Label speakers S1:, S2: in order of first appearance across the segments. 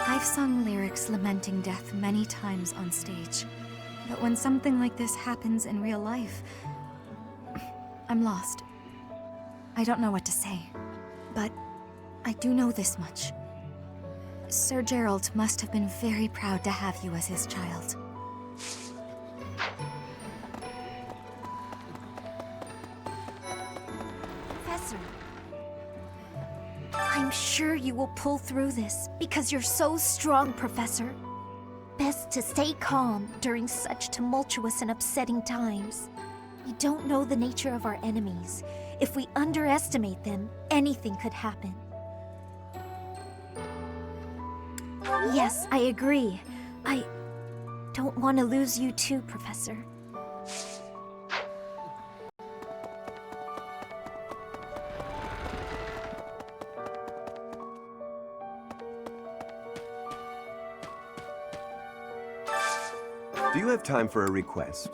S1: I've sung lyrics lamenting death many times on stage, but when something like this happens in real life, I'm lost. I don't know what to say, but I do know this much. Sir Gerald must have been very proud to have you as his child. Professor, I'm sure you will pull through this, because you're so strong, Professor. Best to stay calm during such tumultuous and upsetting times. You don't know the nature of our enemies. If we underestimate them, anything could happen. Yes, I agree. I don't want to lose you too, Professor.
S2: Do you have time for a request?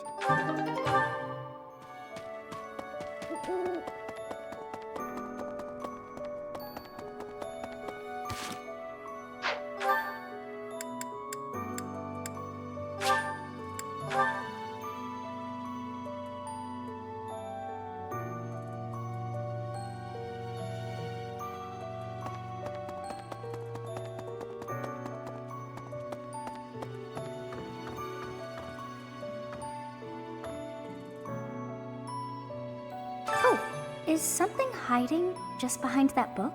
S3: Is something hiding just behind that book?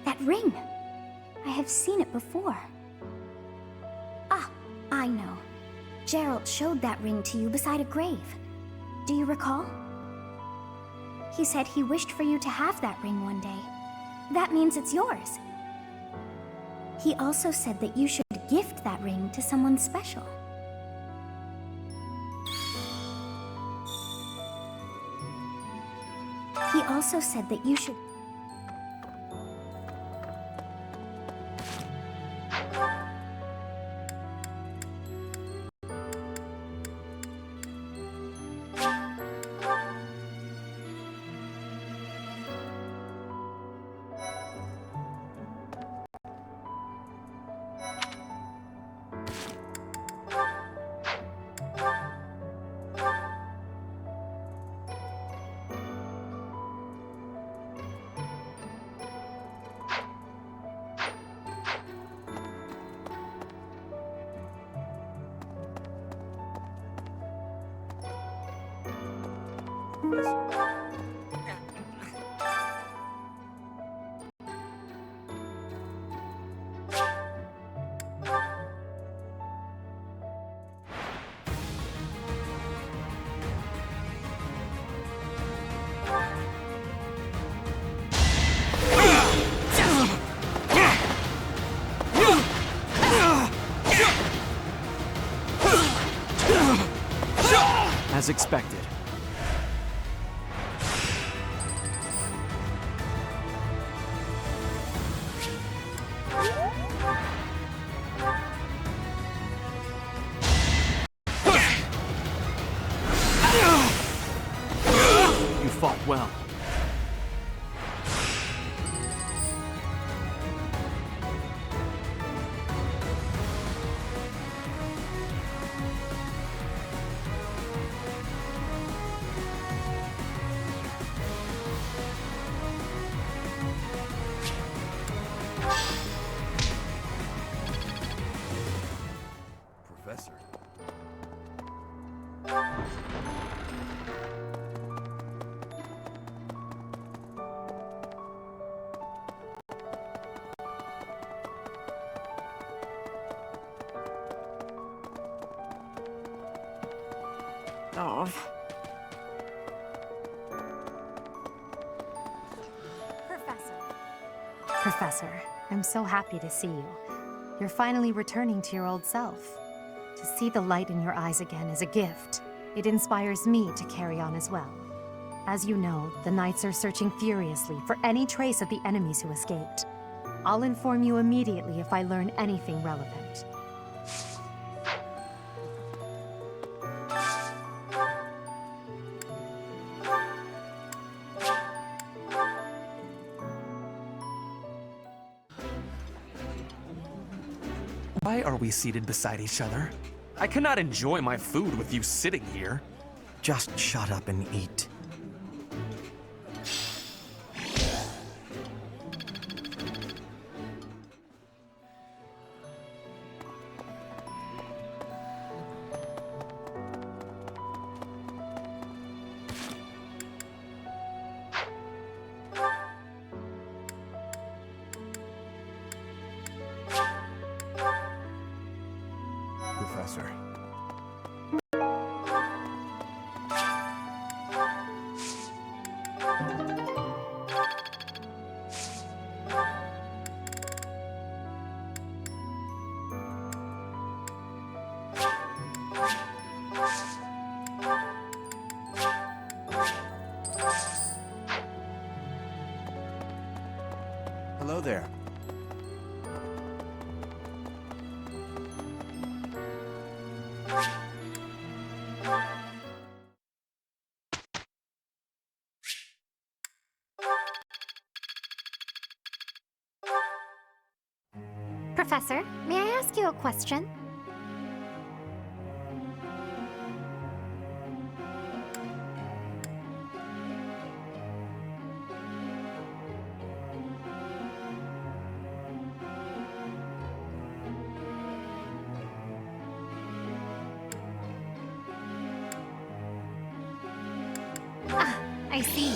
S3: That ring! I have seen it before. Ah, I know. Gerald showed that ring to you beside a grave. Do you recall? He said he wished for you to have that ring one day. That means it's yours. He also said that you should gift that ring to someone special. He also said that you should...
S4: As expected. You fought well.
S2: Professor.
S1: Oh.
S5: Professor, I'm so happy to see you. You're finally returning to your old self. To see the light in your eyes again is a gift. It inspires me to carry on as well. As you know, the Knights are searching furiously for any trace of the enemies who escaped. I'll inform you immediately if I learn anything relevant.
S4: Why are we seated beside each other? I cannot enjoy my food with you sitting here.
S6: Just shut up and eat.
S2: Professor. Hello there.
S3: Professor, may I ask you a question? Ah, I see.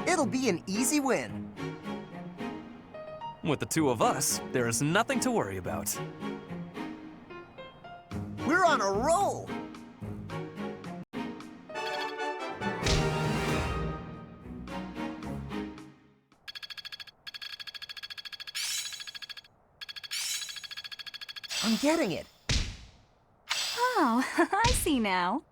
S6: It'll be an easy win.
S4: With the two of us, there is nothing to worry about.
S6: We're on a roll! I'm getting it.
S1: Oh, I see now.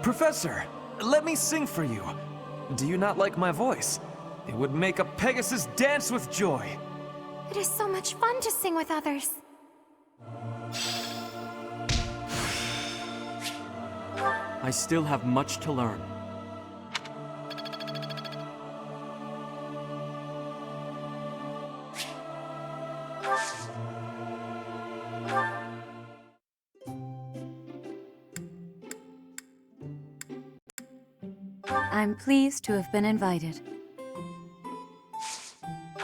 S4: Professor, let me sing for you. Do you not like my voice? It would make a Pegasus dance with joy.
S3: It is so much fun to sing with others.
S4: I still have much to learn.
S1: I'm pleased to have been invited.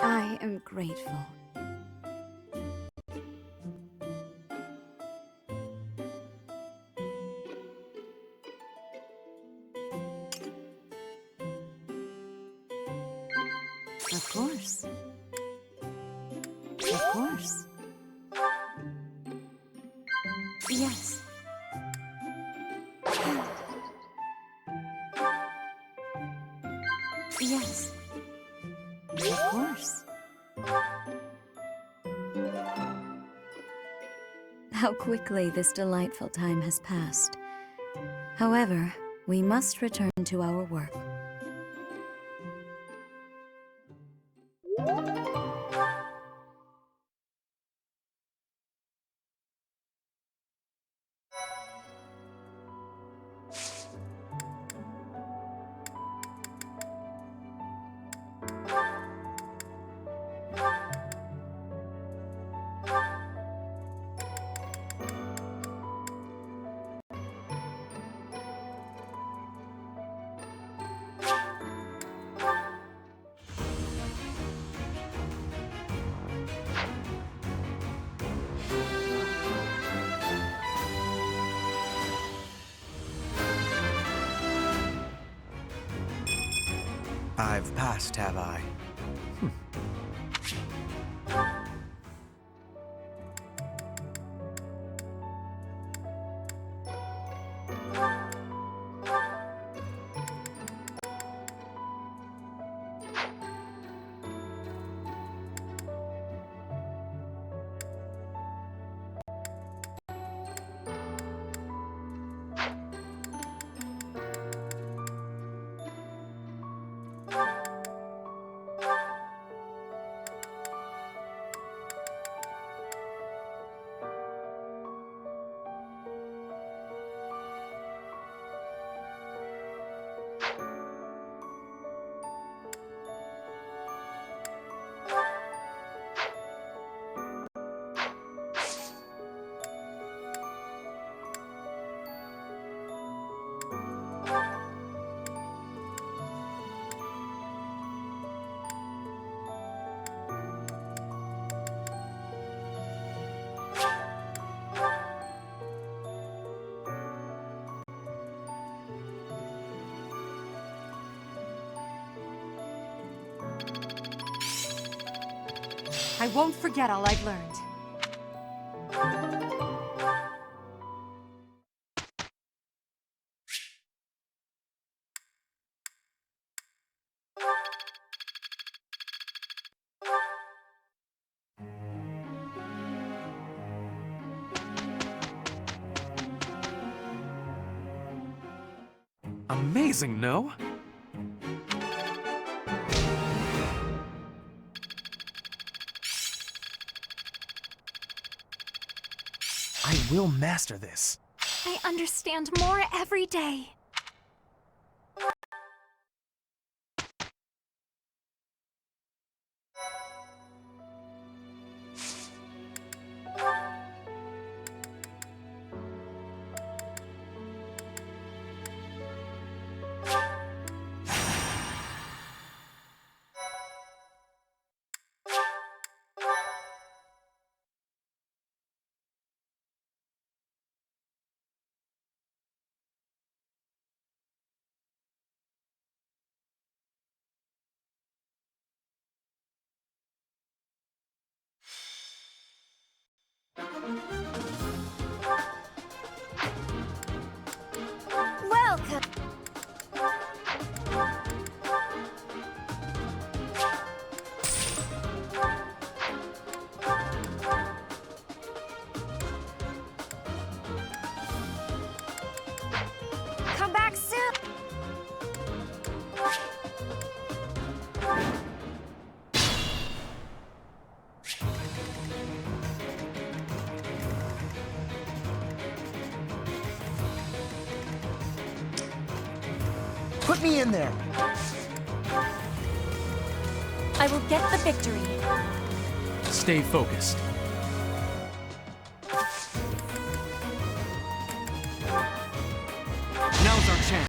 S1: I am grateful. Of course. Of course. Yes. Yes. Of course. How quickly this delightful time has passed. However, we must return to our work.
S6: I've passed, have I?
S5: I won't forget all I've learned.
S4: Amazing, no? I will master this.
S1: I understand more every day.
S3: Welcome! Come back soon!
S6: Put me in there!
S1: I will get the victory.
S4: Stay focused. Now's our chance.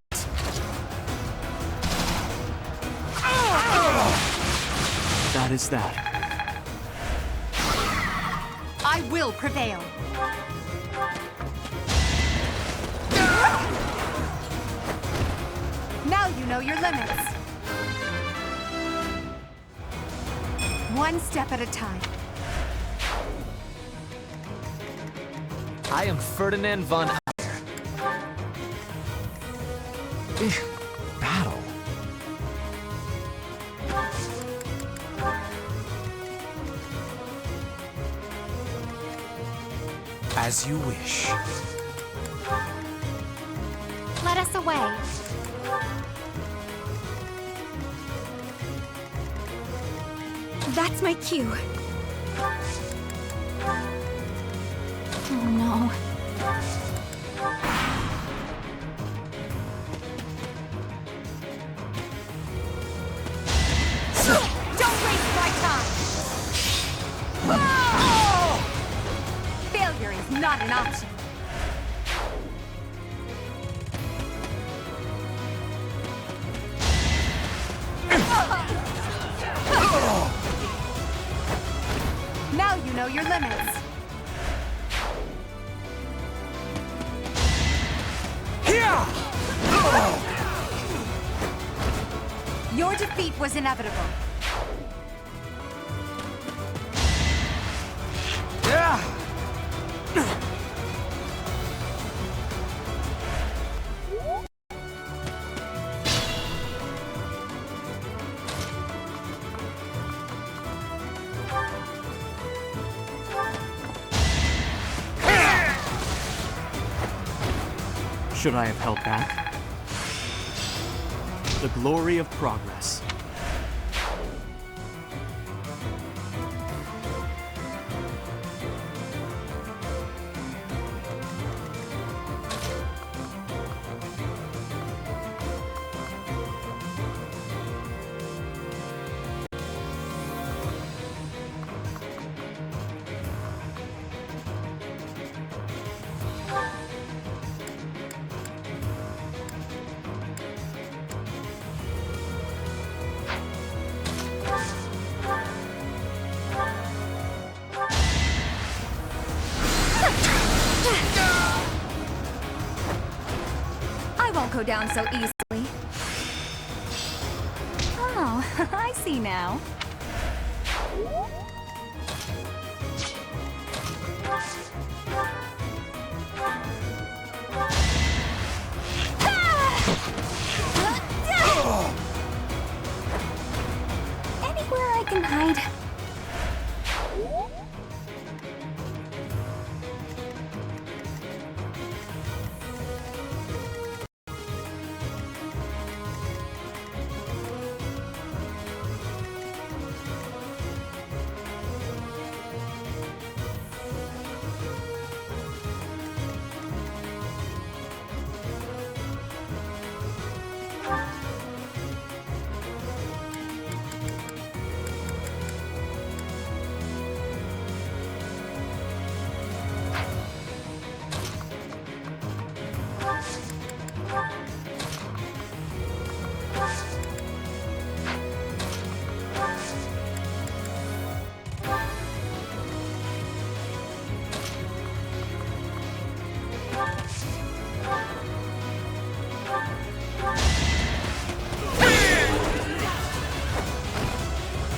S4: That is that.
S5: I will prevail. Now you know your limits. One step at a time.
S4: I am Ferdinand von Ayer. Battle. As you wish.
S1: Let us away. That's my cue. Oh no.
S5: Don't waste my time! Failure is not an option. Now you know your limits. Your Your defeat was inevitable.
S7: Should I have held back? The glory of progress.
S1: I won't go down so easily. Oh, I see now. Anywhere I can hide.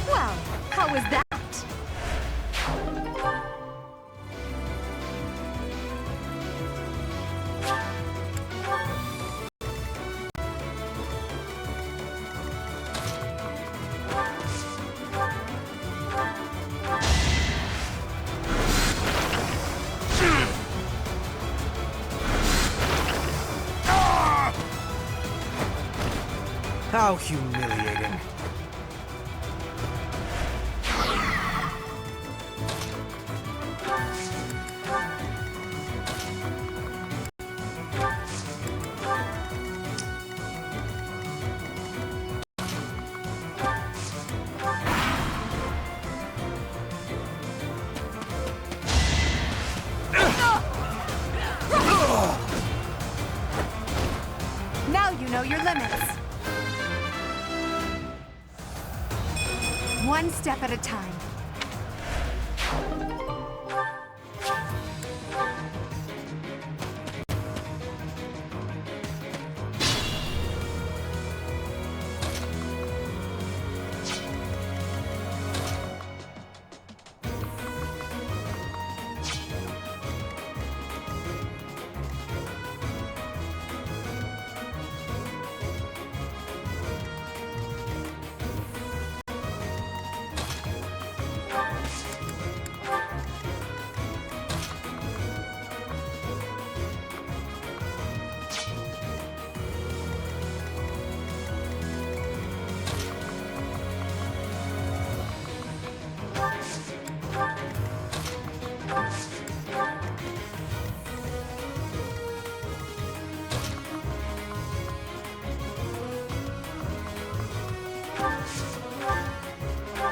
S5: Well, how was that?
S4: How humiliating.
S5: Now you know your limits. One step at a time.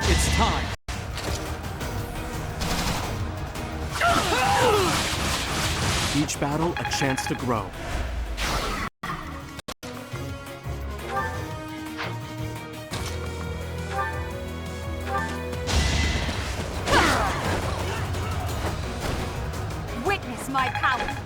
S7: It's time. Each battle a chance to grow.
S5: Witness my power.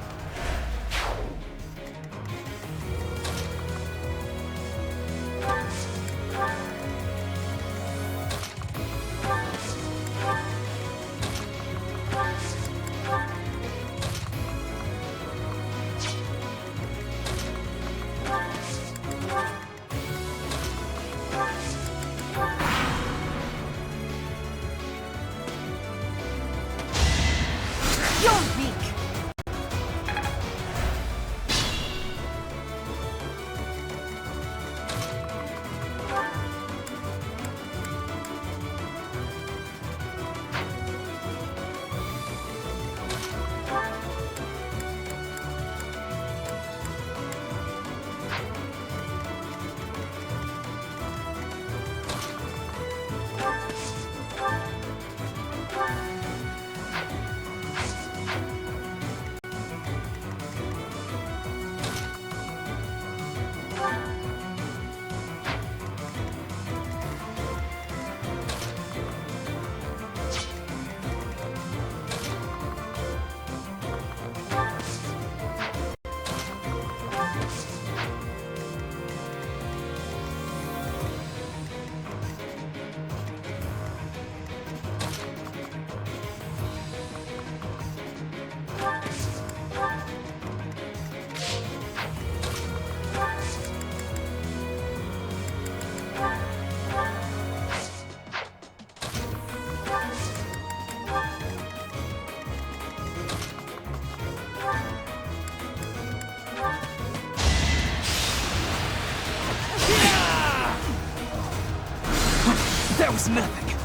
S4: was nothing.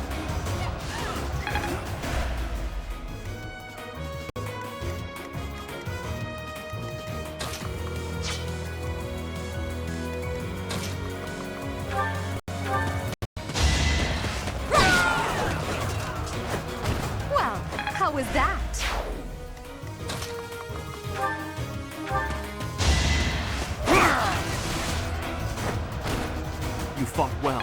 S5: Well, how was that?
S7: You fought well.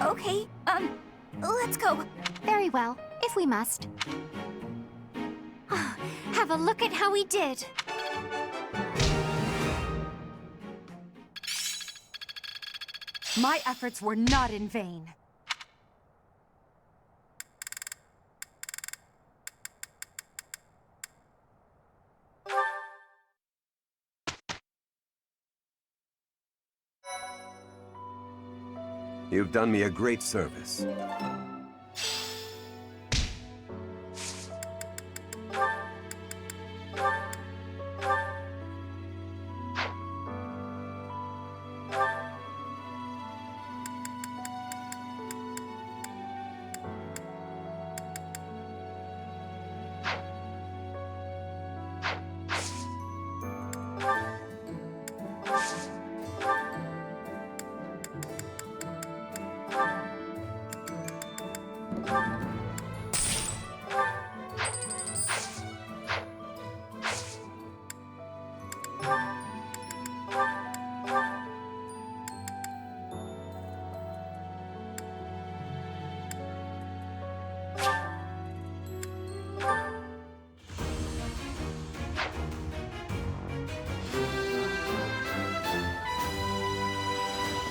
S3: Okay, let's go. Very well, if we must. Have a look at how we did.
S5: My efforts were not in vain.
S2: You've done me a great service.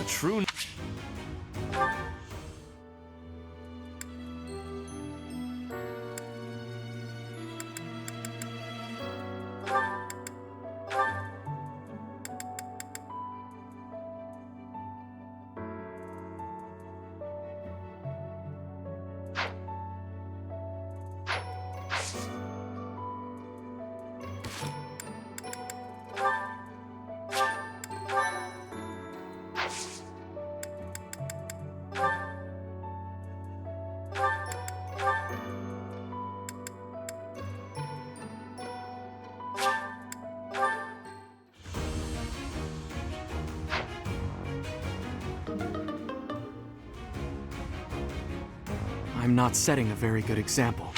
S4: A true...
S7: I'm not setting a very good example.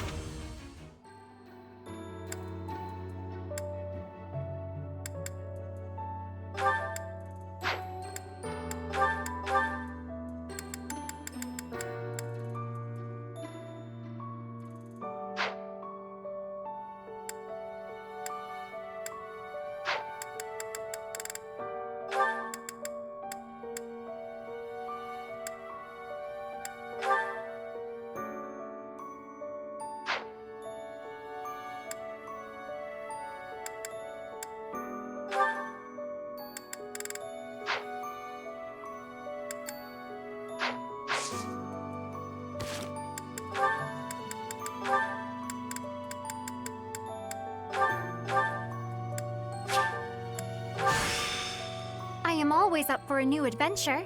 S3: I am always up for a new adventure.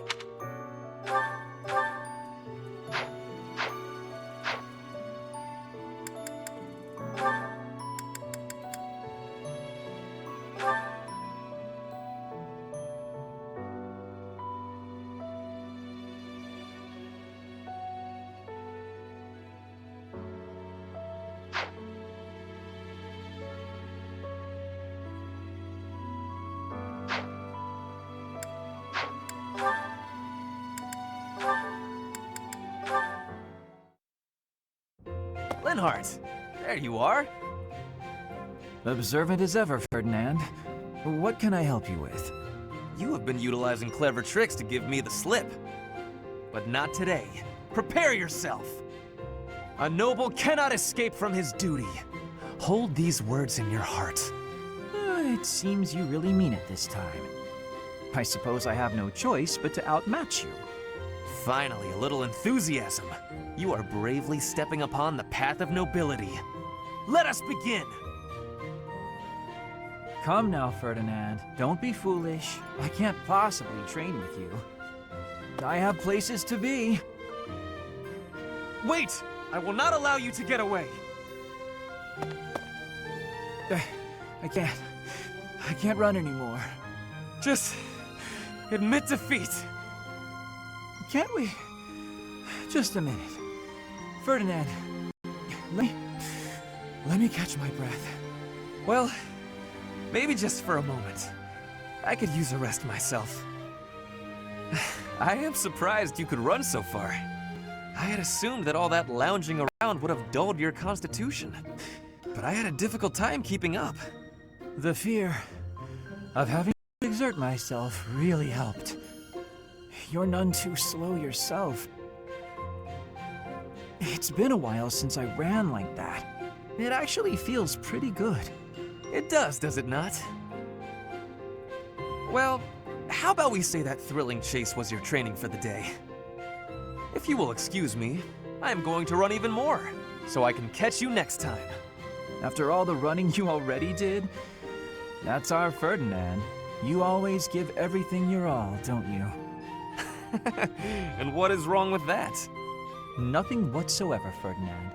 S4: Linhardt! There you are!
S8: Observant as ever, Ferdinand. What can I help you with?
S4: You have been utilizing clever tricks to give me the slip. But not today. Prepare yourself! A noble cannot escape from his duty. Hold these words in your heart.
S8: It seems you really mean it this time. I suppose I have no choice but to outmatch you.
S4: Finally, a little enthusiasm. You are bravely stepping upon the path of nobility. Let us begin!
S8: Come now, Ferdinand. Don't be foolish. I can't possibly train with you. I have places to be.
S4: Wait! I will not allow you to get away!
S8: I can't run anymore.
S4: Just admit defeat.
S8: Can't we? Just a minute. Ferdinand, let me catch my breath.
S4: Well, maybe just for a moment. I could use a rest myself. I am surprised you could run so far. I had assumed that all that lounging around would have dulled your constitution, but I had a difficult time keeping up.
S8: The fear of having to exert myself really helped. You're none too slow yourself. It's been a while since I ran like that. It actually feels pretty good.
S4: It does it not? Well, how about we say that thrilling chase was your training for the day? If you will excuse me, I am going to run even more, so I can catch you next time.
S8: After all the running you already did, that's our Ferdinand. You always give everything your all, don't you?
S4: And what is wrong with that?
S8: Nothing whatsoever, Ferdinand.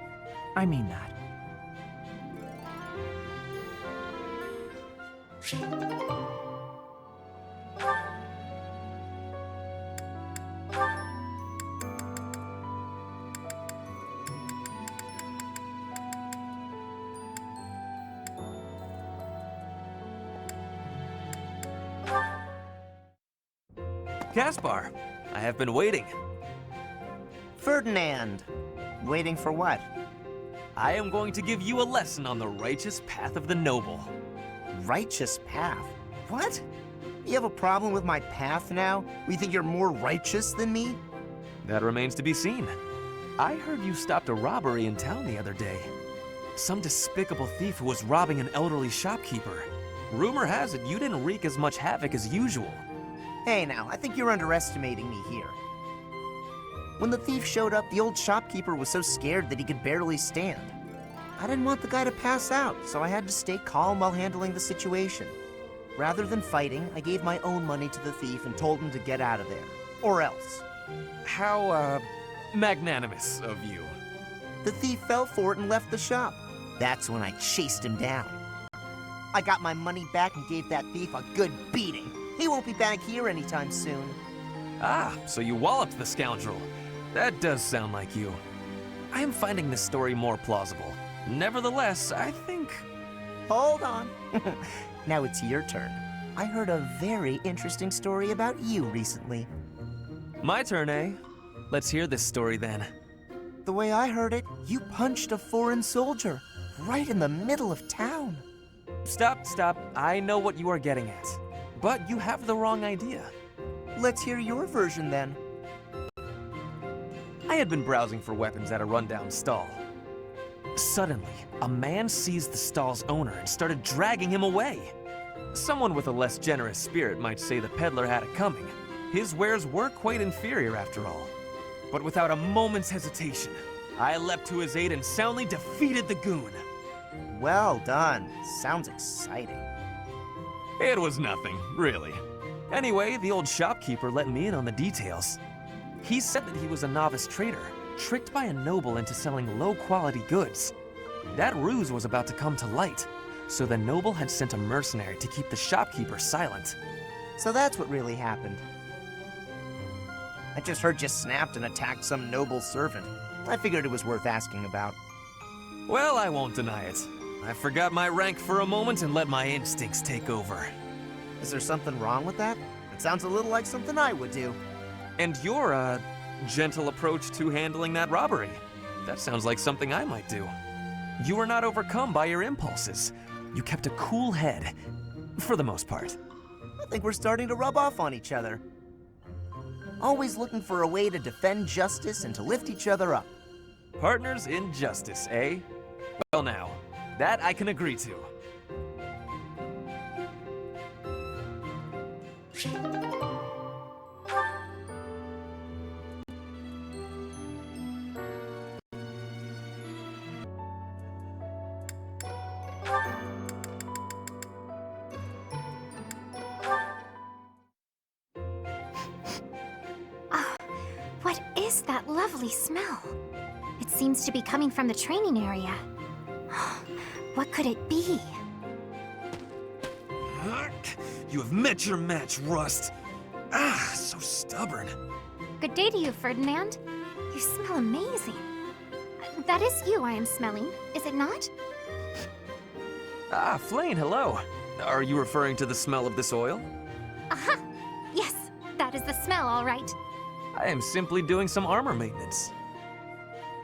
S8: I mean that.
S4: Caspar, I have been waiting.
S6: Ferdinand. Waiting for what?
S4: I am going to give you a lesson on the righteous path of the noble.
S6: Righteous path? What? You have a problem with my path now? You think you're more righteous than me?
S4: That remains to be seen. I heard you stopped a robbery in town the other day. Some despicable thief who was robbing an elderly shopkeeper. Rumor has it you didn't wreak as much havoc as usual.
S6: Hey now, I think you're underestimating me here. When the thief showed up, the old shopkeeper was so scared that he could barely stand. I didn't want the guy to pass out, so I had to stay calm while handling the situation. Rather than fighting, I gave my own money to the thief and told him to get out of there. Or else.
S4: How, magnanimous of you.
S6: The thief fell for it and left the shop. That's when I chased him down. I got my money back and gave that thief a good beating. He won't be back here anytime soon.
S4: Ah, so you walloped the scoundrel. That does sound like you. I am finding this story more plausible. Nevertheless, I think...
S6: Hold on. Now it's your turn. I heard a very interesting story about you recently.
S4: My turn, eh? Let's hear this story then.
S6: The way I heard it, you punched a foreign soldier right in the middle of town.
S4: Stop. I know what you are getting at. But you have the wrong idea.
S6: Let's hear your version then.
S4: I had been browsing for weapons at a rundown stall. Suddenly, a man seized the stall's owner and started dragging him away. Someone with a less generous spirit might say the peddler had it coming. His wares were quite inferior after all. But without a moment's hesitation, I leapt to his aid and soundly defeated the goon.
S6: Well done. Sounds exciting.
S4: It was nothing, really. Anyway, the old shopkeeper let me in on the details. He said that he was a novice trader, tricked by a noble into selling low-quality goods. That ruse was about to come to light, so the noble had sent a mercenary to keep the shopkeeper silent.
S6: So that's what really happened. I just heard you snapped and attacked some noble servant. I figured it was worth asking about.
S4: Well, I won't deny it. I forgot my rank for a moment and let my instincts take over.
S6: Is there something wrong with that? It sounds a little like something I would do.
S4: And your, gentle approach to handling that robbery. That sounds like something I might do. You were not overcome by your impulses. You kept a cool head, for the most part.
S6: I think we're starting to rub off on each other. Always looking for a way to defend justice and to lift each other up.
S4: Partners in justice, eh? Well now, that I can agree to.
S3: What is that lovely smell? It seems to be coming from the training area. What could it be?
S4: You have met your match, Rust. Ah, so stubborn.
S3: Good day to you, Ferdinand. You smell amazing. That is you I am smelling, is it not?
S4: Ah, Flane, hello. Are you referring to the smell of this oil?
S3: Aha! Yes, that is the smell, all right.
S4: I am simply doing some armor maintenance.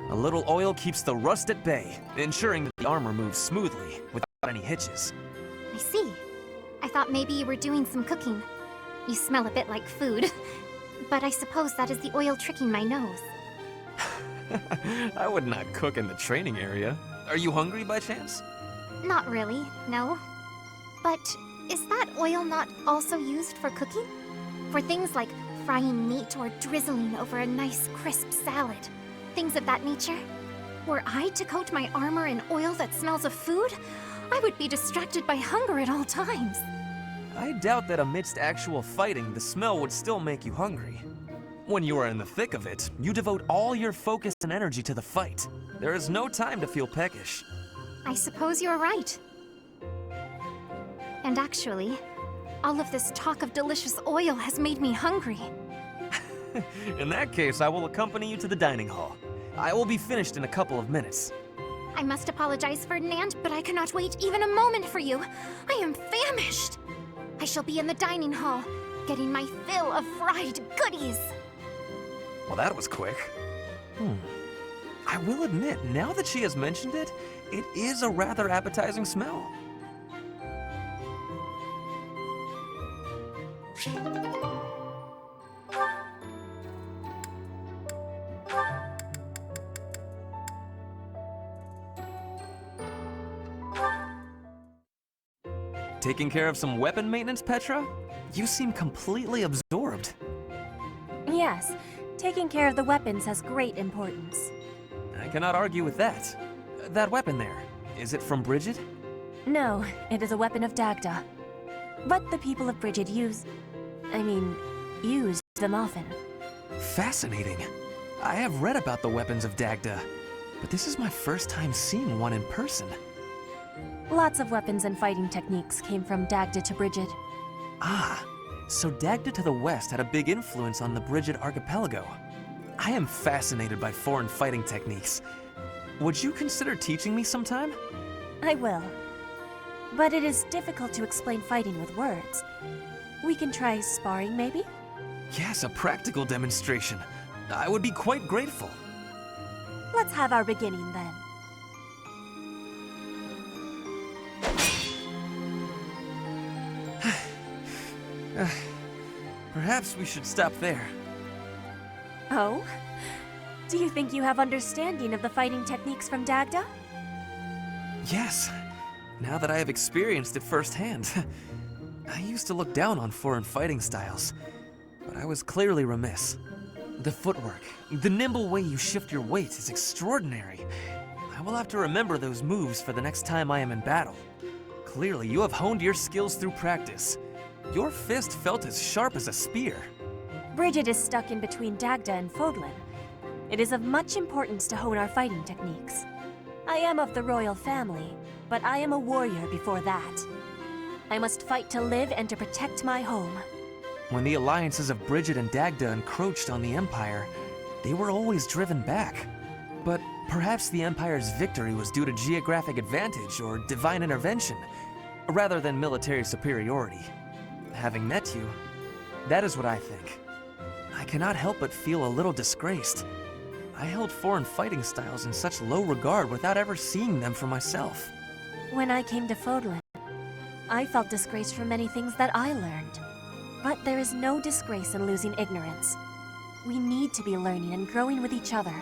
S4: A little oil keeps the rust at bay, ensuring that the armor moves smoothly, without any hitches.
S3: I see. I thought maybe you were doing some cooking. You smell a bit like food. But I suppose that is the oil tricking my nose.
S4: I would not cook in the training area. Are you hungry by chance?
S3: Not really, no. But is that oil not also used for cooking? For things like frying meat or drizzling over a nice crisp salad? Things of that nature? Were I to coat my armor in oil that smells of food, I would be distracted by hunger at all times.
S4: I doubt that amidst actual fighting, the smell would still make you hungry. When you are in the thick of it, you devote all your focus and energy to the fight. There is no time to feel peckish.
S3: I suppose you're right. And actually, all of this talk of delicious oil has made me hungry.
S4: In that case, I will accompany you to the dining hall. I will be finished in a couple of minutes.
S3: I must apologize, Ferdinand, but I cannot wait even a moment for you. I am famished. I shall be in the dining hall, getting my fill of fried goodies.
S4: Well, that was quick. I will admit, now that she has mentioned it, it is a rather appetizing smell. Taking care of some weapon maintenance, Petra? You seem completely absorbed.
S9: Yes, taking care of the weapons has great importance.
S4: I cannot argue with that. That weapon there, is it from Bridget?
S9: No, it is a weapon of Dagda. But the people of Bridget use them often.
S4: Fascinating. I have read about the weapons of Dagda, but this is my first time seeing one in person.
S9: Lots of weapons and fighting techniques came from Dagda to Bridget.
S4: Ah, so Dagda to the west had a big influence on the Bridget archipelago. I am fascinated by foreign fighting techniques. Would you consider teaching me sometime?
S9: I will. But it is difficult to explain fighting with words. We can try sparring, maybe?
S4: Yes, a practical demonstration. I would be quite grateful.
S9: Let's have our beginning then.
S4: Perhaps we should stop there.
S9: Oh? Do you think you have understanding of the fighting techniques from Dagda?
S4: Yes, now that I have experienced it firsthand. I used to look down on foreign fighting styles, but I was clearly remiss. The footwork, the nimble way you shift your weight is extraordinary. I will have to remember those moves for the next time I am in battle. Clearly, you have honed your skills through practice. Your fist felt as sharp as a spear.
S9: Bridget is stuck in between Dagda and Fodlan. It is of much importance to hone our fighting techniques. I am of the royal family, but I am a warrior before that. I must fight to live and to protect my home.
S4: When the alliances of Bridget and Dagda encroached on the Empire, they were always driven back. But perhaps the Empire's victory was due to geographic advantage or divine intervention, rather than military superiority. Having met you, that is what I think. I cannot help but feel a little disgraced. I held foreign fighting styles in such low regard without ever seeing them for myself.
S9: When I came to Fodlan, I felt disgraced for many things that I learned. But there is no disgrace in losing ignorance. We need to be learning and growing with each other,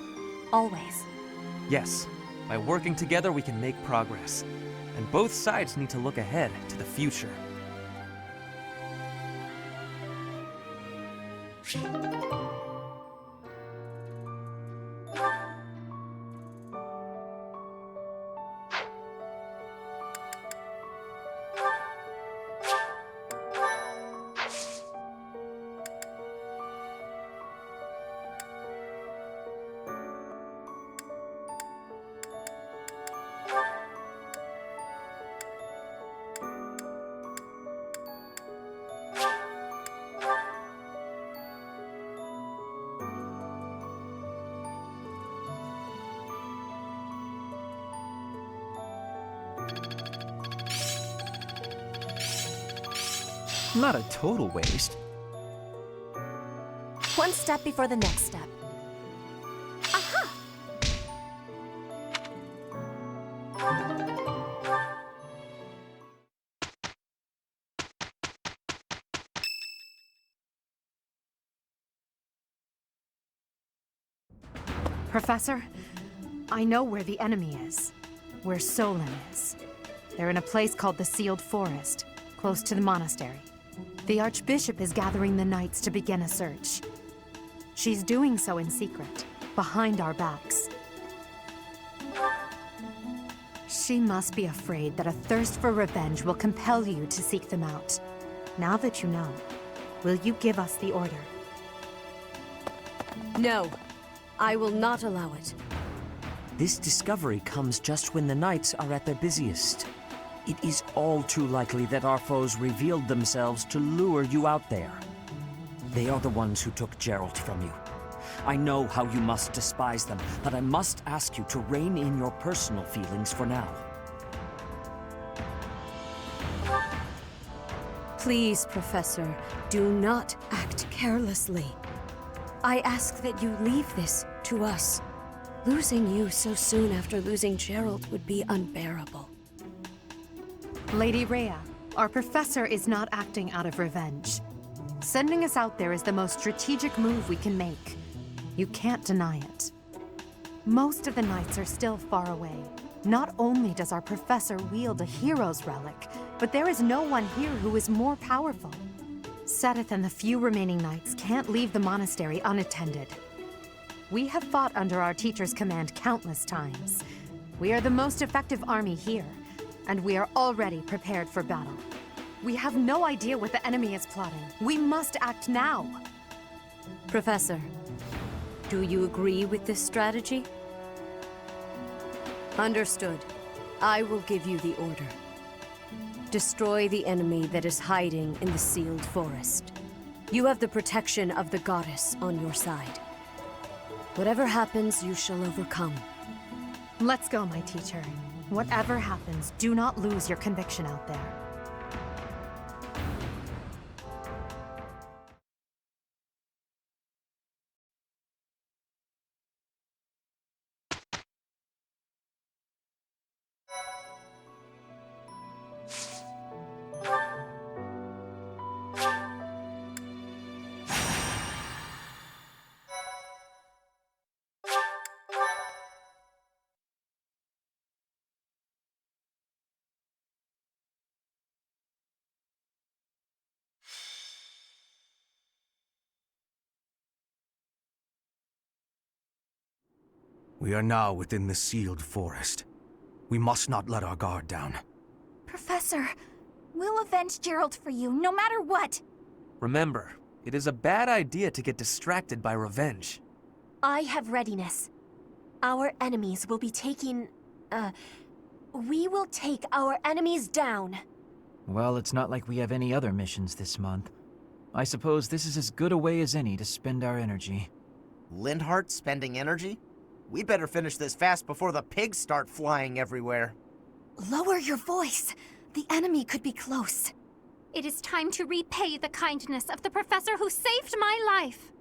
S9: always.
S4: Yes, by working together we can make progress. And both sides need to look ahead to the future.
S8: Not a total waste.
S9: One step before the next step.
S5: Professor, I know where the enemy is. Where Solon is. They're in a place called the Sealed Forest, close to the monastery. The Archbishop is gathering the knights to begin a search. She's doing so in secret, behind our backs. She must be afraid that a thirst for revenge will compel you to seek them out. Now that you know, will you give us the order?
S10: No, I will not allow it.
S11: This discovery comes just when the knights are at their busiest. It is all too likely that our foes revealed themselves to lure you out there. They are the ones who took Geralt from you. I know how you must despise them, but I must ask you to rein in your personal feelings for now.
S10: Please, Professor, do not act carelessly. I ask that you leave this to us. Losing you so soon after losing Geralt would be unbearable.
S5: Lady Rhea, our professor is not acting out of revenge. Sending us out there is the most strategic move we can make. You can't deny it. Most of the knights are still far away. Not only does our professor wield a hero's relic, but there is no one here who is more powerful. Seteth and the few remaining knights can't leave the monastery unattended. We have fought under our teacher's command countless times. We are the most effective army here, and we are already prepared for battle. We have no idea what the enemy is plotting. We must act now.
S10: Professor, do you agree with this strategy? Understood. I will give you the order. Destroy the enemy that is hiding in the Sealed Forest. You have the protection of the goddess on your side. Whatever happens, you shall overcome.
S5: Let's go, my teacher. Whatever happens, do not lose your conviction out there.
S12: We are now within the Sealed Forest. We must not let our guard down.
S1: Professor, we'll avenge Gerald for you, no matter what.
S4: Remember, it is a bad idea to get distracted by revenge.
S9: I have readiness. Our enemies will be taking... we will take our enemies down.
S8: Well, it's not like we have any other missions this month. I suppose this is as good a way as any to spend our energy.
S6: Lindhart spending energy? We'd better finish this fast before the pigs start flying everywhere.
S1: Lower your voice. The enemy could be close.
S3: It is time to repay the kindness of the professor who saved my life.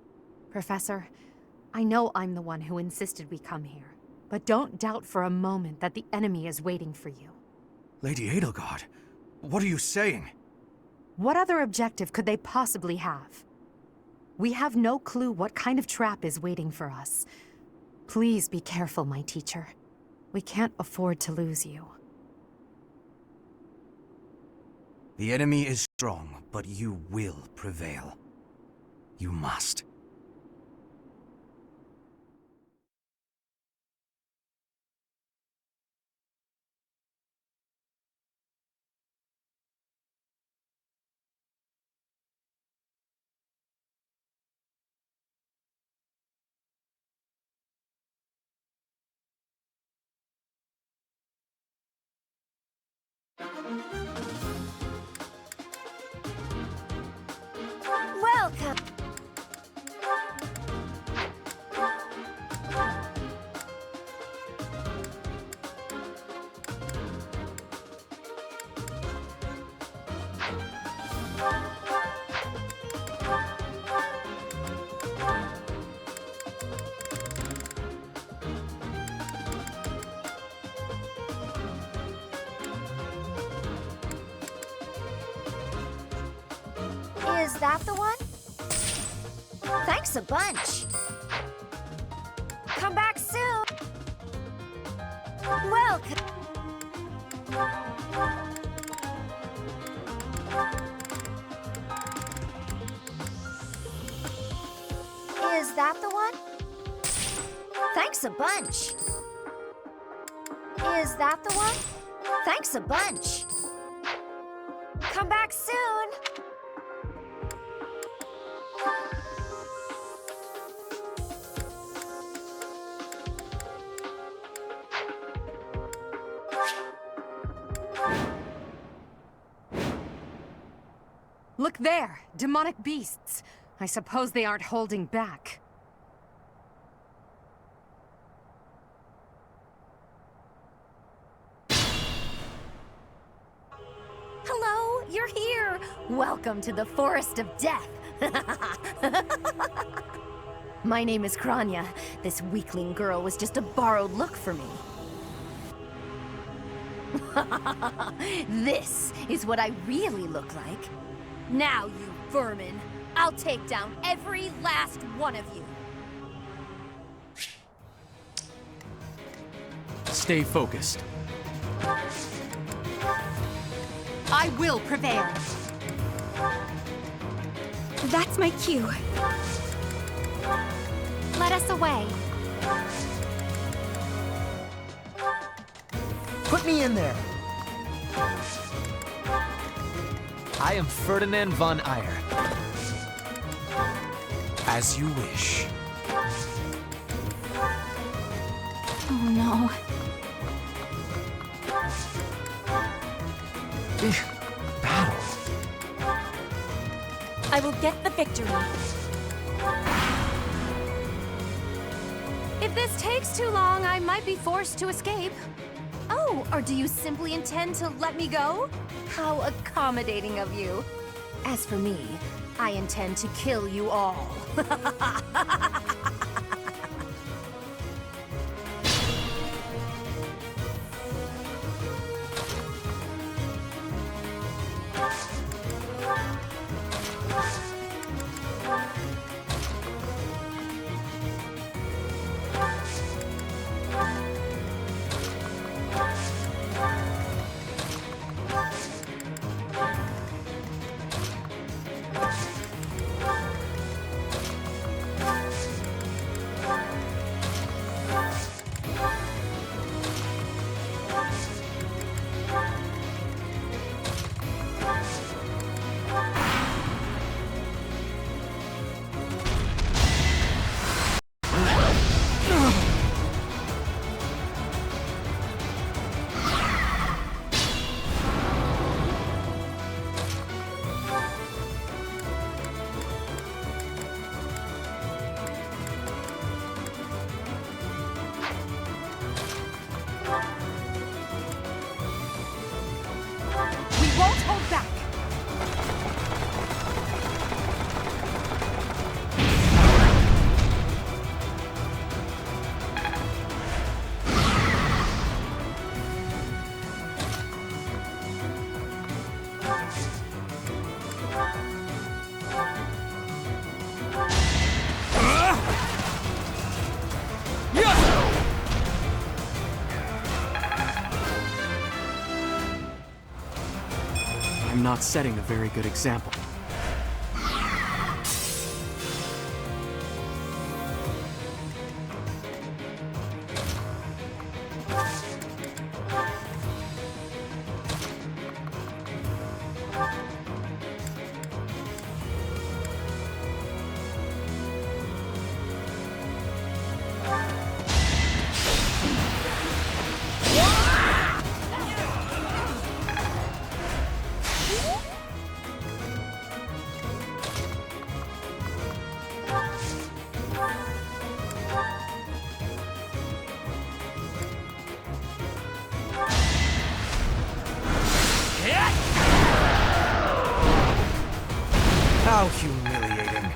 S5: Professor, I know I'm the one who insisted we come here, but don't doubt for a moment that the enemy is waiting for you.
S12: Lady Edelgard, what are you saying?
S5: What other objective could they possibly have? We have no clue what kind of trap is waiting for us. Please be careful, my teacher. We can't afford to lose you.
S12: The enemy is strong, but you will prevail. You must.
S3: Welcome! Is that the one? Thanks a bunch. Come back soon. Welcome. Is that the one? Thanks a bunch. Is that the one? Thanks a bunch. Come back soon.
S5: Look there! Demonic beasts! I suppose they aren't holding back.
S3: Hello, you're here. Welcome to the Forest of Death. My name is Kranya. This weakling girl was just a borrowed look for me. This is what I really look like. Now, you vermin, I'll take down every last one of you.
S7: Stay focused.
S5: I will prevail!
S1: That's my cue.
S3: Let us away.
S6: Put me in there.
S4: I am Ferdinand von Eyre.
S12: As you wish.
S1: Oh no.
S4: Battle.
S9: I will get the victory.
S5: If this takes too long, I might be forced to escape.
S3: Oh, or do you simply intend to let me go? How accommodating of you. As for me, I intend to kill you all.
S7: I'm not setting a very good example.
S12: How humiliating.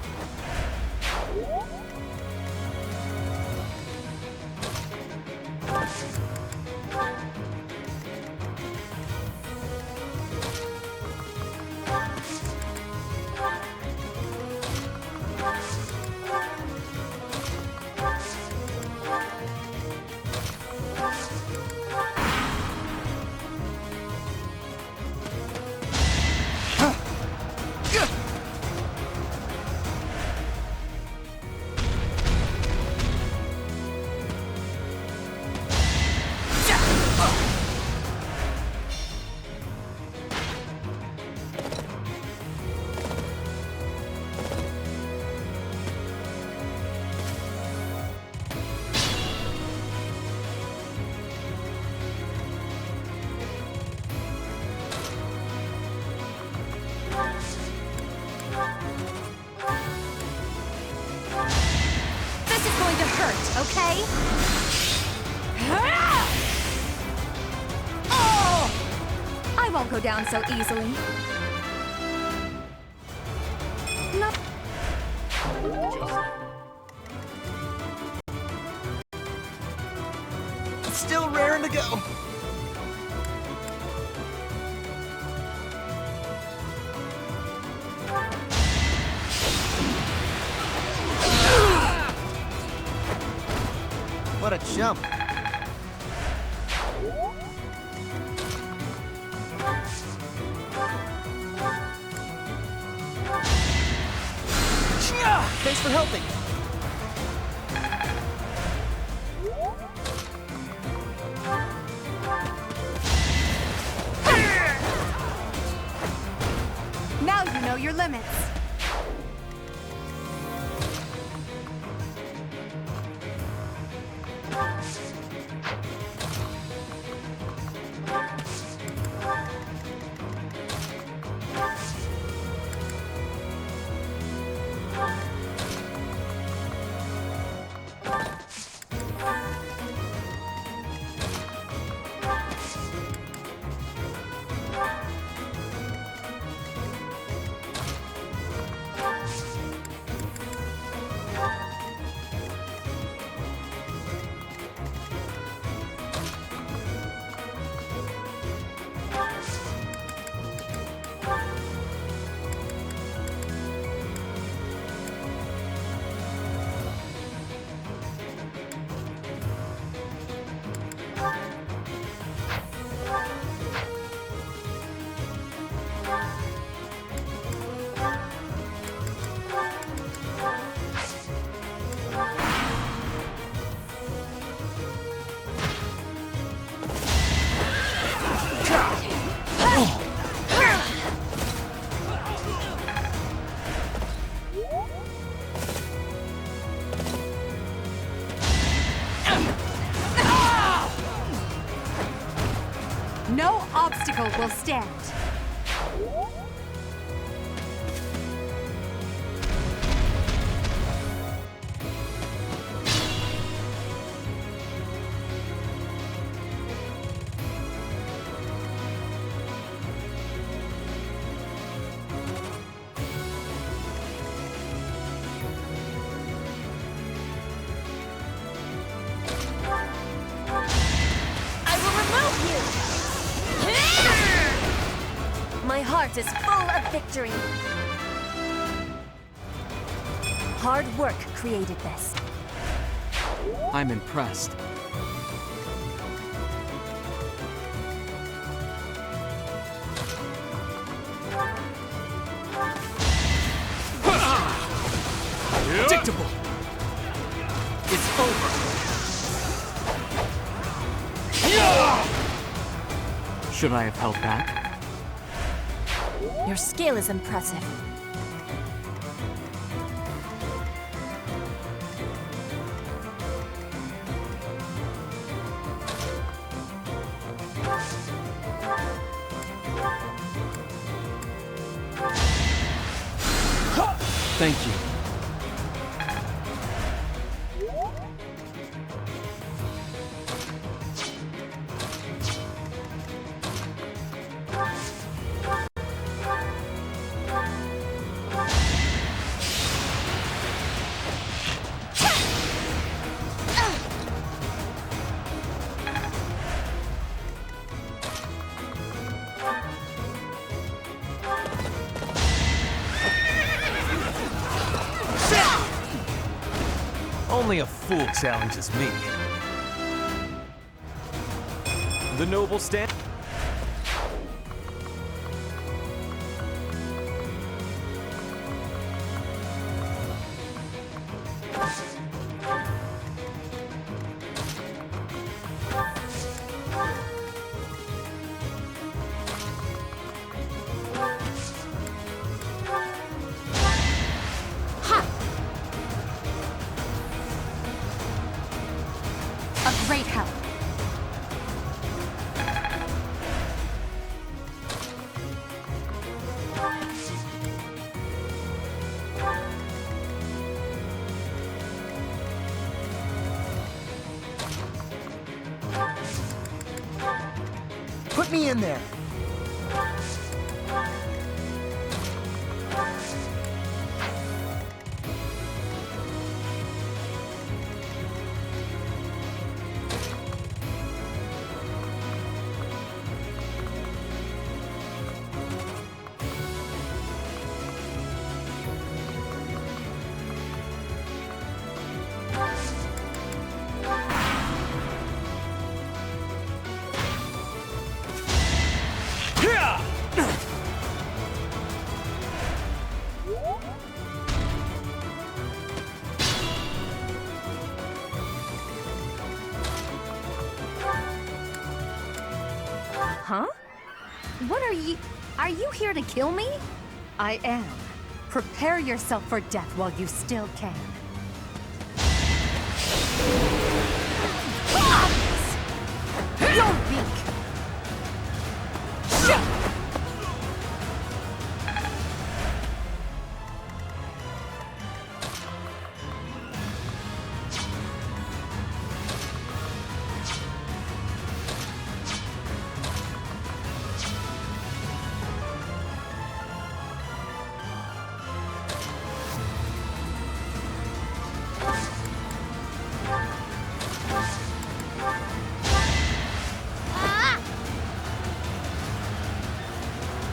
S1: This is going to hurt, okay? Oh! I won't go down so easily. No.
S6: It's still raring to go. What a jump. Thanks for helping.
S5: Now you know your limits. No obstacle will stand.
S9: My heart is full of victory. Hard work created this.
S7: I'm impressed. Should I have held back?
S9: Your skill is impressive.
S7: Thank you.
S4: Only a fool challenges me. The noble stand.
S5: A great help.
S6: Put me in there.
S5: Huh? What are you... Are you here to kill me? I am. Prepare yourself for death while you still can. You're weak!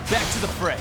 S4: Back to the fray.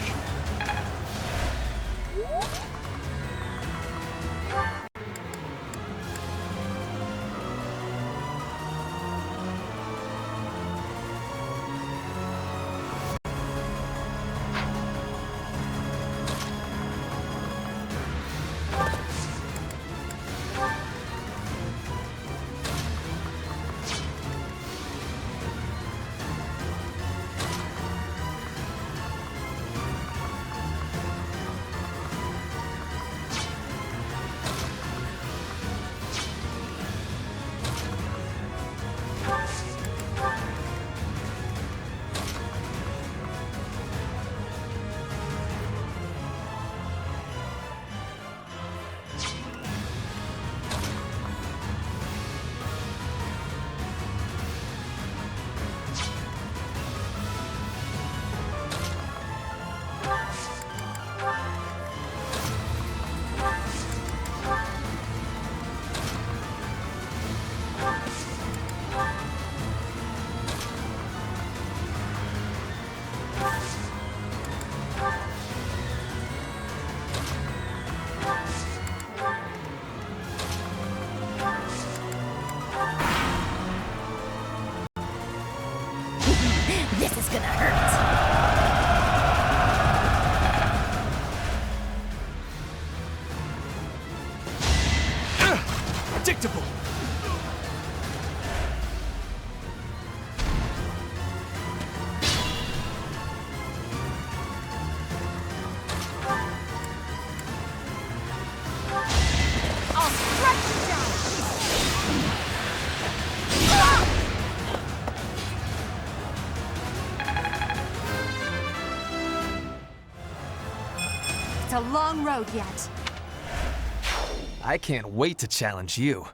S3: This is gonna hurt.
S4: Predictable.
S5: a long road yet.
S4: I can't wait to challenge you.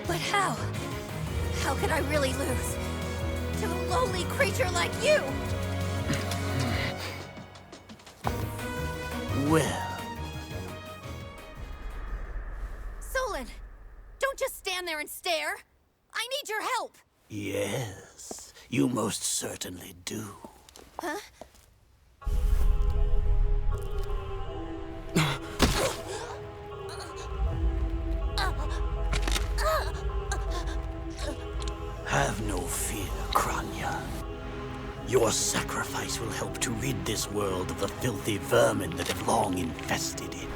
S1: But how? How could I really lose? To a lowly creature like you!
S12: Well,
S1: Solon! Don't just stand there and stare! I need your help!
S12: yes, you most certainly do.
S1: Huh?
S12: Have no fear, Kranya. Your sacrifice will help to rid this world of the filthy vermin that have long infested it.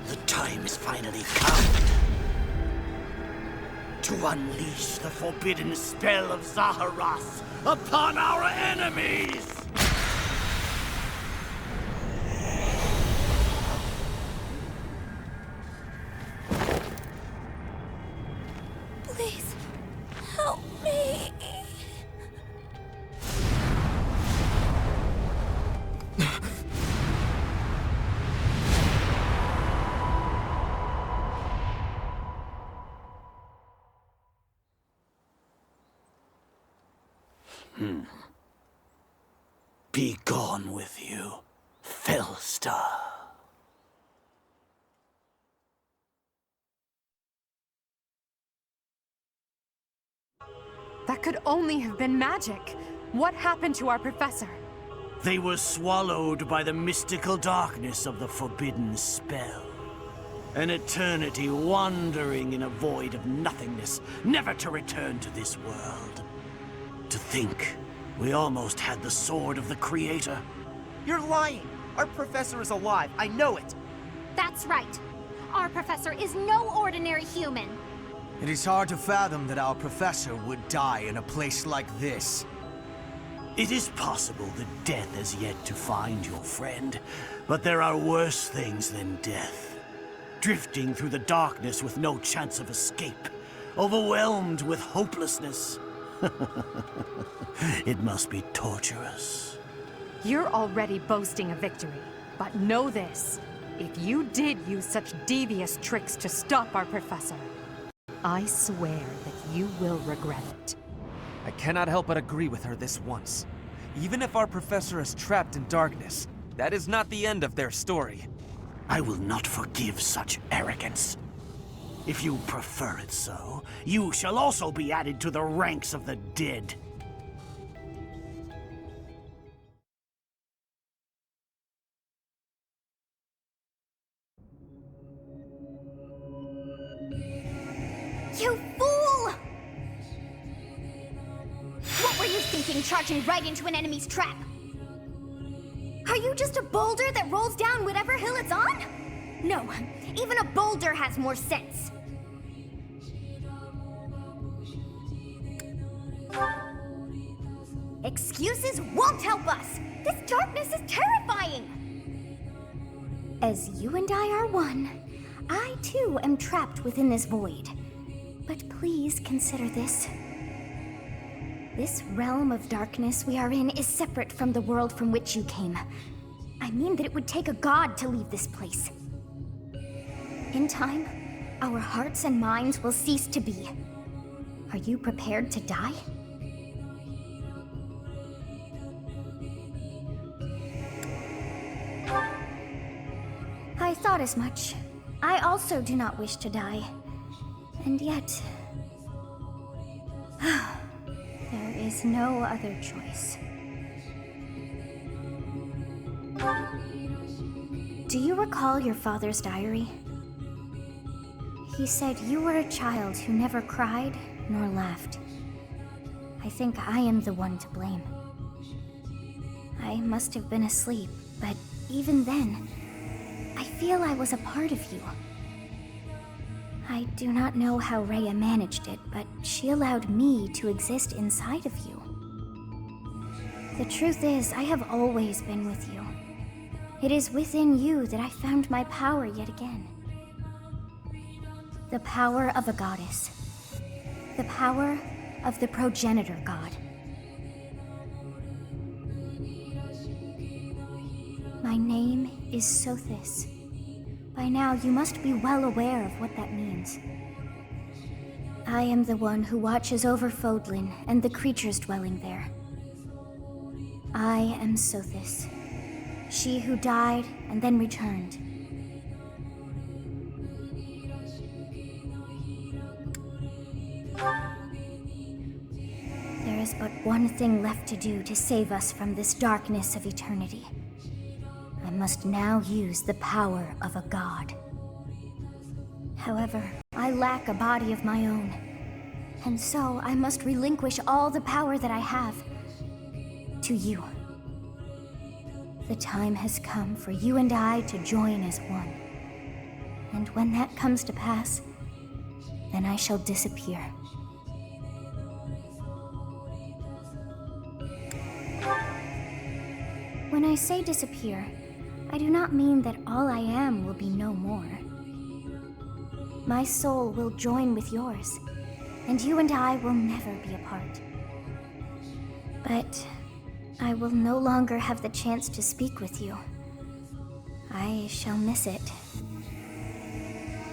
S12: The time has finally come to unleash the forbidden spell of Zaharas upon our enemies!
S1: Please, help me.
S12: Be gone with you, Fellstar.
S5: That could only have been magic. What happened to our professor?
S12: They were swallowed by the mystical darkness of the forbidden spell. An eternity wandering in a void of nothingness, never to return to this world. To think, we almost had the sword of the Creator.
S6: You're lying! Our professor is alive, I know it!
S3: That's right. Our professor is no ordinary human.
S13: It is hard to fathom that our professor would die in a place like this.
S12: It is possible that death has yet to find your friend, but there are worse things than death. Drifting through the darkness with no chance of escape, overwhelmed with hopelessness. It must be torturous.
S5: You're already boasting a victory, but know this. If you did use such devious tricks to stop our professor, I swear that you will regret it.
S4: I cannot help but agree with her this once. Even if our professor is trapped in darkness, that is not the end of their story.
S12: I will not forgive such arrogance. If you prefer it so, you shall also be added to the ranks of the dead.
S3: You fool! What were you thinking, charging right into an enemy's trap? Are you just a boulder that rolls down whatever hill it's on? No, even a boulder has more sense. Excuses won't help us! This darkness is terrifying! As you and I are one, I too am trapped within this void. But please consider this. This realm of darkness we are in is separate from the world from which you came. I mean that it would take a god to leave this place. In time, our hearts and minds will cease to be. Are you prepared to die? I thought as much. I also do not wish to die. And yet... there is no other choice. Do you recall your father's diary? He said you were a child who never cried nor laughed. I think I am the one to blame. I must have been asleep, but even then, I feel I was a part of you. I do not know how Rhea managed it, but she allowed me to exist inside of you. The truth is, I have always been with you. It is within you that I found my power yet again. The power of a goddess. The power of the progenitor god. My name is Sothis. By now, you must be well aware of what that means. I am the one who watches over Fodlan and the creatures dwelling there. I am Sothis, she who died and then returned. There is but one thing left to do to save us from this darkness of eternity. I must now use the power of a god. However, I lack a body of my own, and so I must relinquish all the power that I have to you. The time has come for you and I to join as one. And when that comes to pass, then I shall disappear. When I say disappear, I do not mean that all I am will be no more. My soul will join with yours, and you and I will never be apart. But I will no longer have the chance to speak with you. I shall miss it.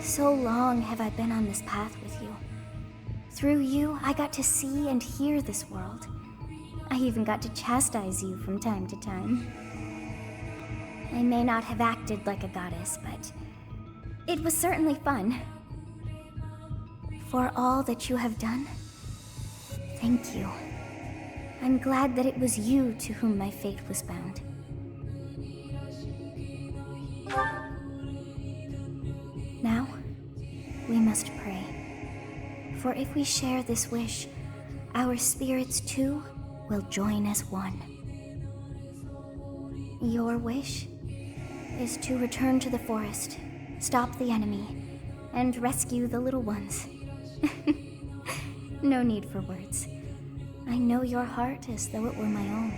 S3: So long have I been on this path with you. Through you, I got to see and hear this world. I even got to chastise you from time to time. I may not have acted like a goddess, but it was certainly fun. For all that you have done, thank you. I'm glad that it was you to whom my fate was bound. Now, we must pray. For if we share this wish, our spirits too will join as one. Your wish is to return to the forest, stop the enemy, and rescue the little ones. No need for words. I know your heart as though it were my own.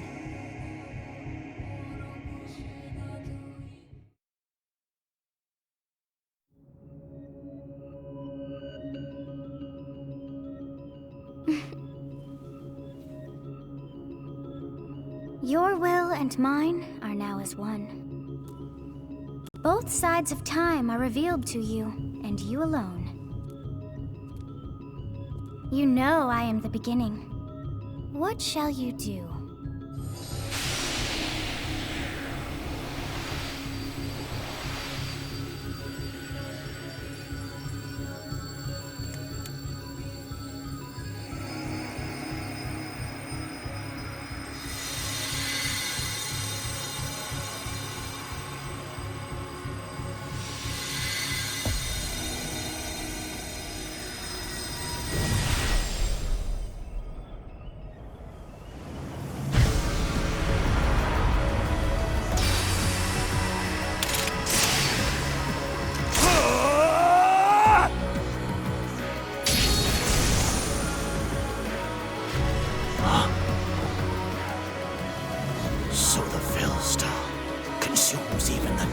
S3: Your will and mine are now as one. Both sides of time are revealed to you, and you alone. You know I am the beginning. What shall you do?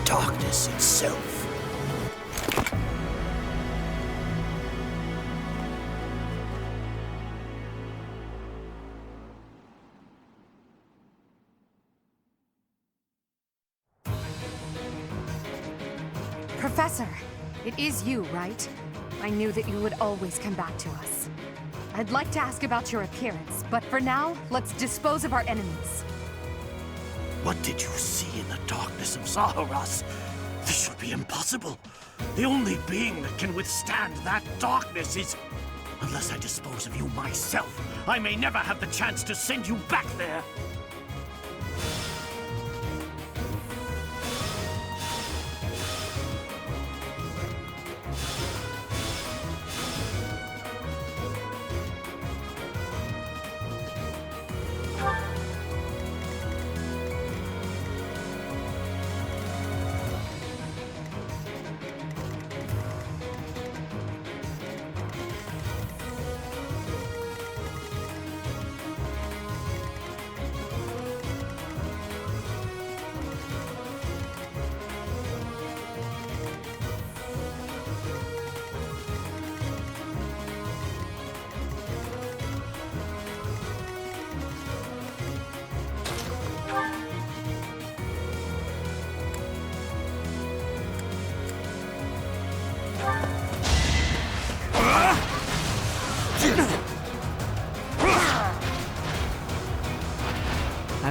S12: Darkness itself.
S5: Professor, it is you, right? I knew that you would always come back to us. I'd like to ask about your appearance, but for now, let's dispose of our enemies.
S12: What did you see in the darkness of Zaharas? This should be impossible. The only being that can withstand that darkness is... Unless I dispose of you myself, I may never have the chance to send you back there.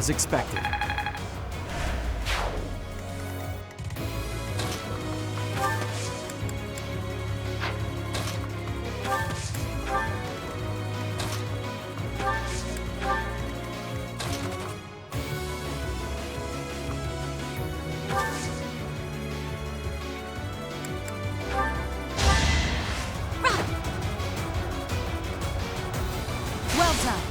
S7: As expected.
S5: Well done.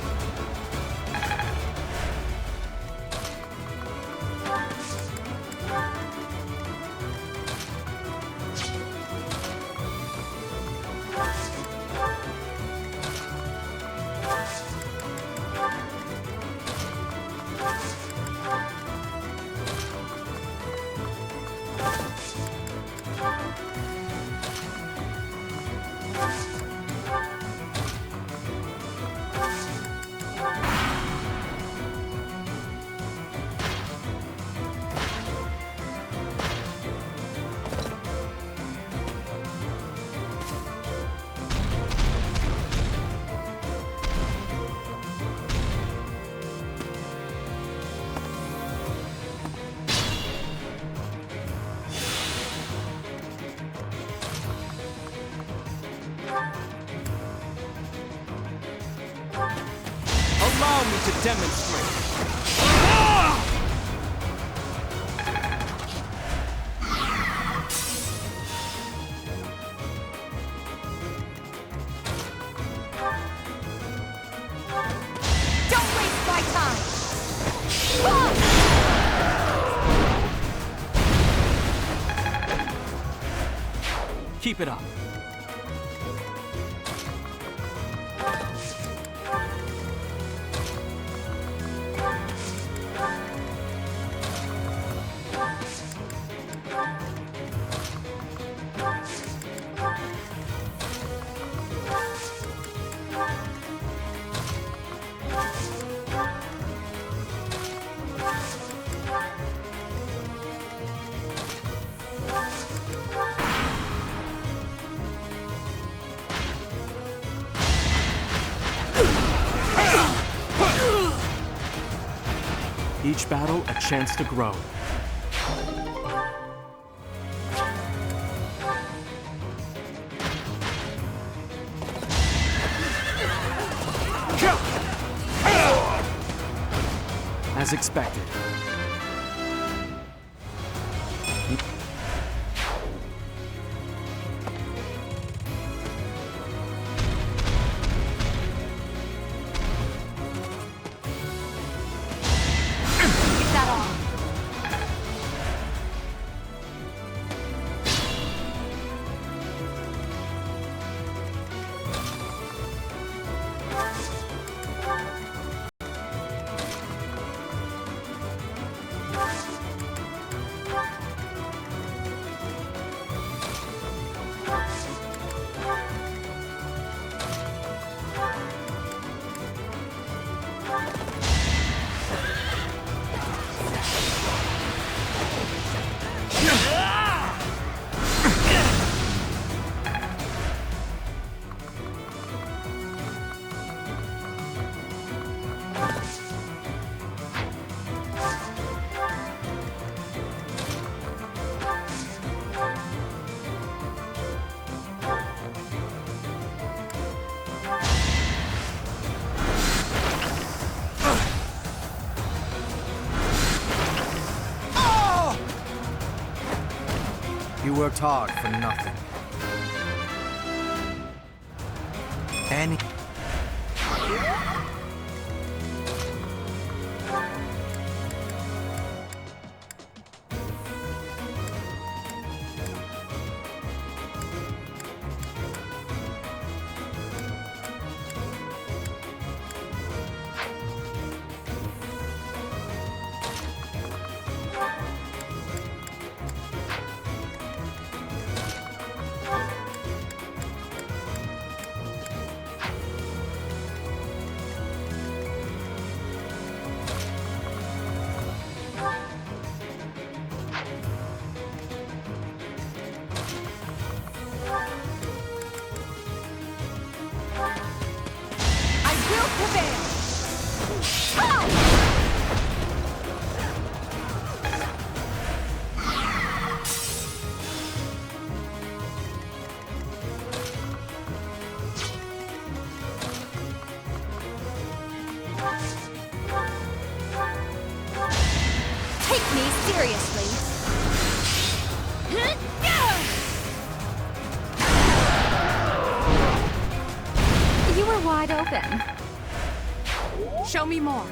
S7: Allow me to demonstrate.
S5: Don't waste my time!
S7: Keep it up. Each battle a chance to grow. As expected.
S5: Is that all?
S13: You worked hard for nothing. Any...
S9: seriously.
S1: You were wide open.
S5: Show me more.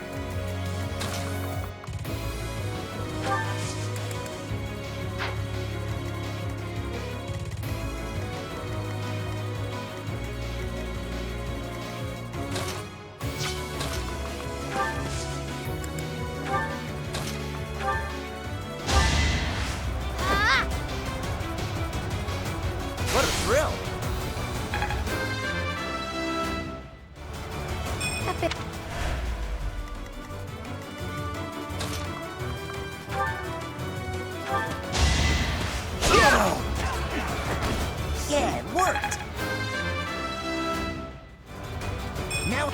S6: What a thrill! Yeah, it worked! Now...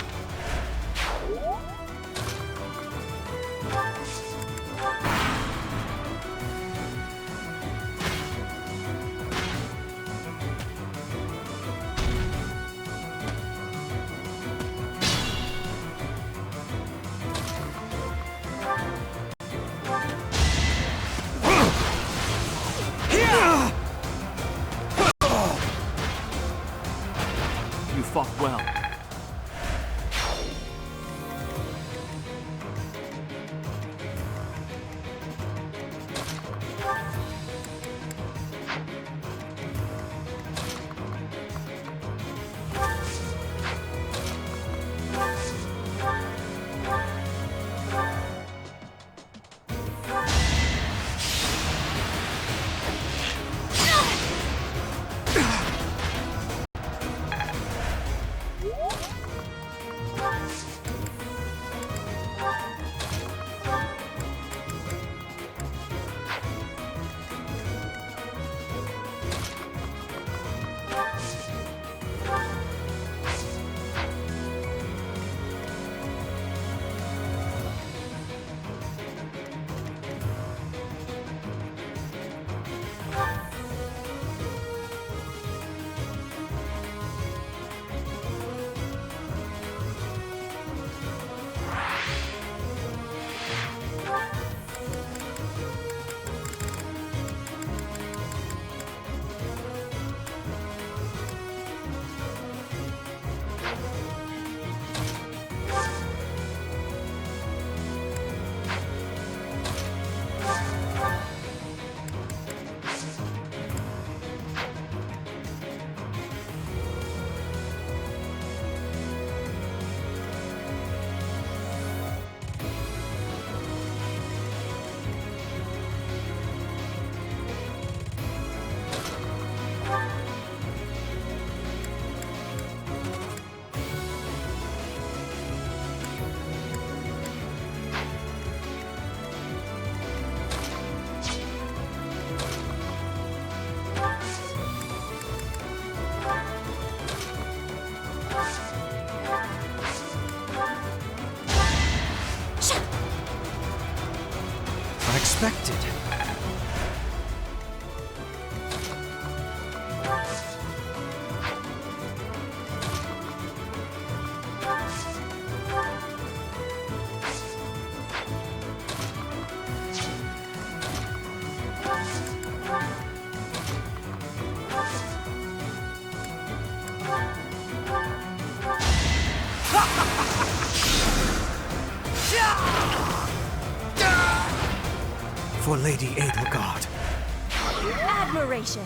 S7: You fought well.
S13: Unexpected. For Lady Edelgard.
S9: Admiration.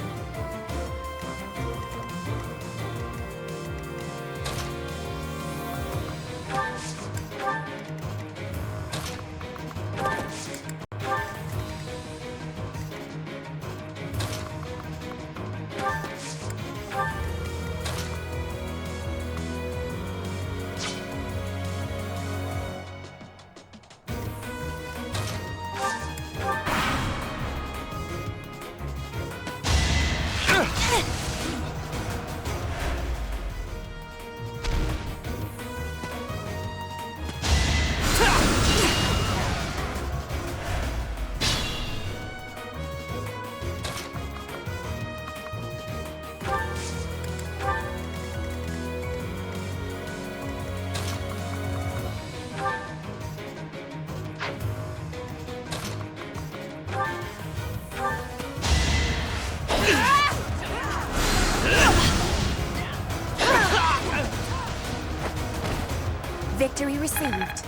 S3: Victory received.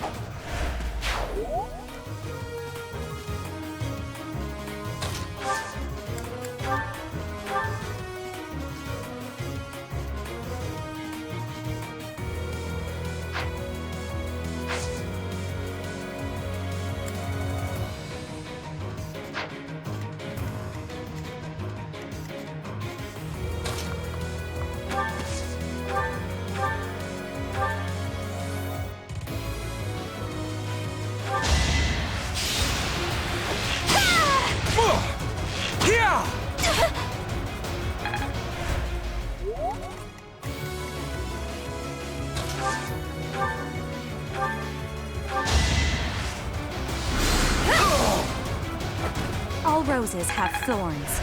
S9: All roses have thorns.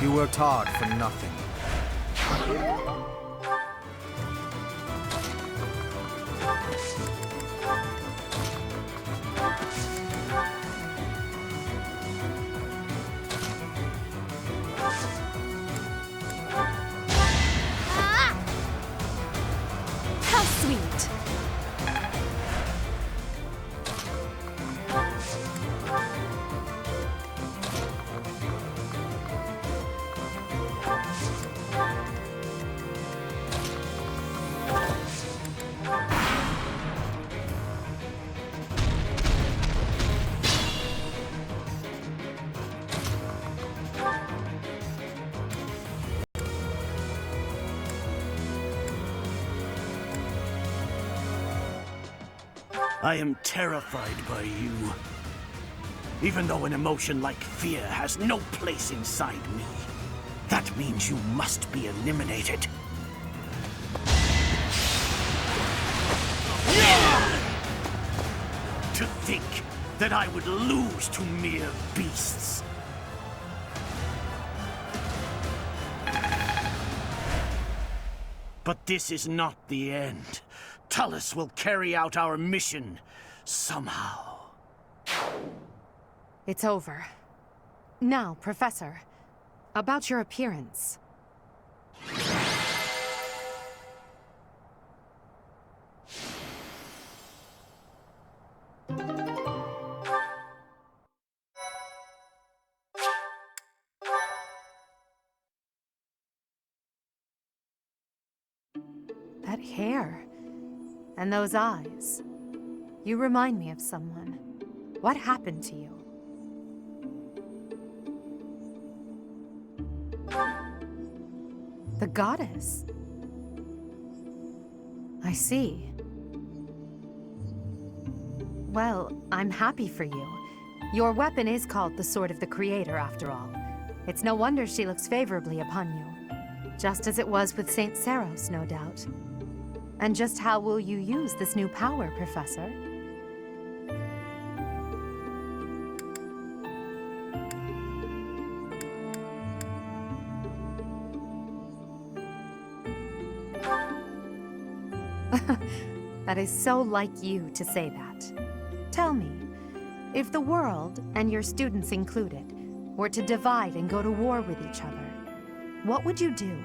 S13: You worked hard for nothing.
S9: How sweet!
S12: I am terrified by you. Even though an emotion like fear has no place inside me, that means you must be eliminated. To think that I would lose to mere beasts. But this is not the end. Tullus will carry out our mission somehow.
S5: It's over. Now, Professor, about your appearance. That hair. And those eyes. You remind me of someone. What happened to you? The goddess. I see. Well, I'm happy for you. Your weapon is called the Sword of the Creator, after all. It's no wonder she looks favorably upon you. Just as it was with Saint Saros, no doubt. And just how will you use this new power, Professor? That is so like you to say that. Tell me, if the world, and your students included, were to divide and go to war with each other, what would you do?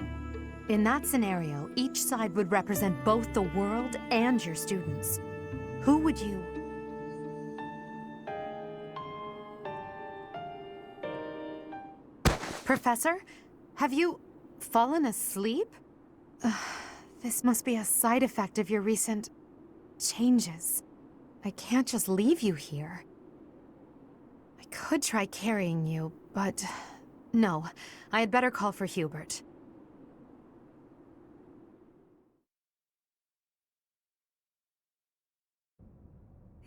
S5: In that scenario, each side would represent both the world and your students. Who would you... Professor? Have you fallen asleep? This must be a side effect of your recent... changes. I can't just leave you here. I could try carrying you, but... no, I had better call for Hubert.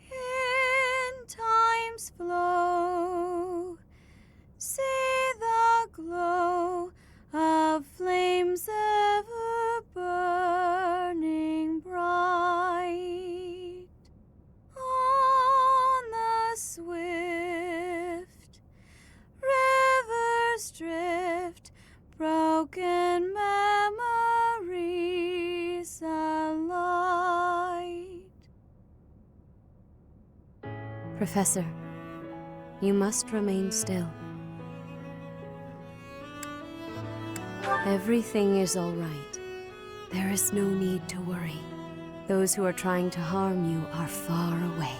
S14: In time's flow, see the glow of flames ever burning bright on the swift rivers drift, broken memories alight.
S10: Professor, you must remain still. Everything is all right. There is no need to worry. Those who are trying to harm you are far away.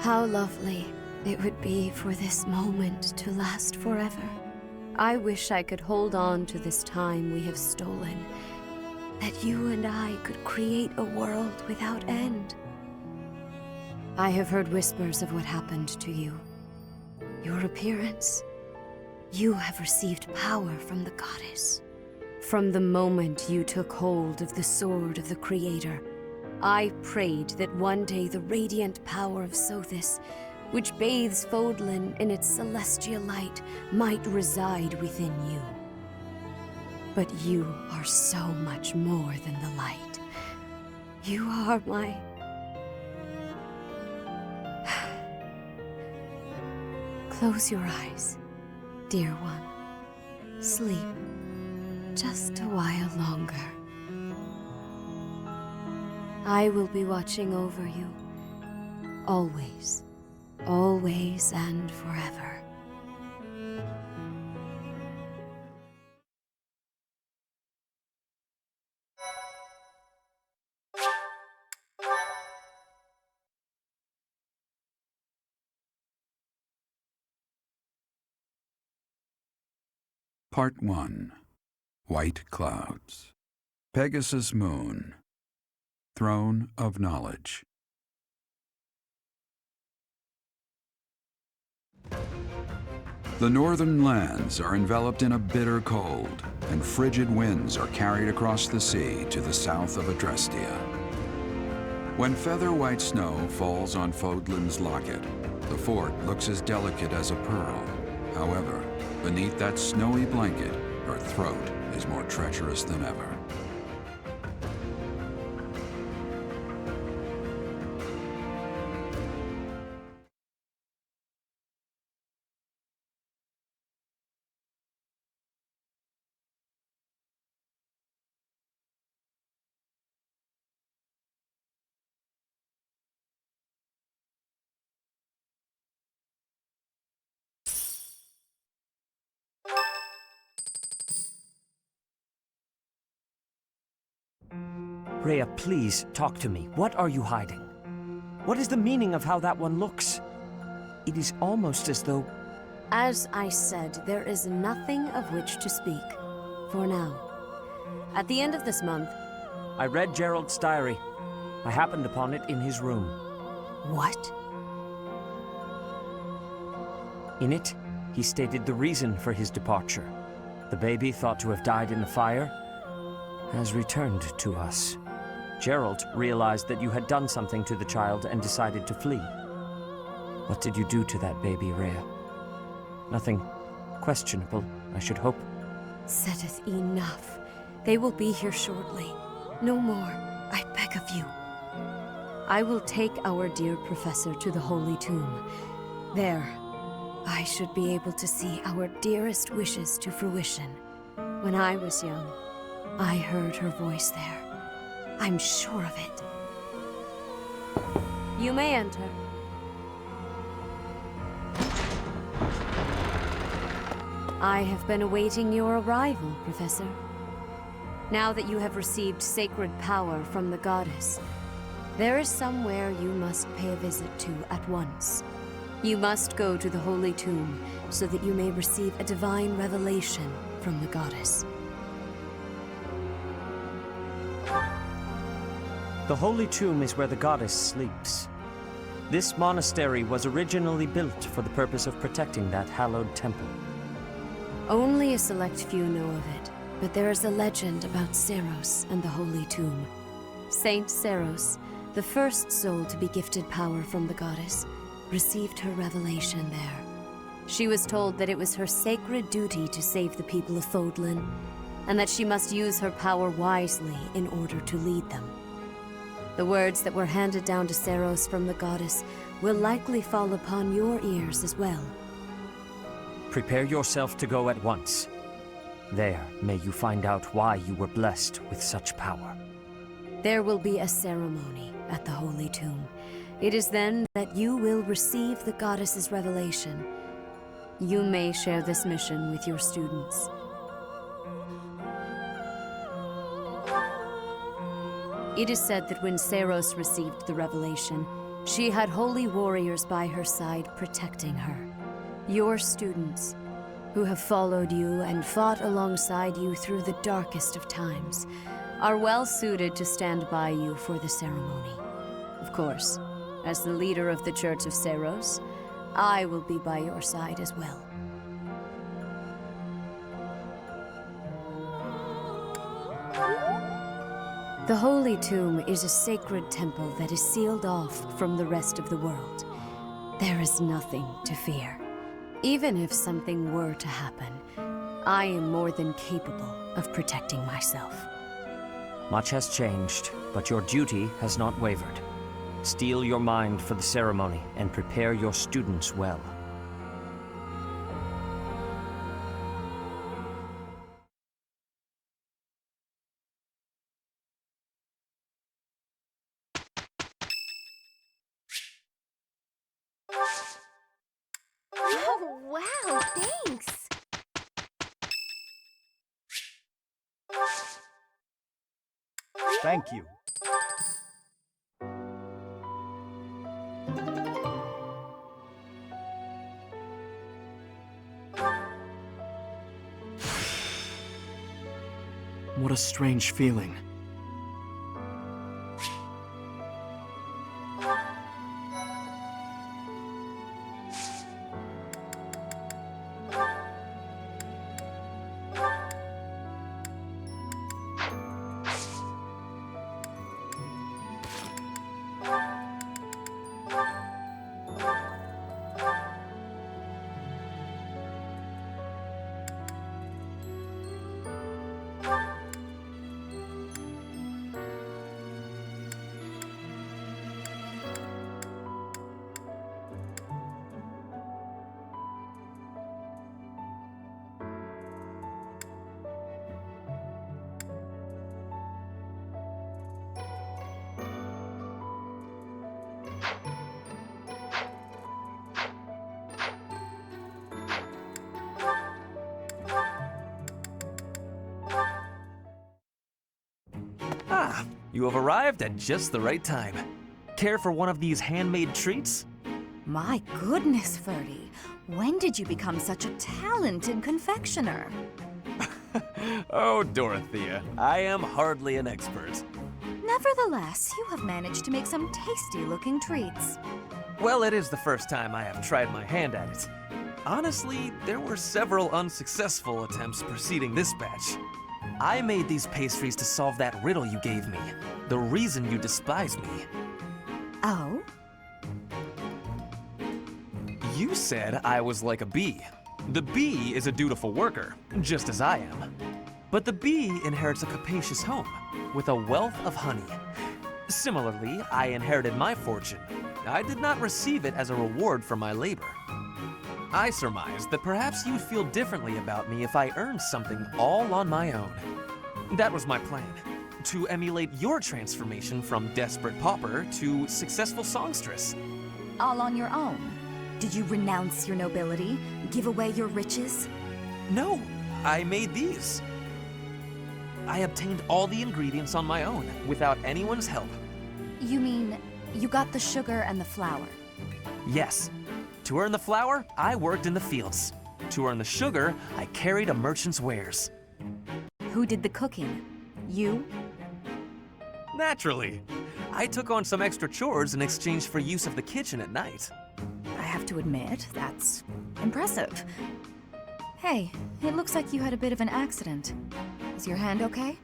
S10: How lovely it would be for this moment to last forever. I wish I could hold on to this time we have stolen, that you and I could create a world without end. I have heard whispers of what happened to you. Your appearance. You have received power from the goddess. From the moment you took hold of the sword of the Creator, I prayed that one day the radiant power of Sothis, which bathes Fodlan in its celestial light, might reside within you. But you are so much more than the light. You are my... Close your eyes, dear one. Sleep just a while longer. I will be watching over you, always, always and forever.
S15: Part 1. White Clouds. Pegasus Moon. Throne of Knowledge. The northern lands are enveloped in a bitter cold, and frigid winds are carried across the sea to the south of Adrestia. When feather-white snow falls on Fodlan's locket, the fort looks as delicate as a pearl. However, beneath that snowy blanket, her throat is more treacherous than ever.
S11: Rhea, please, talk to me. What are you hiding? What is the meaning of how that one looks? It is almost as though...
S10: As I said, there is nothing of which to speak, for now. At the end of this month...
S11: I read Gerald's diary. I happened upon it in his room.
S10: What?
S11: In it, he stated the reason for his departure. The baby, thought to have died in the fire, has returned to us. Gerald realized that you had done something to the child and decided to flee. What did you do to that baby, Rhea? Nothing questionable, I should hope.
S10: Setteth enough. They will be here shortly. No more, I beg of you. I will take our dear professor to the Holy Tomb. There, I should be able to see our dearest wishes to fruition. When I was young, I heard her voice there. I'm sure of it. You may enter. I have been awaiting your arrival, Professor. Now that you have received sacred power from the goddess, there is somewhere you must pay a visit to at once. You must go to the Holy Tomb so that you may receive a divine revelation from the goddess.
S11: The Holy Tomb is where the goddess sleeps. This monastery was originally built for the purpose of protecting that hallowed temple.
S10: Only a select few know of it, but there is a legend about Seros and the Holy Tomb. Saint Seros, the first soul to be gifted power from the goddess, received her revelation there. She was told that it was her sacred duty to save the people of Fodlan, and that she must use her power wisely in order to lead them. The words that were handed down to Seros from the goddess will likely fall upon your ears as well.
S11: Prepare yourself to go at once. There, may you find out why you were blessed with such power.
S10: There will be a ceremony at the Holy Tomb. It is then that you will receive the goddess's revelation. You may share this mission with your students. It is said that when Seros received the revelation, she had holy warriors by her side protecting her. Your students, who have followed you and fought alongside you through the darkest of times, are well suited to stand by you for the ceremony. Of course, as the leader of the Church of Seros, I will be by your side as well. The Holy Tomb is a sacred temple that is sealed off from the rest of the world. There is nothing to fear. Even if something were to happen, I am more than capable of protecting myself.
S11: Much has changed, but your duty has not wavered. Steel your mind for the ceremony and prepare your students well.
S3: Oh, wow, thanks!
S8: Thank you.
S7: What a strange feeling.
S4: Ah, you have arrived at just the right time. Care for one of these handmade treats?
S1: My goodness, Ferdy. When did you become such a talented confectioner?
S4: Oh, Dorothea, I am hardly an expert.
S1: Nevertheless, you have managed to make some tasty-looking treats.
S4: Well, it is the first time I have tried my hand at it. Honestly, there were several unsuccessful attempts preceding this batch. I made these pastries to solve that riddle you gave me. The reason you despise me.
S1: Oh?
S4: You said I was like a bee. The bee is a dutiful worker, just as I am. But the bee inherits a capacious home, with a wealth of honey. Similarly, I inherited my fortune. I did not receive it as a reward for my labor. I surmised that perhaps you'd feel differently about me if I earned something all on my own. That was my plan, to emulate your transformation from desperate pauper to successful songstress.
S1: All on your own? Did you renounce your nobility? Give away your riches?
S4: No, I made these. I obtained all the ingredients on my own, without anyone's help.
S1: You mean, you got the sugar and the flour?
S4: Yes. To earn the flour, I worked in the fields. To earn the sugar, I carried a merchant's wares.
S1: Who did the cooking? You?
S4: Naturally. I took on some extra chores in exchange for use of the kitchen at night.
S1: I have to admit, that's impressive. Hey, it looks like you had a bit of an accident. Is your hand okay?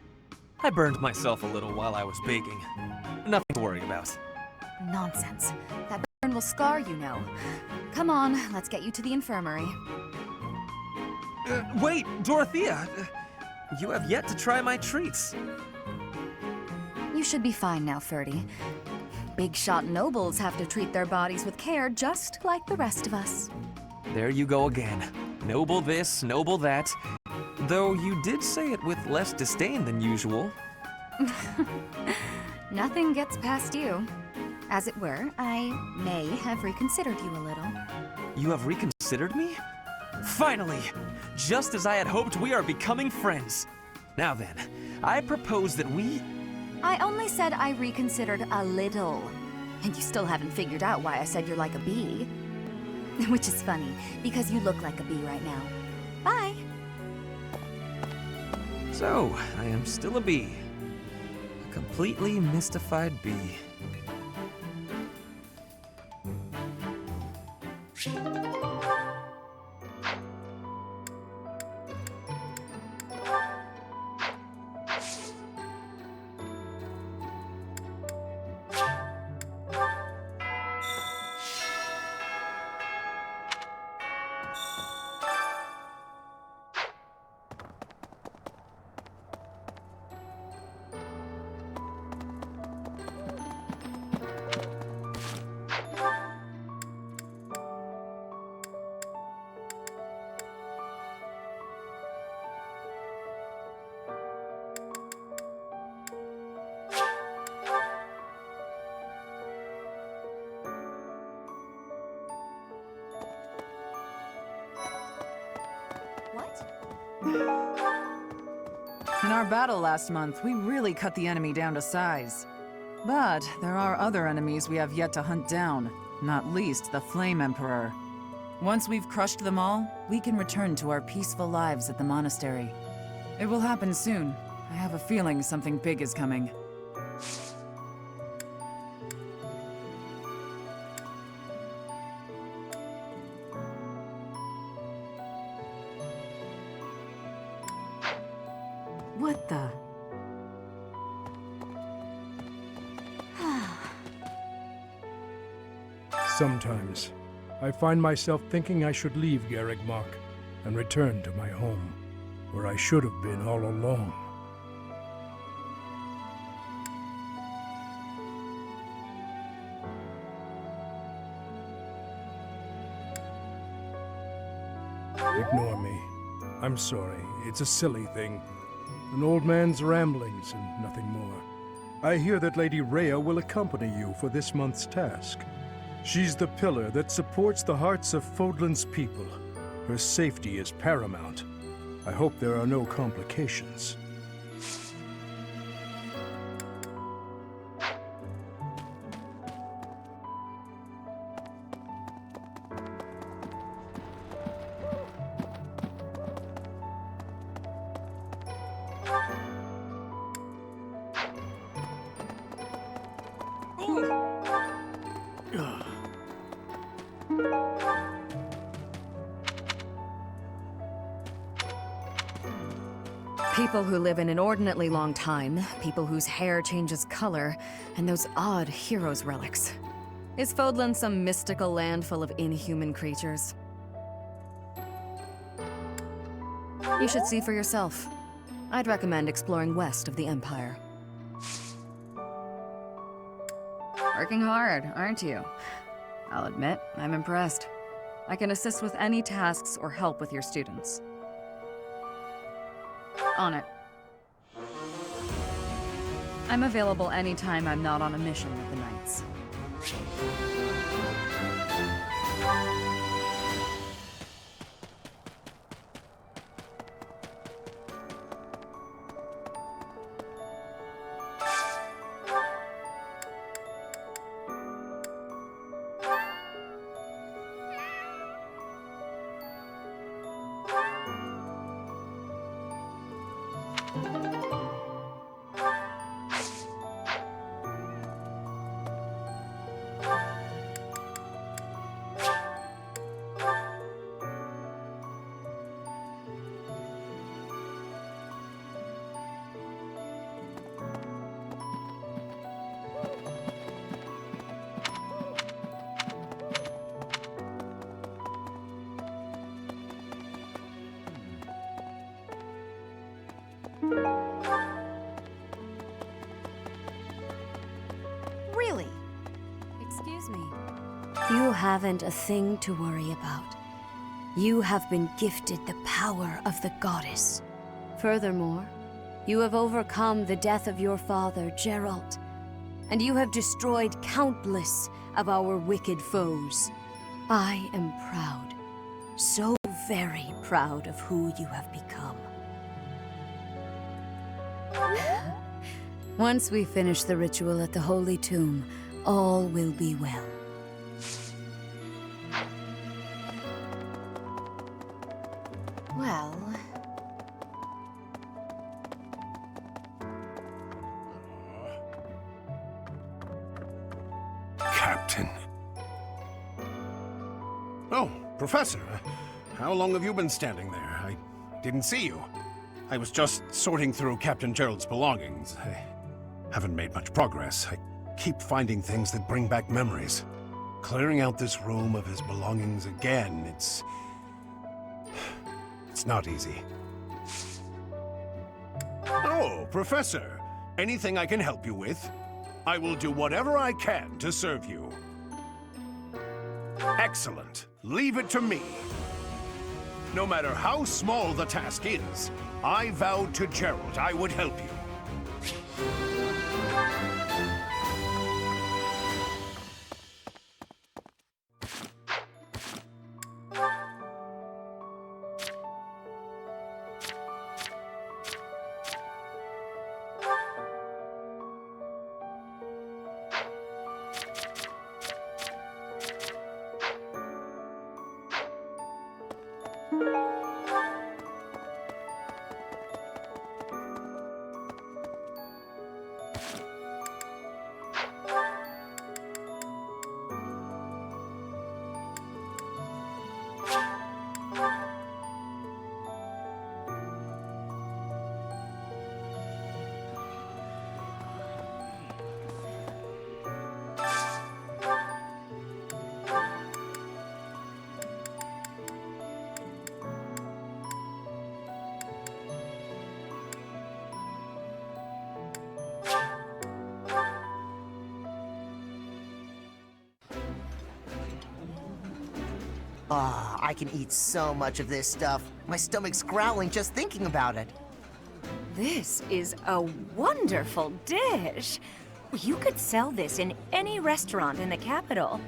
S4: I burned myself a little while I was baking. Nothing to worry about.
S1: Nonsense. That burn will scar you, know. Come on, let's get you to the infirmary.
S4: Wait, Dorothea! You have yet to try my treats.
S1: You should be fine now, Ferdy. Big shot nobles have to treat their bodies with care just like the rest of us.
S4: There you go again. Noble this, noble that. Though you did say it with less disdain than usual.
S1: Nothing gets past you. As it were, I may have reconsidered you a little.
S4: You have reconsidered me? Finally! Just as I had hoped, we are becoming friends. Now then, I propose that we...
S1: I only said I reconsidered a little. And you still haven't figured out why I said you're like a bee. Which is funny, because you look like a bee right now. Bye!
S4: So, I am still a bee. A completely mystified bee.
S16: In our battle last month, we really cut the enemy down to size. But there are other enemies we have yet to hunt down, not least the Flame Emperor. Once we've crushed them all, we can return to our peaceful lives at the monastery. It will happen soon. I have a feeling something big is coming. What the?
S17: Sometimes, I find myself thinking I should leave Garrigmach and return to my home, where I should have been all along. Ignore me. I'm sorry. It's a silly thing. An old man's ramblings and nothing more. I hear that Lady Rhea will accompany you for this month's task. She's the pillar that supports the hearts of Fodlan's people. Her safety is paramount. I hope there are no complications.
S10: People who live an inordinately long time, people whose hair changes color, and those odd heroes' relics. Is Fodlan some mystical land full of inhuman creatures? You should see for yourself. I'd recommend exploring west of the Empire. Working hard, aren't you? I'll admit, I'm impressed. I can assist with any tasks or help with your students. On it. I'm available anytime I'm not on a mission with the Knights. You haven't a thing to worry about. You have been gifted the power of the goddess. Furthermore, you have overcome the death of your father, Geralt, and you have destroyed countless of our wicked foes. I am proud, so very proud of who you have become. Once we finish the ritual at the Holy Tomb, all will be well.
S5: Well...
S18: Captain. Oh, Professor. How long have you been standing there? I didn't see you. I was just sorting through Captain Gerald's belongings. I haven't made much progress. I keep finding things that bring back memories. Clearing out this room of his belongings again, it's not easy. Oh, Professor. Anything I can help you with? I will do whatever I can to serve you. Excellent. Leave it to me. No matter how small the task is, I vowed to Gerald I would help you.
S6: Ah, I can eat so much of this stuff. My stomach's growling just thinking about it.
S19: This is a wonderful dish. You could sell this in any restaurant in the capital.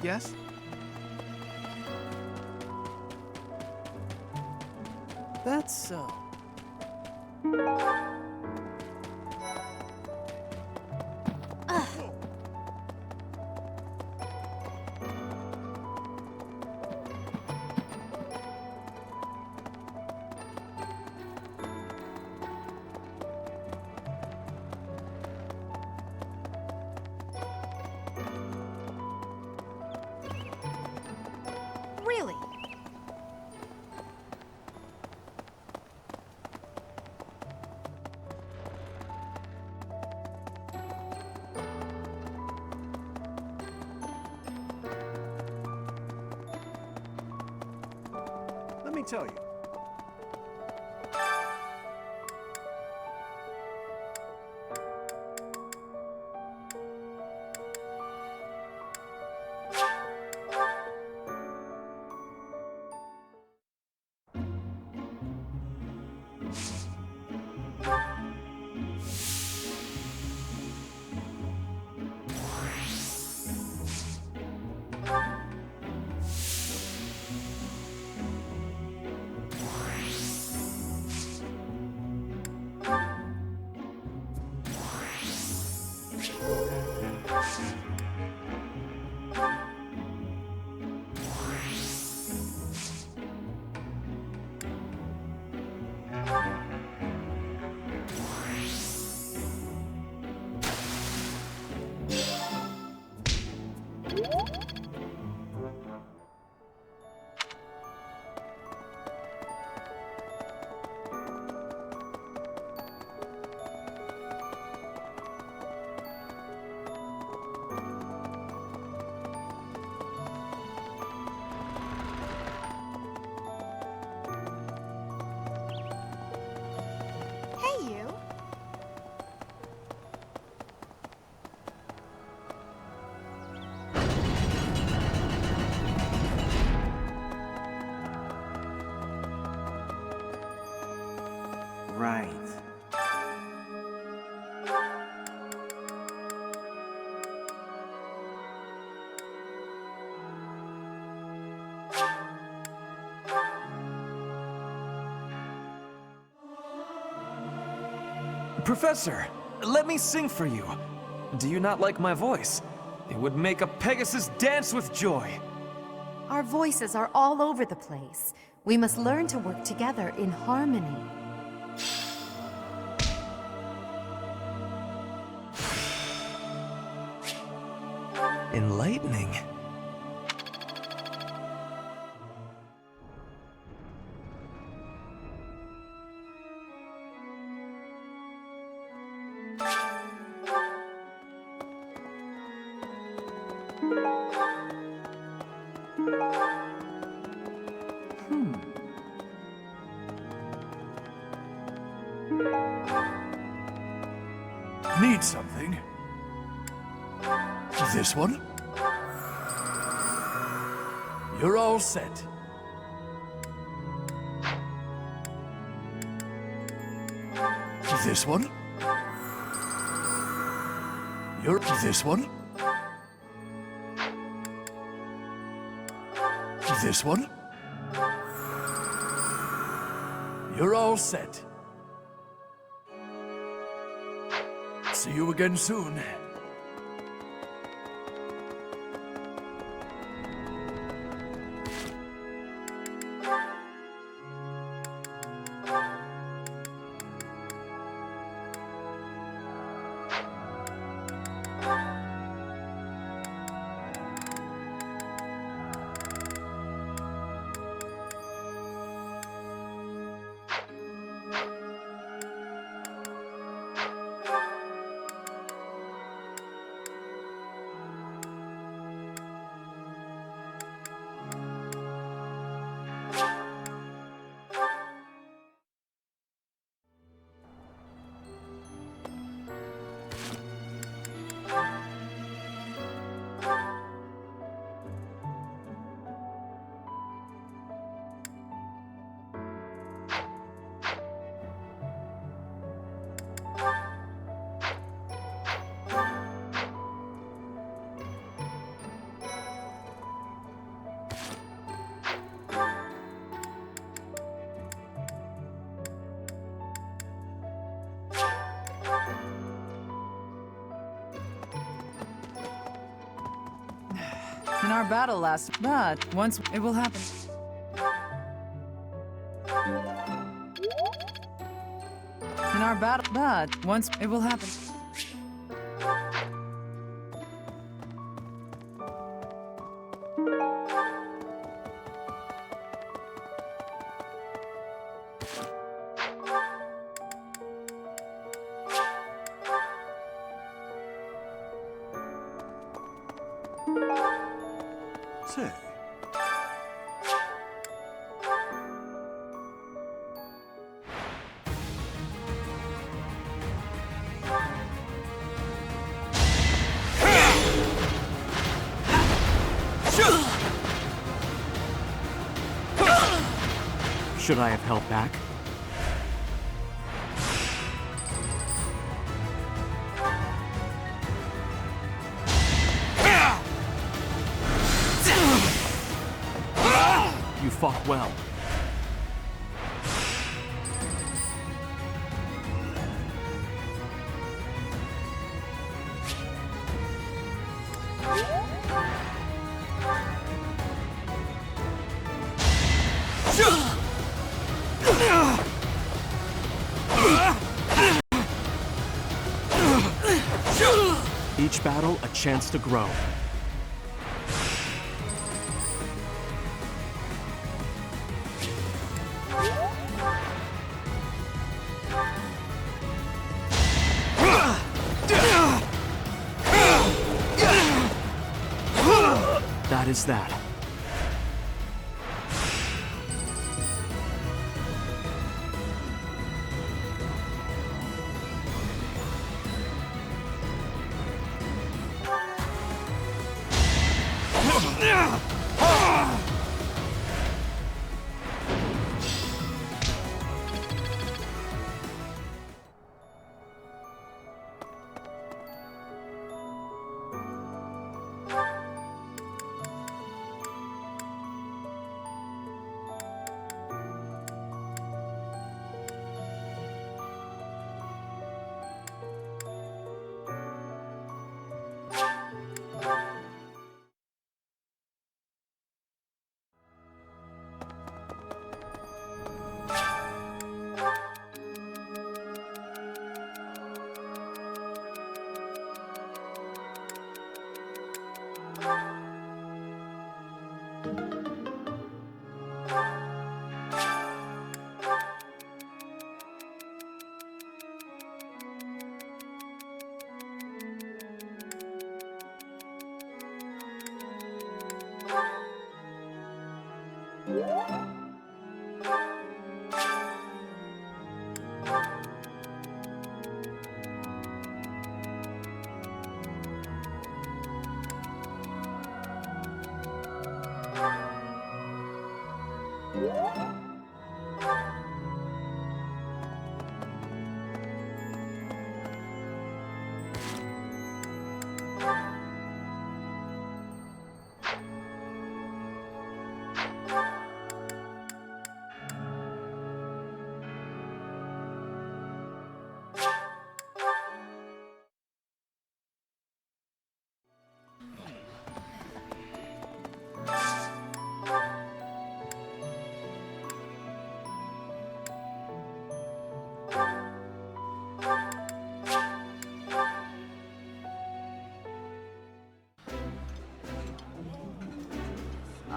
S4: Yes? Yes? That's so.
S1: Really?
S2: Let me tell you.
S13: right.
S4: Professor, let me sing for you. Do you not like my voice? It would make a Pegasus dance with joy.
S5: Our voices are all over the place. We must learn to work together in harmony.
S4: Enlightening.
S8: Need something? This one? You're all set. This one? You're this one? This one? You're all set. See you again soon.
S16: In our battle but once it will happen. In our battle, but once it will happen.
S2: Say,
S7: Should I have held back? You fought well. Each battle a chance to grow. That is that.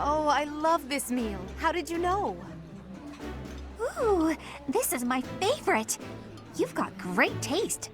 S5: Oh, I love this meal. How did you know?
S1: Ooh, this is my favorite. You've got great taste.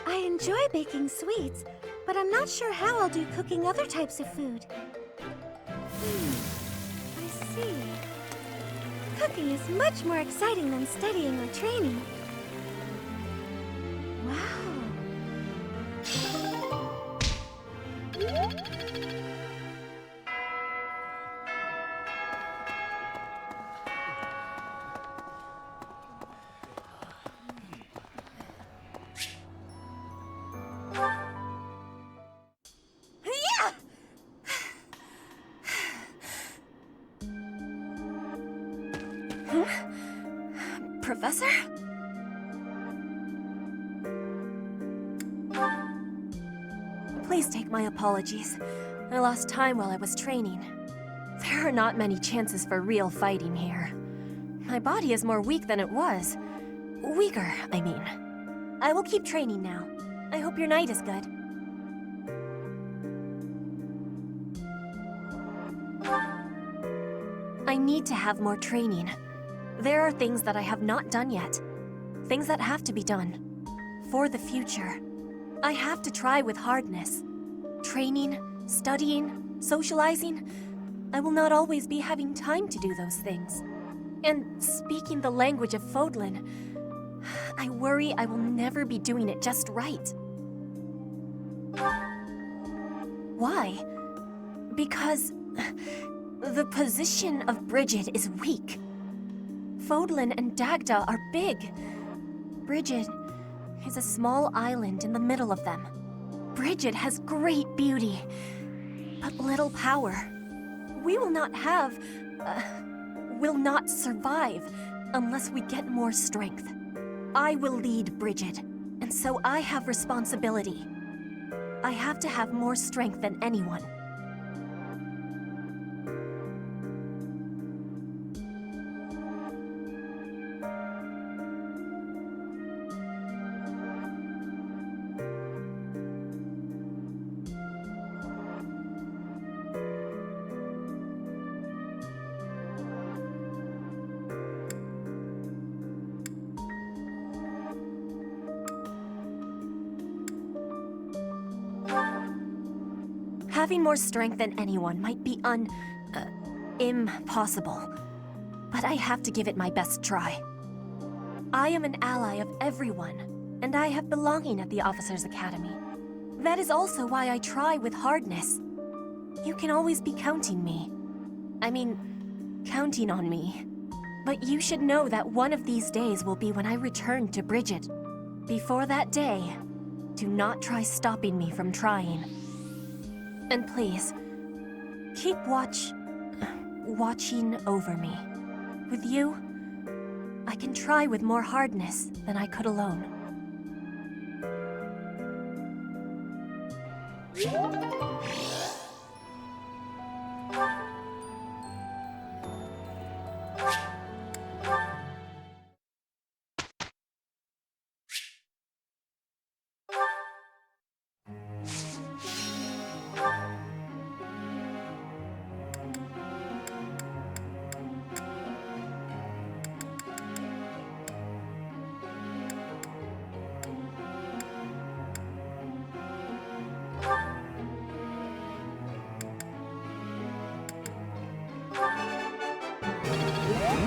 S3: I enjoy baking sweets, but I'm not sure how I'll do cooking other types of food. I see. Cooking is much more exciting than studying or training. Wow.
S9: Professor? Please take my apologies. I lost time while I was training. There are not many chances for real fighting here. My body is more weak than it was. Weaker, I mean. I will keep training now. I hope your night is good. I need to have more training. There are things that I have not done yet. Things that have to be done. For the future. I have to try with hardness. Training, studying, socializing. I will not always be having time to do those things. And speaking the language of Fodlan, I worry I will never be doing it just right. Why? Because the position of Bridget is weak. Fodlan and Dagda are big. Bridget is a small island in the middle of them. Bridget has great beauty, but little power. We will not survive unless we get more strength. I will lead Bridget, and so I have responsibility. I have to have more strength than anyone. Having more strength than anyone might be impossible. But I have to give it my best try. I am an ally of everyone, and I have belonging at the Officers' Academy. That is also why I try with hardness. You can always be counting on me. But you should know that one of these days will be when I return to Bridget. Before that day, do not try stopping me from trying. And please, keep watching over me. With you, I I can try with more hardness than I could alone.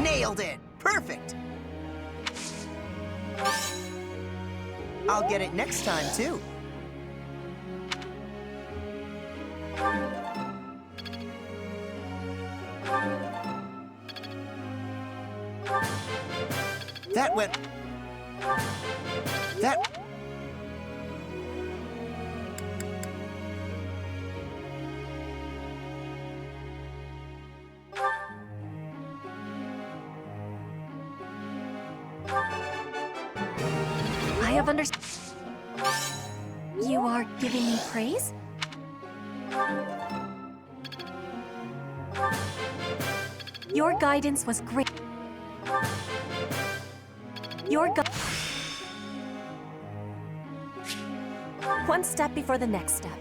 S6: Nailed it! Perfect! I'll get it next time, too. That went... That...
S9: I have understood. You are giving me praise? Your guidance was great. Your one step before the next step.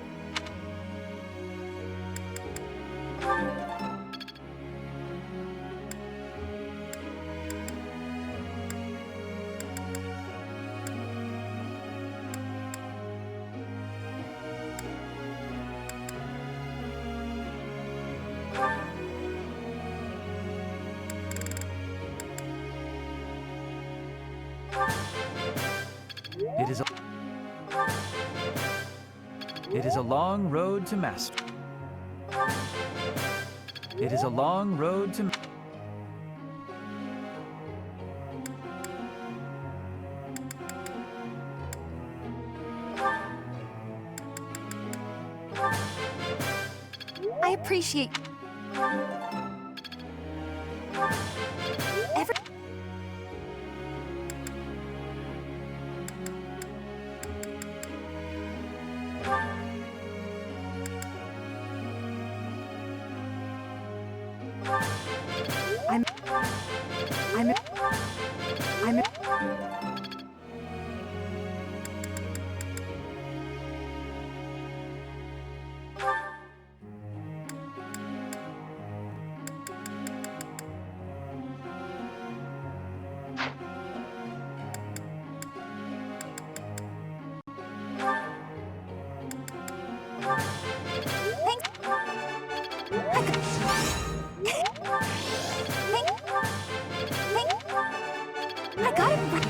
S8: It is a long road to mastery. It is a long road to...
S1: I appreciate... Every... I got it right.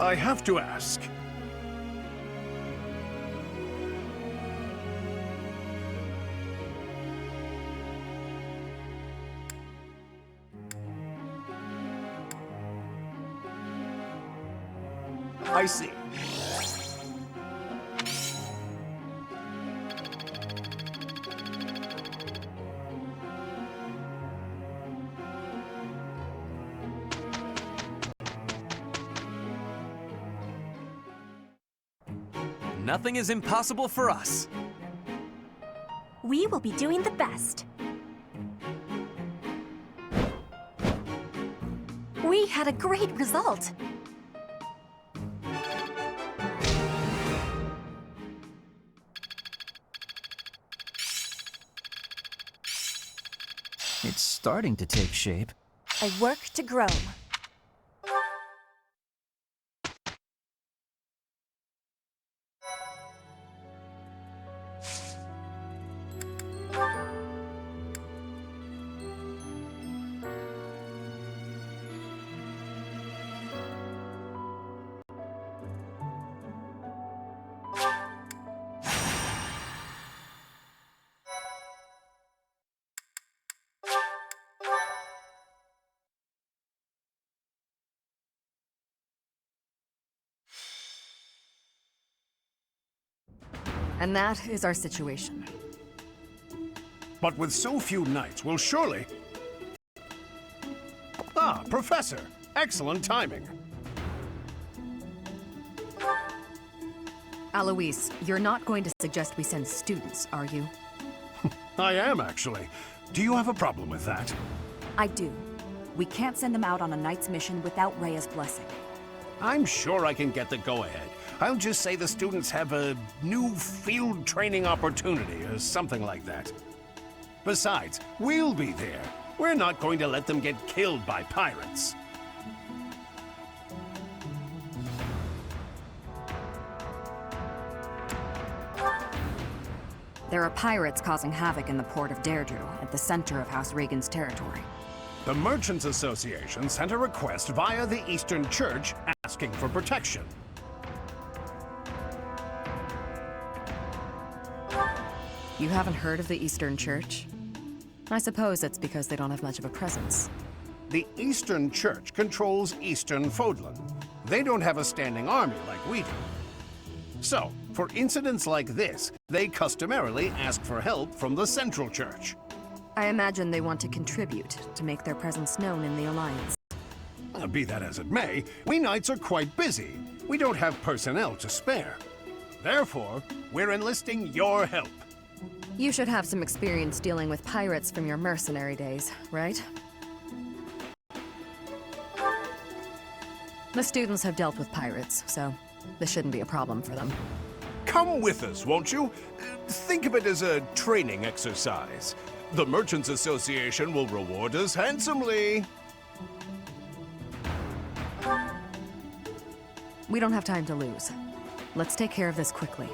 S18: I have to ask. I see.
S4: Nothing is impossible for us.
S9: We will be doing the best. We had a great result.
S8: It's starting to take shape.
S9: I work to grow.
S20: And that is our situation.
S18: But with so few knights, we'll surely... Ah, Professor! Excellent timing.
S20: Alois, you're not going to suggest we send students, are you?
S18: I am, actually. Do you have a problem with that?
S19: I do. We can't send them out on a knight's mission without Rhea's blessing.
S18: I'm sure I can get the go-ahead. I'll just say the students have a new field training opportunity or something like that. Besides, we'll be there. We're not going to let them get killed by pirates.
S19: There are pirates causing havoc in the port of Deirdre, at the center of House Regan's territory.
S18: The Merchants Association sent a request via the Eastern Church asking for protection.
S20: You haven't heard of the Eastern Church? I suppose it's because they don't have much of a presence.
S18: The Eastern Church controls Eastern Fodlan. They don't have a standing army like we do. So, for incidents like this, they customarily ask for help from the Central Church.
S20: I imagine they want to contribute to make their presence known in the Alliance.
S18: Be that as it may, we knights are quite busy. We don't have personnel to spare. Therefore, we're enlisting your help.
S20: You should have some experience dealing with pirates from your mercenary days, right? The students have dealt with pirates, so this shouldn't be a problem for them.
S18: Come with us, won't you? Think of it as a training exercise. The Merchants Association will reward us handsomely.
S20: We don't have time to lose. Let's take care of this quickly.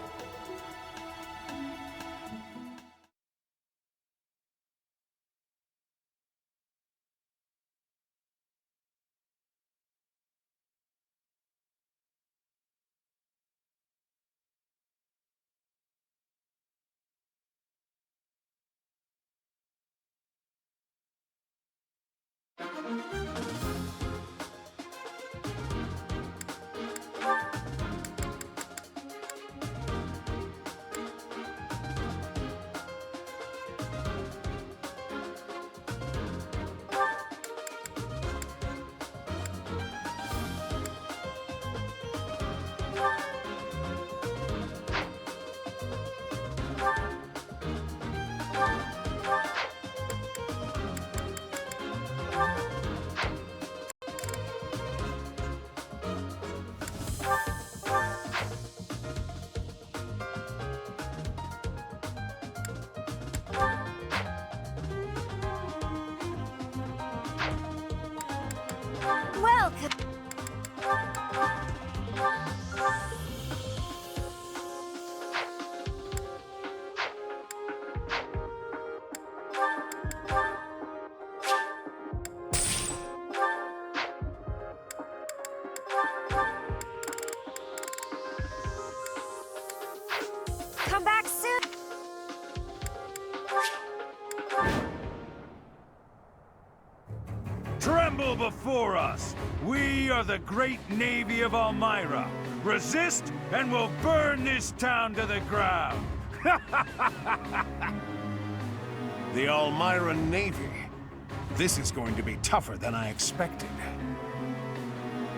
S3: Welcome. Come back soon.
S21: Tremble before us! We are the great navy of Elmira. Resist, and we'll burn this town to the ground!
S18: The Elmira Navy. This is going to be tougher than I expected.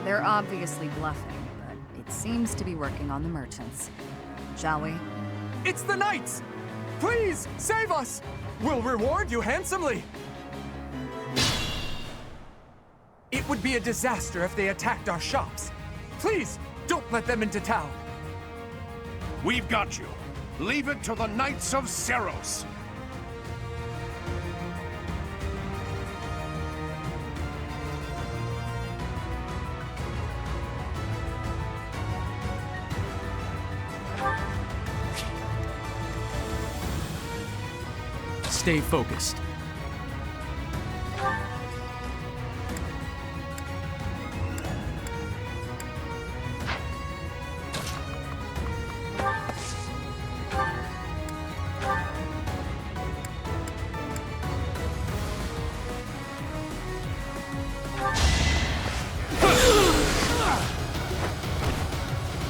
S20: They're obviously bluffing, but it seems to be working on the merchants. Shall we?
S4: It's the knights! Please, save us! We'll reward you handsomely! It would be a disaster if they attacked our shops. Please, don't let them into town.
S18: We've got you. Leave it to the Knights of Seros.
S7: Stay focused.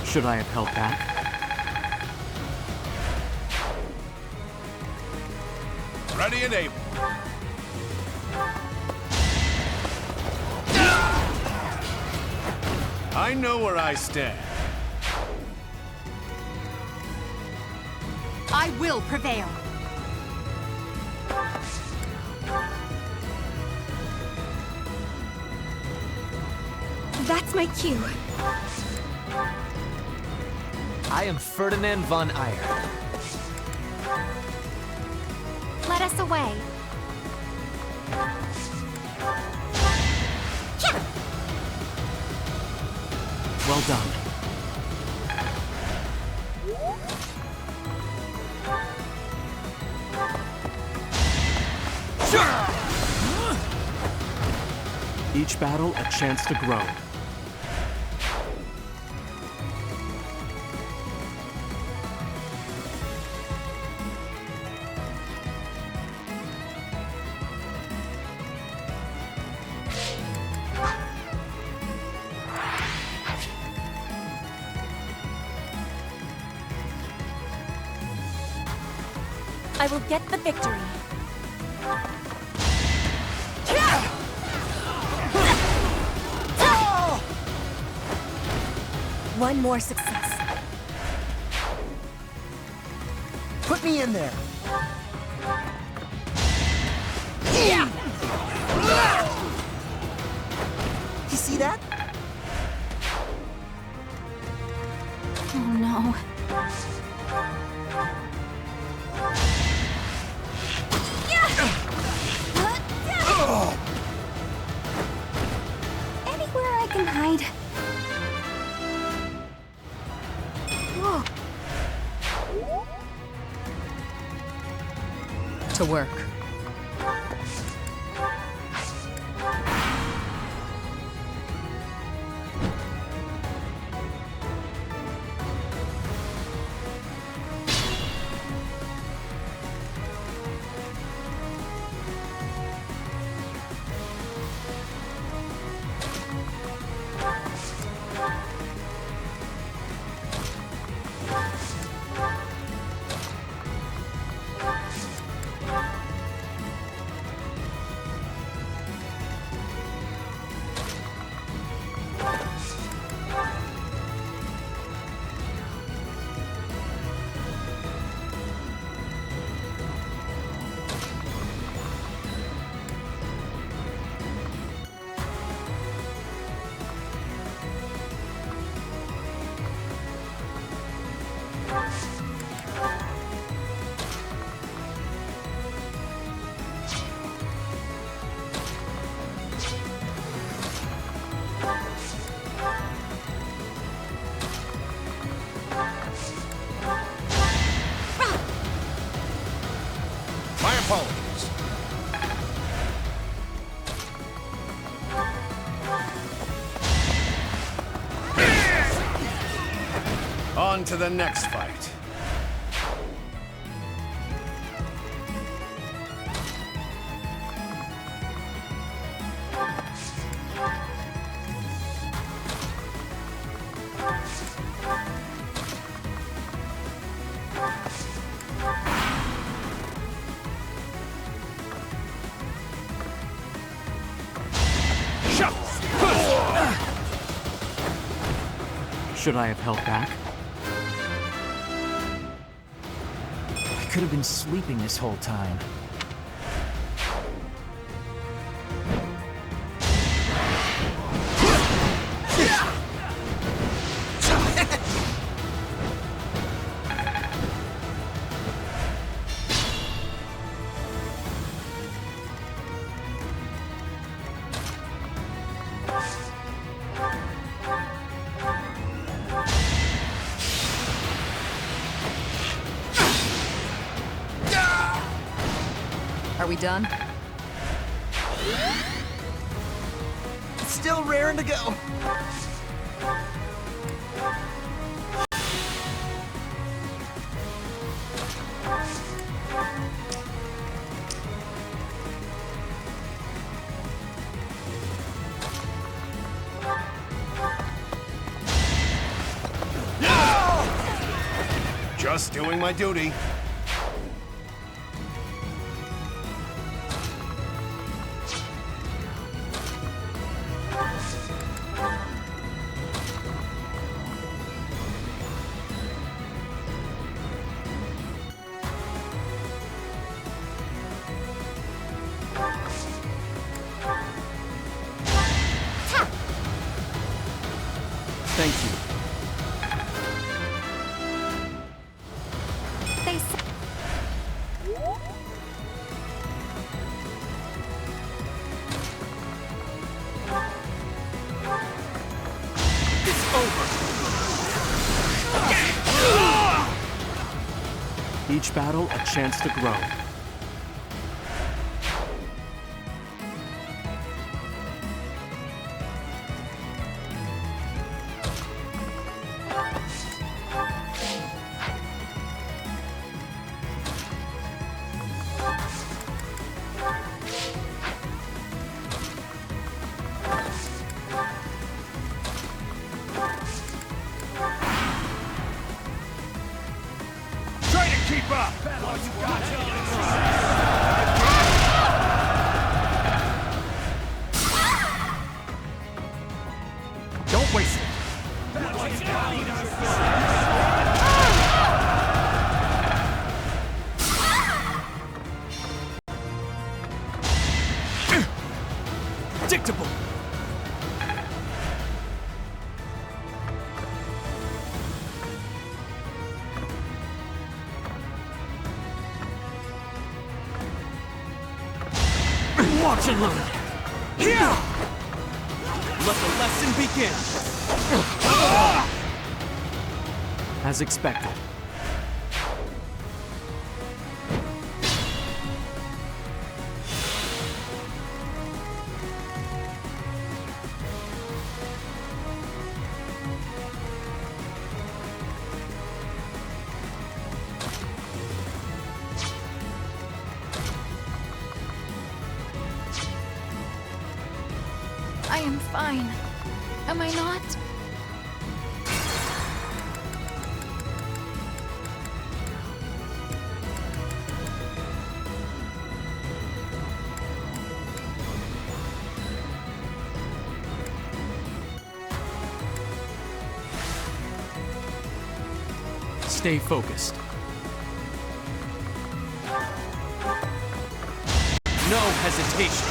S7: Should I have held back?
S18: Ready and able. I know where I stand.
S5: I will prevail.
S1: That's my cue.
S4: I am Ferdinand von Eyre.
S3: Let us away.
S7: Well done. Each battle a chance to grow.
S9: I will get the victory. One more success.
S6: Put me in there. You see that?
S1: Oh no.
S3: Anywhere I can hide. Whoa.
S20: To work.
S18: My apologies. On to the next fight.
S7: Should I have held back?
S8: I could have been sleeping this whole time.
S20: Are we done?
S6: It's still raring to go.
S18: Just doing my duty.
S7: Thank you.
S1: They said...
S7: It's over. Each battle a chance to grow.
S21: Try to keep up!
S7: Don't waste it. Predictable. Watch and learn. Here! Let the lesson begin. As expected.
S1: I am fine. Am I not?
S7: Stay focused. No hesitation.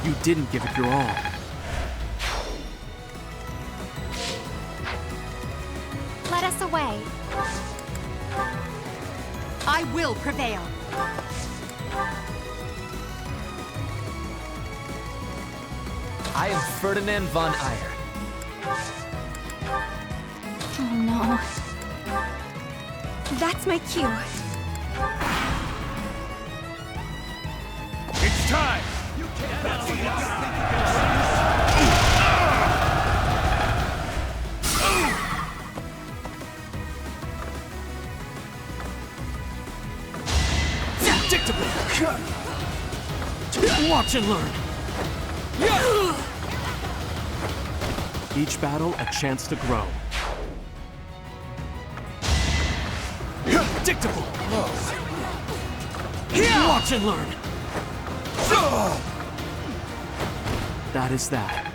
S7: You didn't give it your all.
S1: Let us away.
S5: I will prevail.
S4: I am Ferdinand von Eyre.
S1: Oh no. That's my cue.
S21: It's time!
S7: Predictable. Watch and learn. Each battle a chance to grow. Predictable. Watch and learn. That is that.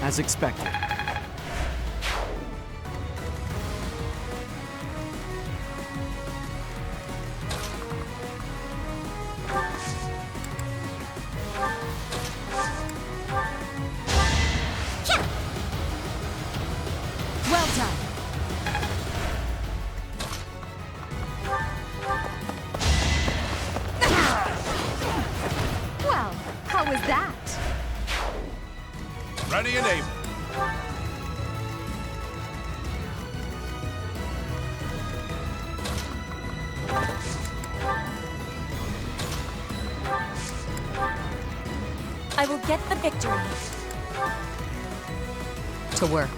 S7: As expected.
S5: Well done. Well, how was that?
S21: Ready and able.
S9: I will get the victory.
S20: To work.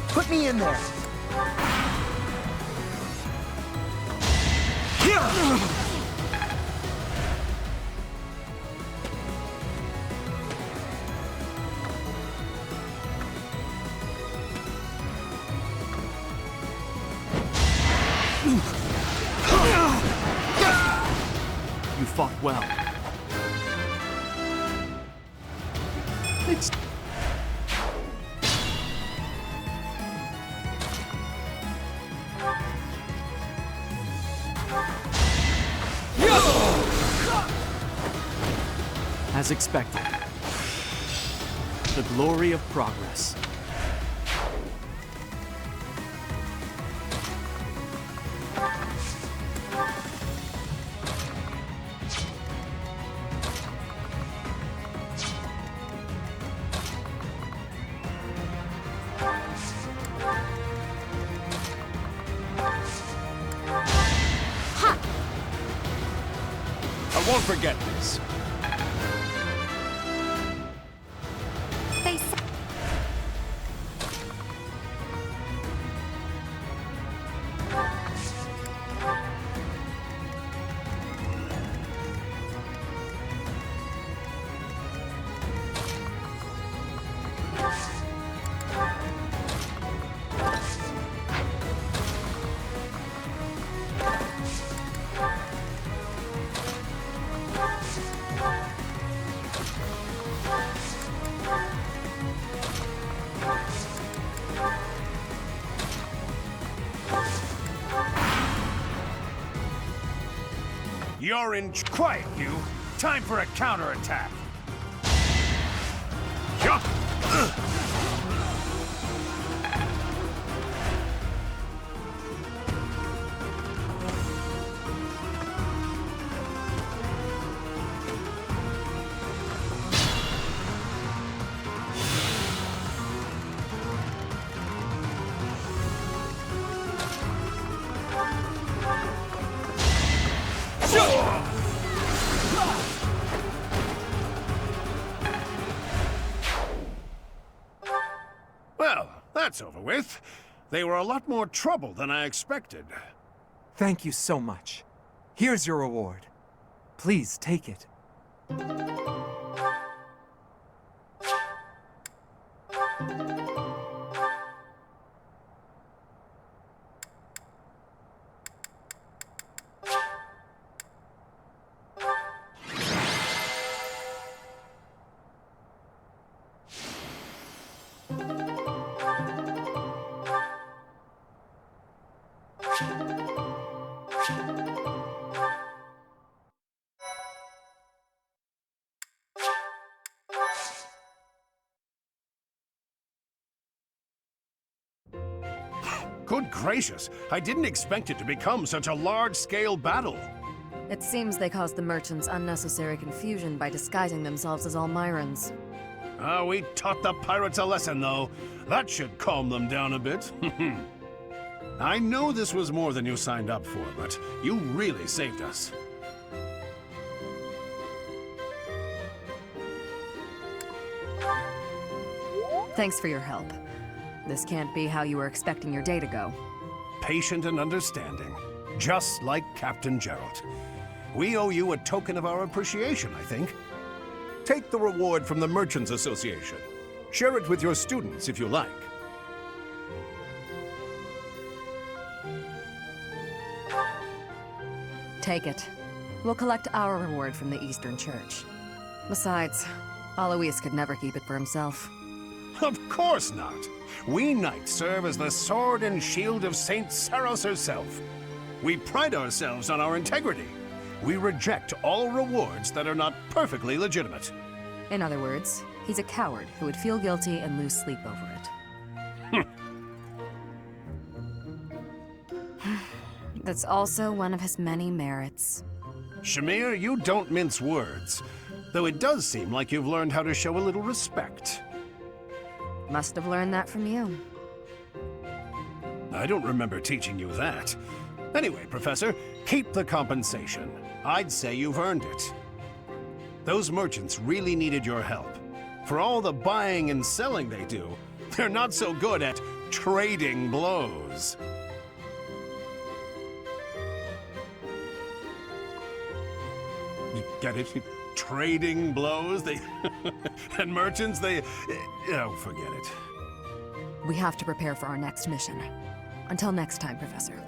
S6: Put me in there.
S7: fought well.
S6: It's...
S7: As expected. The glory of progress.
S18: I won't forget this.
S3: They said...
S21: You're in. Quiet, you! Time for a counterattack! Yup! Well, that's over with. They were a lot more trouble than I expected.
S12: Thank you so much. Here's your reward. Please take it.
S18: Good gracious, I didn't expect it to become such a large-scale battle.
S22: It seems they caused the merchants unnecessary confusion by disguising themselves as Almirans.
S18: We taught the pirates a lesson, though. That should calm them down a bit. I know this was more than you signed up for, but you really saved us.
S22: Thanks for your help. This can't be how you were expecting your day to go.
S18: Patient and understanding, just like Captain Gerald. We owe you a token of our appreciation, I think.
S2: Take the reward from the Merchants Association. Share it with your students if you like.
S22: Take it. We'll collect our reward from the Eastern Church. Besides, Alois could never keep it for himself.
S18: Of course not. We knights serve as the sword and shield of Saint Saros herself. We pride ourselves on our integrity. We reject all rewards that are not perfectly legitimate.
S22: In other words, he's a coward who would feel guilty and lose sleep over it. That's also one of his many merits.
S18: Shamir, you don't mince words. Though it does seem like you've learned how to show a little respect.
S22: Must have learned that from you.
S18: I don't remember teaching you that. Anyway, Professor, keep the compensation. I'd say you've earned it. Those merchants really needed your help. For all the buying and selling they do, they're not so good at trading blows. You get it? Trading blows? They... and merchants, they... Oh, forget it.
S22: We have to prepare for our next mission. Until next time, Professor.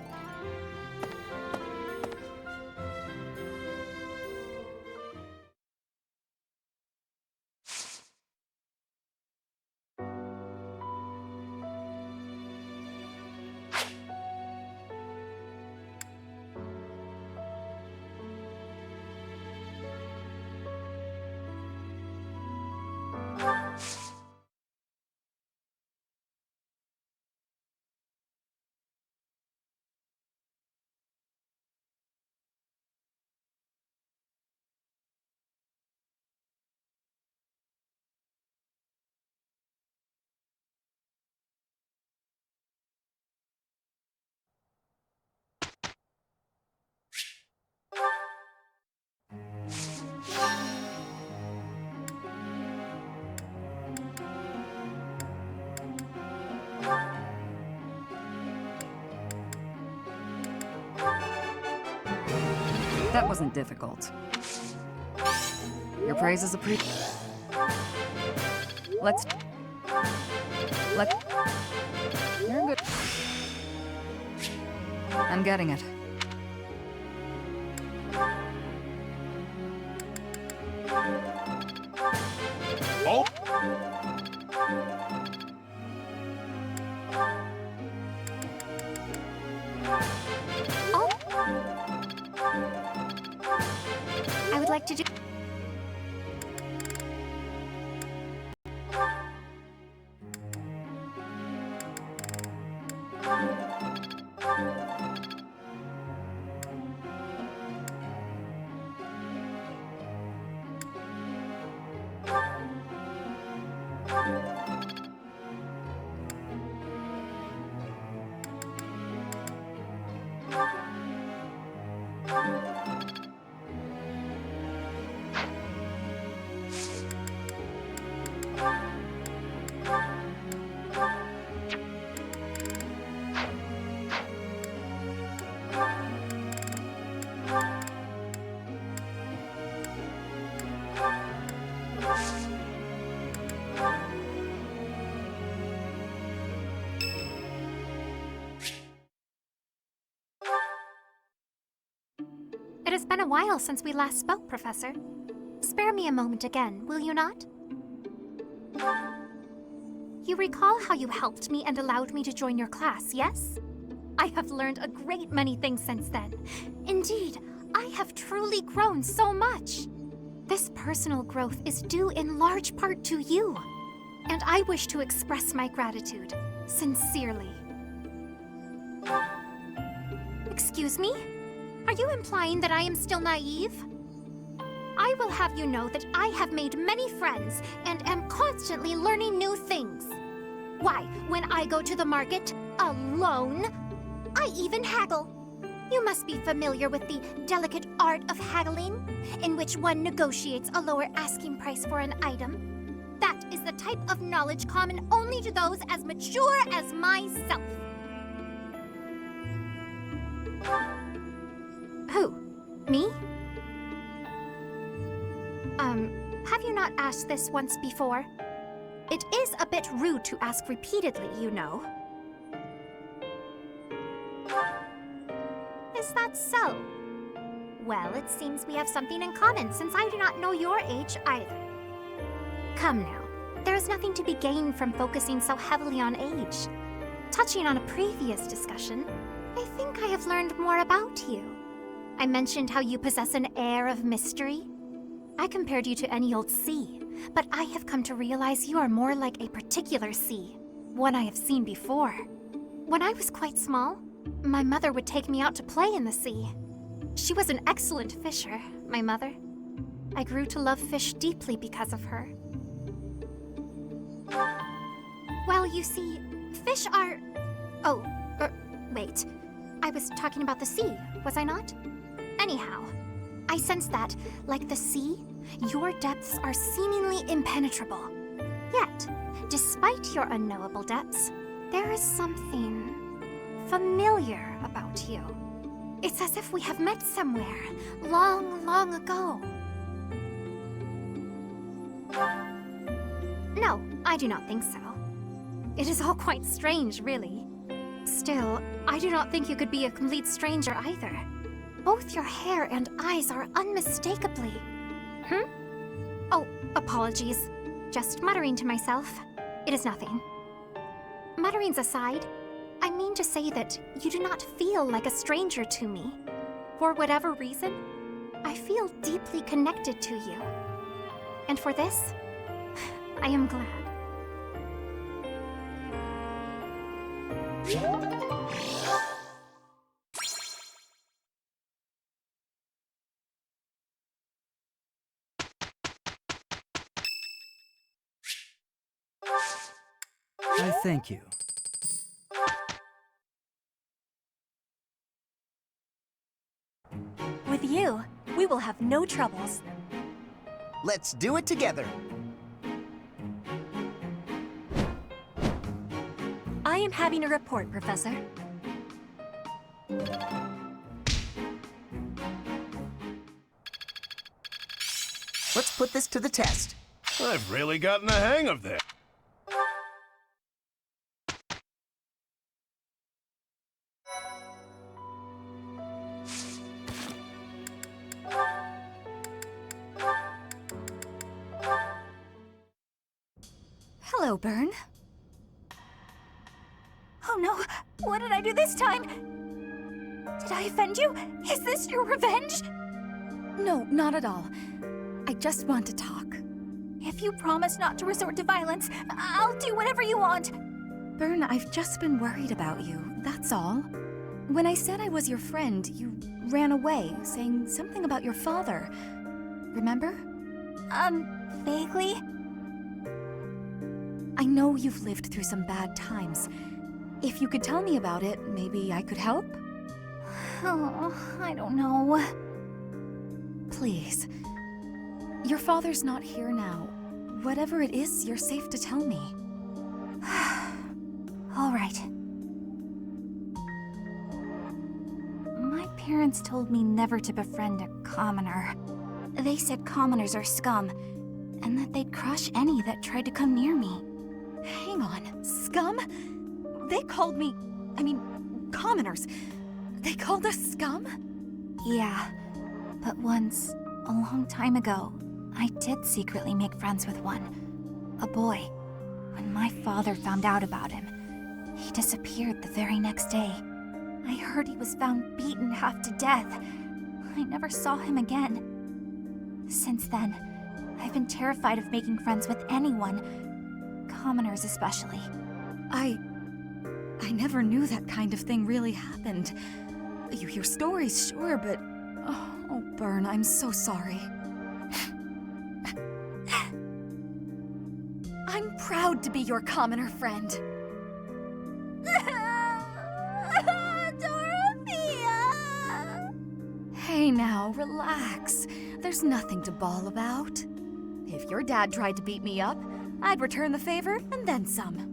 S20: That wasn't difficult. Your praise is Let's... You're good. I'm getting it.
S18: Oh!
S3: I would like to do... It has been a while since we last spoke, Professor. Spare me a moment again, will you not? You recall how you helped me and allowed me to join your class, yes? I have learned a great many things since then. Indeed, I have truly grown so much. This personal growth is due in large part to you, and I wish to express my gratitude, sincerely. Excuse me? Are you implying that I am still naive? I will have you know that I have made many friends and am constantly learning new things. Why, when I go to the market, alone, I even haggle. You must be familiar with the delicate art of haggling, in which one negotiates a lower asking price for an item. That is the type of knowledge common only to those as mature as myself. Who? Me? Have you not asked this once before? It is a bit rude to ask repeatedly, you know. Is that so? Well, it seems we have something in common, since I do not know your age either. Come now, there is nothing to be gained from focusing so heavily on age. Touching on a previous discussion, I think I have learned more about you. I mentioned how you possess an air of mystery. I compared you to any old sea, but I have come to realize you are more like a particular sea, one I have seen before. When I was quite small, my mother would take me out to play in the sea. She was an excellent fisher, my mother. I grew to love fish deeply because of her. Well, you see, fish are... Oh, wait. I was talking about the sea, was I not? Anyhow, I sense that, like the sea, your depths are seemingly impenetrable. Yet, despite your unknowable depths, there is something familiar about you. It's as if we have met somewhere, long, long ago. No, I do not think so. It is all quite strange, really. Still, I do not think you could be a complete stranger either. Both your hair and eyes are unmistakably... Oh, apologies. Just muttering to myself. It is nothing. Mutterings aside, I mean to say that you do not feel like a stranger to me. For whatever reason, I feel deeply connected to you. And for this, I am glad.
S8: I thank you.
S9: With you, we will have no troubles.
S6: Let's do it together.
S9: I am having a report, Professor.
S6: Let's put this to the test.
S18: I've really gotten the hang of this.
S1: Hello, Byrne.
S3: Oh no, what did I do this time? Did I offend you? Is this your revenge?
S1: No, not at all. I just want to talk.
S3: If you promise not to resort to violence, I'll do whatever you want.
S1: Byrne, I've just been worried about you, that's all. When I said I was your friend, you ran away, saying something about your father. Remember?
S3: Vaguely?
S1: I know you've lived through some bad times. If you could tell me about it, maybe I could help?
S3: Oh, I don't know.
S1: Please. Your father's not here now. Whatever it is, you're safe to tell me.
S3: All right. My parents told me never to befriend a commoner. They said commoners are scum, and that they'd crush any that tried to come near me.
S1: Hang on, scum? They called me... commoners. They called us scum?
S3: Yeah, but once, a long time ago, I did secretly make friends with one. A boy. When my father found out about him, he disappeared the very next day. I heard he was found beaten half to death. I never saw him again. Since then, I've been terrified of making friends with anyone, commoners especially.
S1: I never knew that kind of thing really happened. You hear stories, sure, but... Oh, Byrne, I'm so sorry. I'm proud to be your commoner friend.
S3: Dorothea!
S1: Hey now, relax. There's nothing to bawl about. If your dad tried to beat me up, I'd return the favor and then some.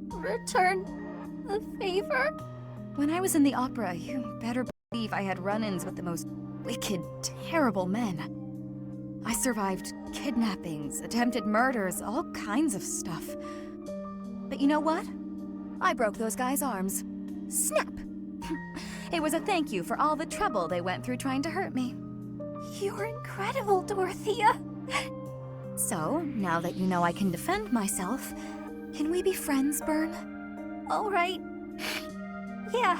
S3: Return the favor?
S1: When I was in the opera, you better believe I had run-ins with the most wicked, terrible men. I survived kidnappings, attempted murders, all kinds of stuff. But you know what? I broke those guys' arms. Snap! It was a thank you for all the trouble they went through trying to hurt me.
S3: You're incredible, Dorothea.
S1: So, now that you know I can defend myself, can we be friends, Byrne?
S3: All right. Yeah.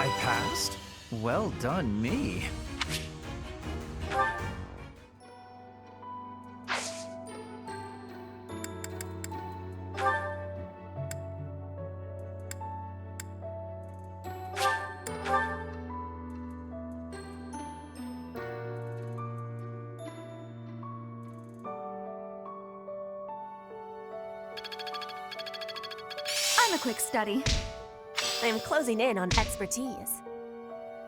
S8: I passed? Well done, me.
S1: I'm a quick study.
S9: I'm closing in on expertise.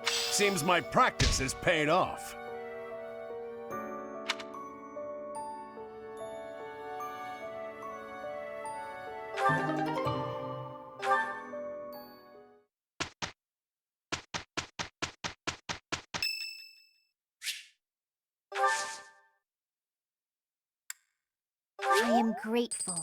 S2: Seems my practice has paid off.
S3: I am grateful.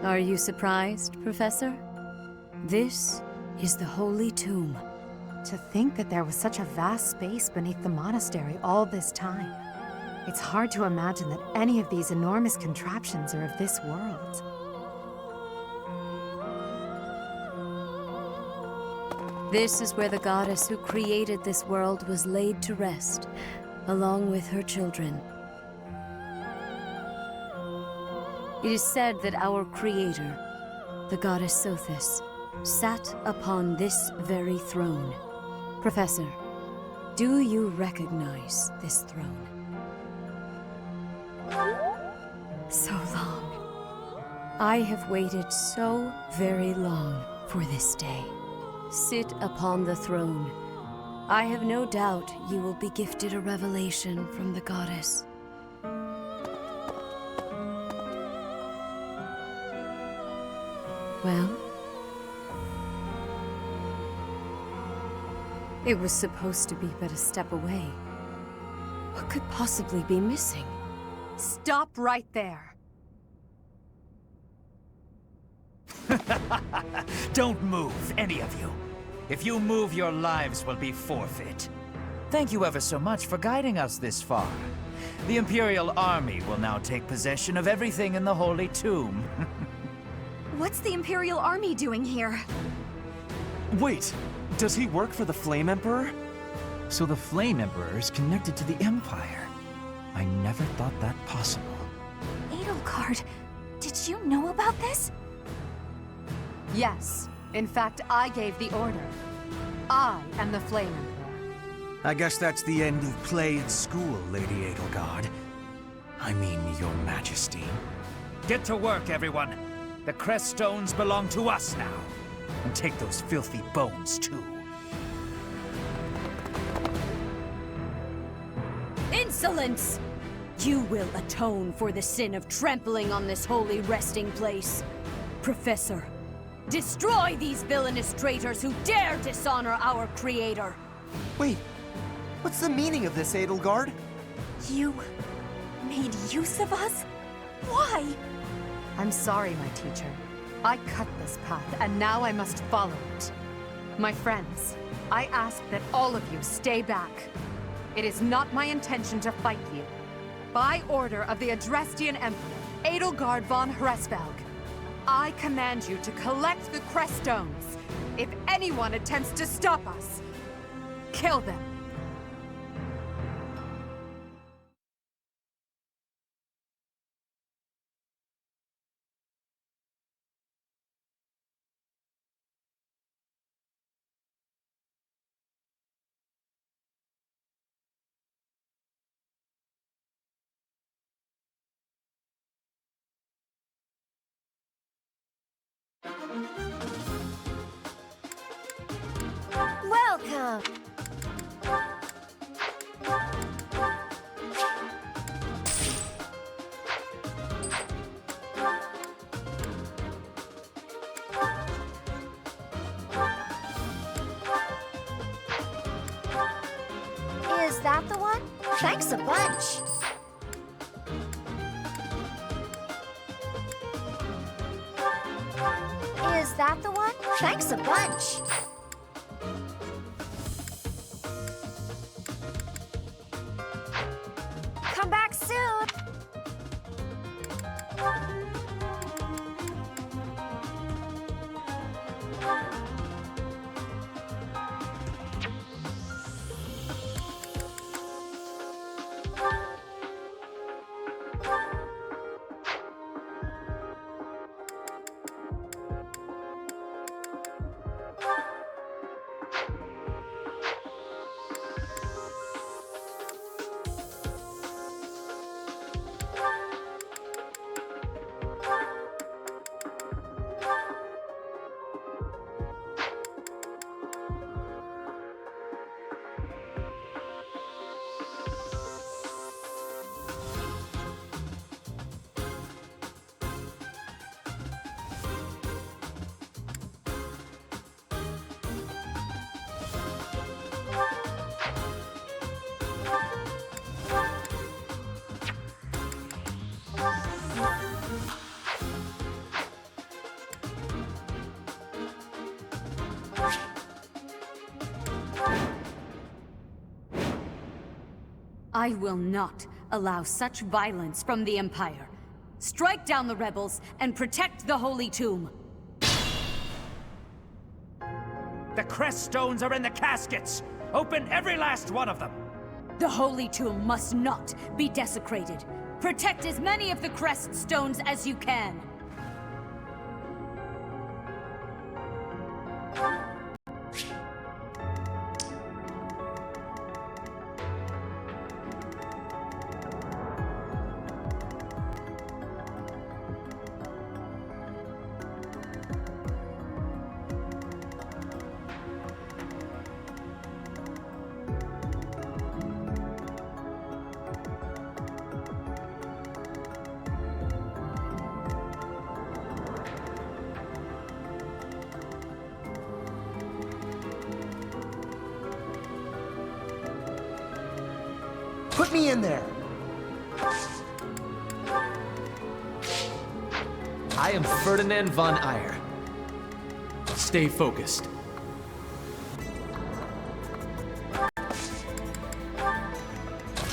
S10: Are you surprised, Professor? This is the Holy Tomb.
S5: To think that there was such a vast space beneath the monastery all this time. It's hard to imagine that any of these enormous contraptions are of this world.
S10: This is where the goddess who created this world was laid to rest, along with her children. It is said that our creator, the goddess Sothis, sat upon this very throne. Professor, do you recognize this throne? So long. I have waited so very long for this day. Sit upon the throne. I have no doubt you will be gifted a revelation from the goddess. Well? It was supposed to be but a step away. What could possibly be missing?
S5: Stop right there!
S7: Don't move, any of you. If you move, your lives will be forfeit. Thank you ever so much for guiding us this far. The Imperial Army will now take possession of everything in the Holy Tomb.
S1: What's the Imperial Army doing here?
S4: Wait, does he work for the Flame Emperor?
S8: So the Flame Emperor is connected to the Empire. I never thought that possible.
S1: Edelgard, did you know about this?
S5: Yes. In fact, I gave the order. I am the Flame Emperor.
S13: I guess that's the end of play at school, Lady Edelgard. I mean, Your Majesty.
S7: Get to work, everyone. The crest stones belong to us now. And take those filthy bones, too.
S10: Insolence! You will atone for the sin of trampling on this holy resting place. Professor, destroy these villainous traitors who dare dishonor our creator.
S6: Wait, what's the meaning of this, Edelgard?
S9: You made use of us? Why?
S5: I'm sorry, my teacher. I cut this path, and now I must follow it. My friends, I ask that all of you stay back. It is not my intention to fight you. By order of the Adrestian Emperor, Edelgard von Hresvelg, I command you to collect the crest stones. If anyone attempts to stop us, kill them.
S3: Welcome! Is that the one? Thanks a bunch! Is that the one? Thanks a bunch! Come back soon!
S10: I will not allow such violence from the Empire. Strike down the rebels and protect the Holy Tomb.
S7: The crest stones are in the caskets! Open every last one of them!
S10: The Holy Tomb must not be desecrated. Protect as many of the crest stones as you can.
S6: Put me in there!
S4: I am Ferdinand von Eyre. Stay focused.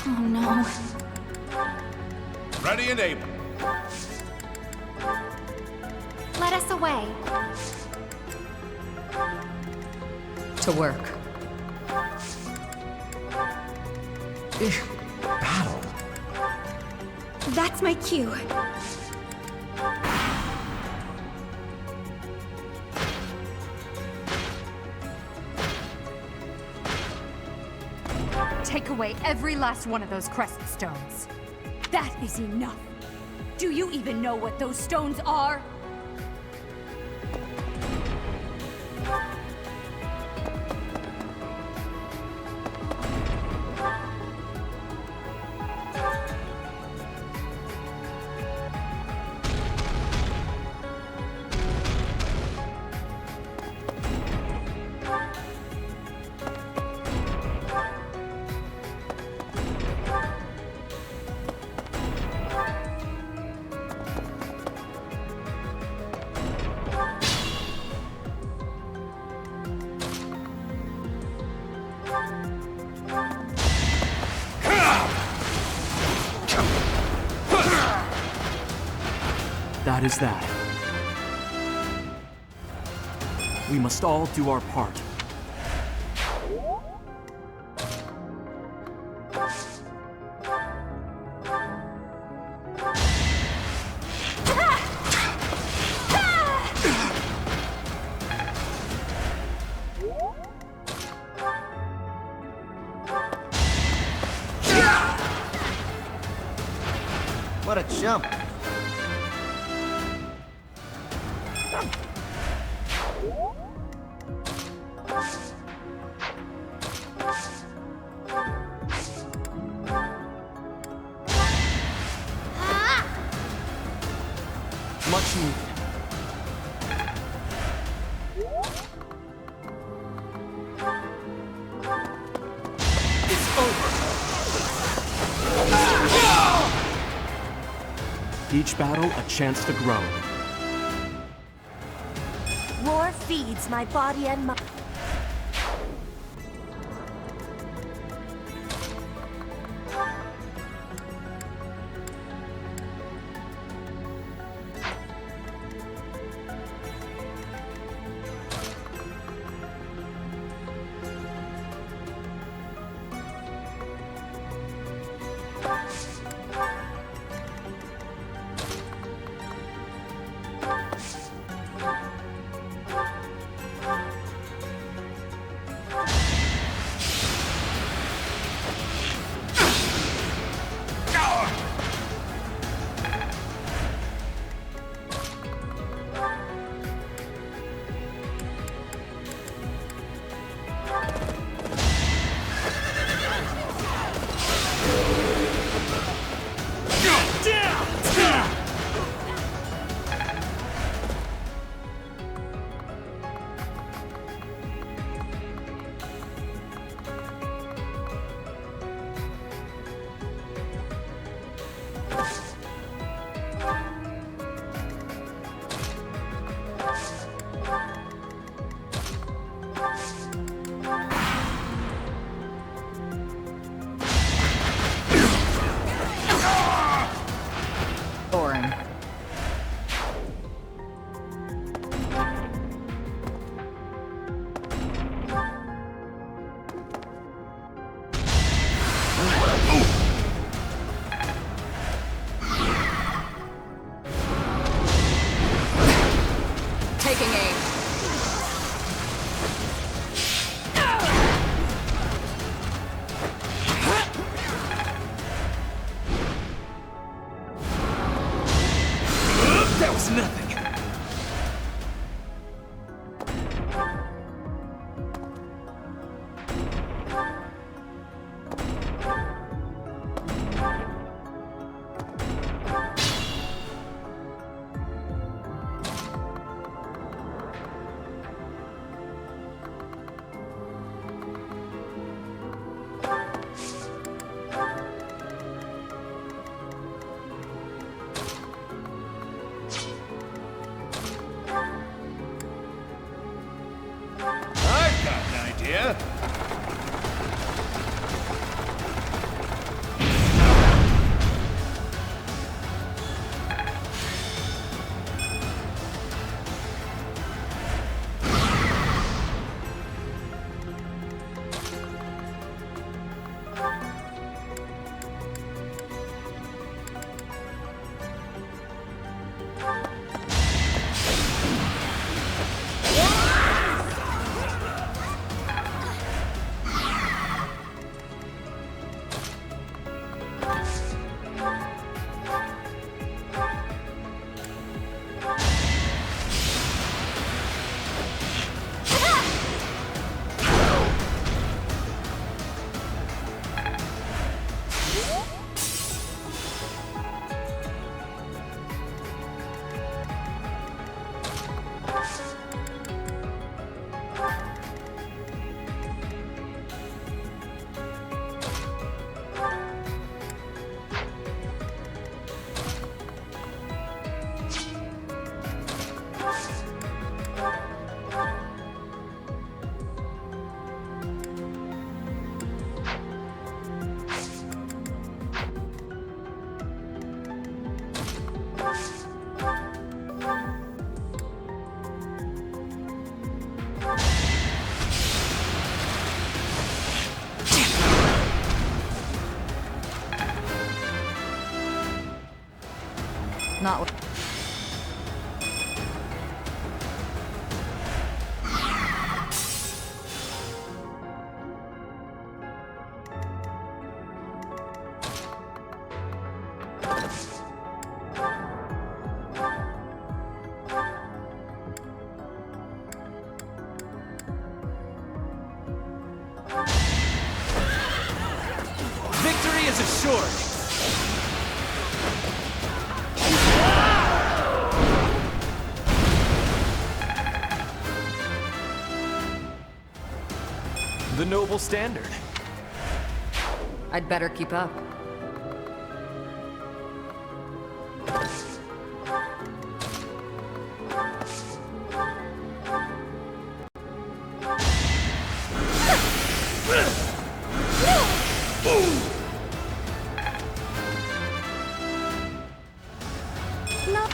S1: Oh no.
S2: Ready and able.
S3: Let us away.
S22: To work.
S4: Battle.
S1: That's my cue.
S5: Take away every last one of those crest stones.
S10: That is enough. Do you even know what those stones are?
S8: that is that. We must all do our part.
S6: What a jump.
S8: Much needed.
S4: It's over.
S8: Each battle a chance to grow.
S9: War feeds my body and mind.
S20: Not.
S4: Victory is assured! The noble standard.
S22: I'd better keep up.
S3: No.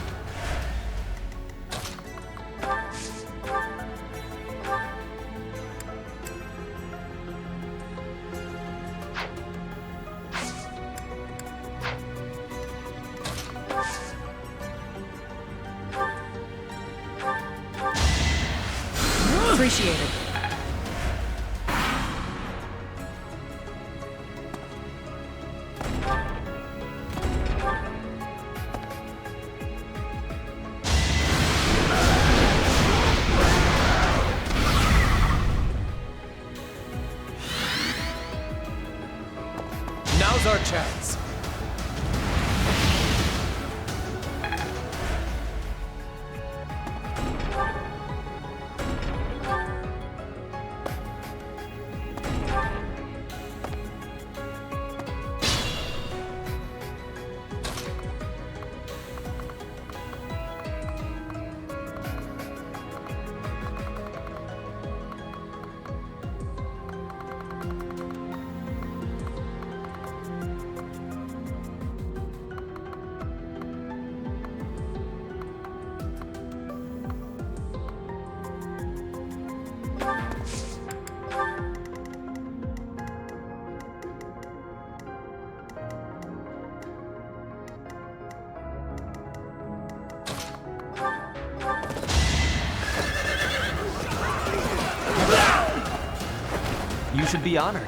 S22: Appreciated.
S4: Now's our chance. You should be honored.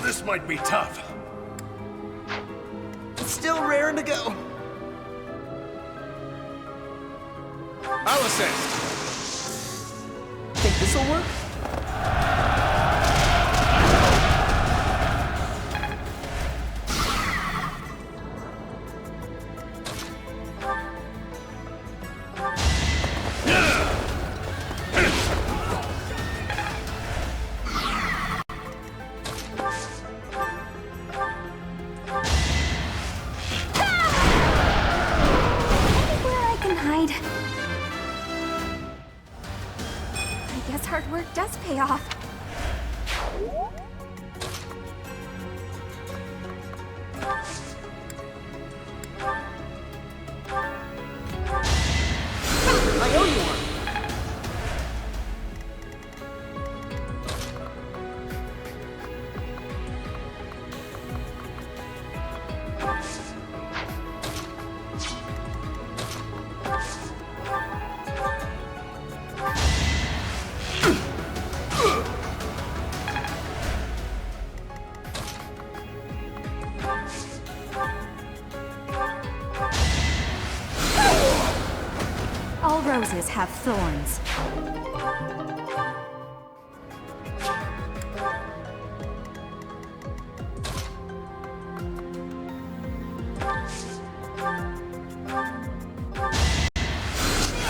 S18: This might be tough.
S6: It's still raring to go.
S18: I'll assist.
S6: Think this'll work?
S1: I guess hard work does pay off.
S6: I owe you one.
S1: All roses have thorns.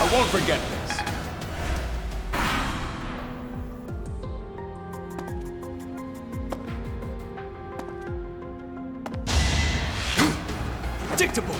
S18: I won't forget this.
S4: Predictable.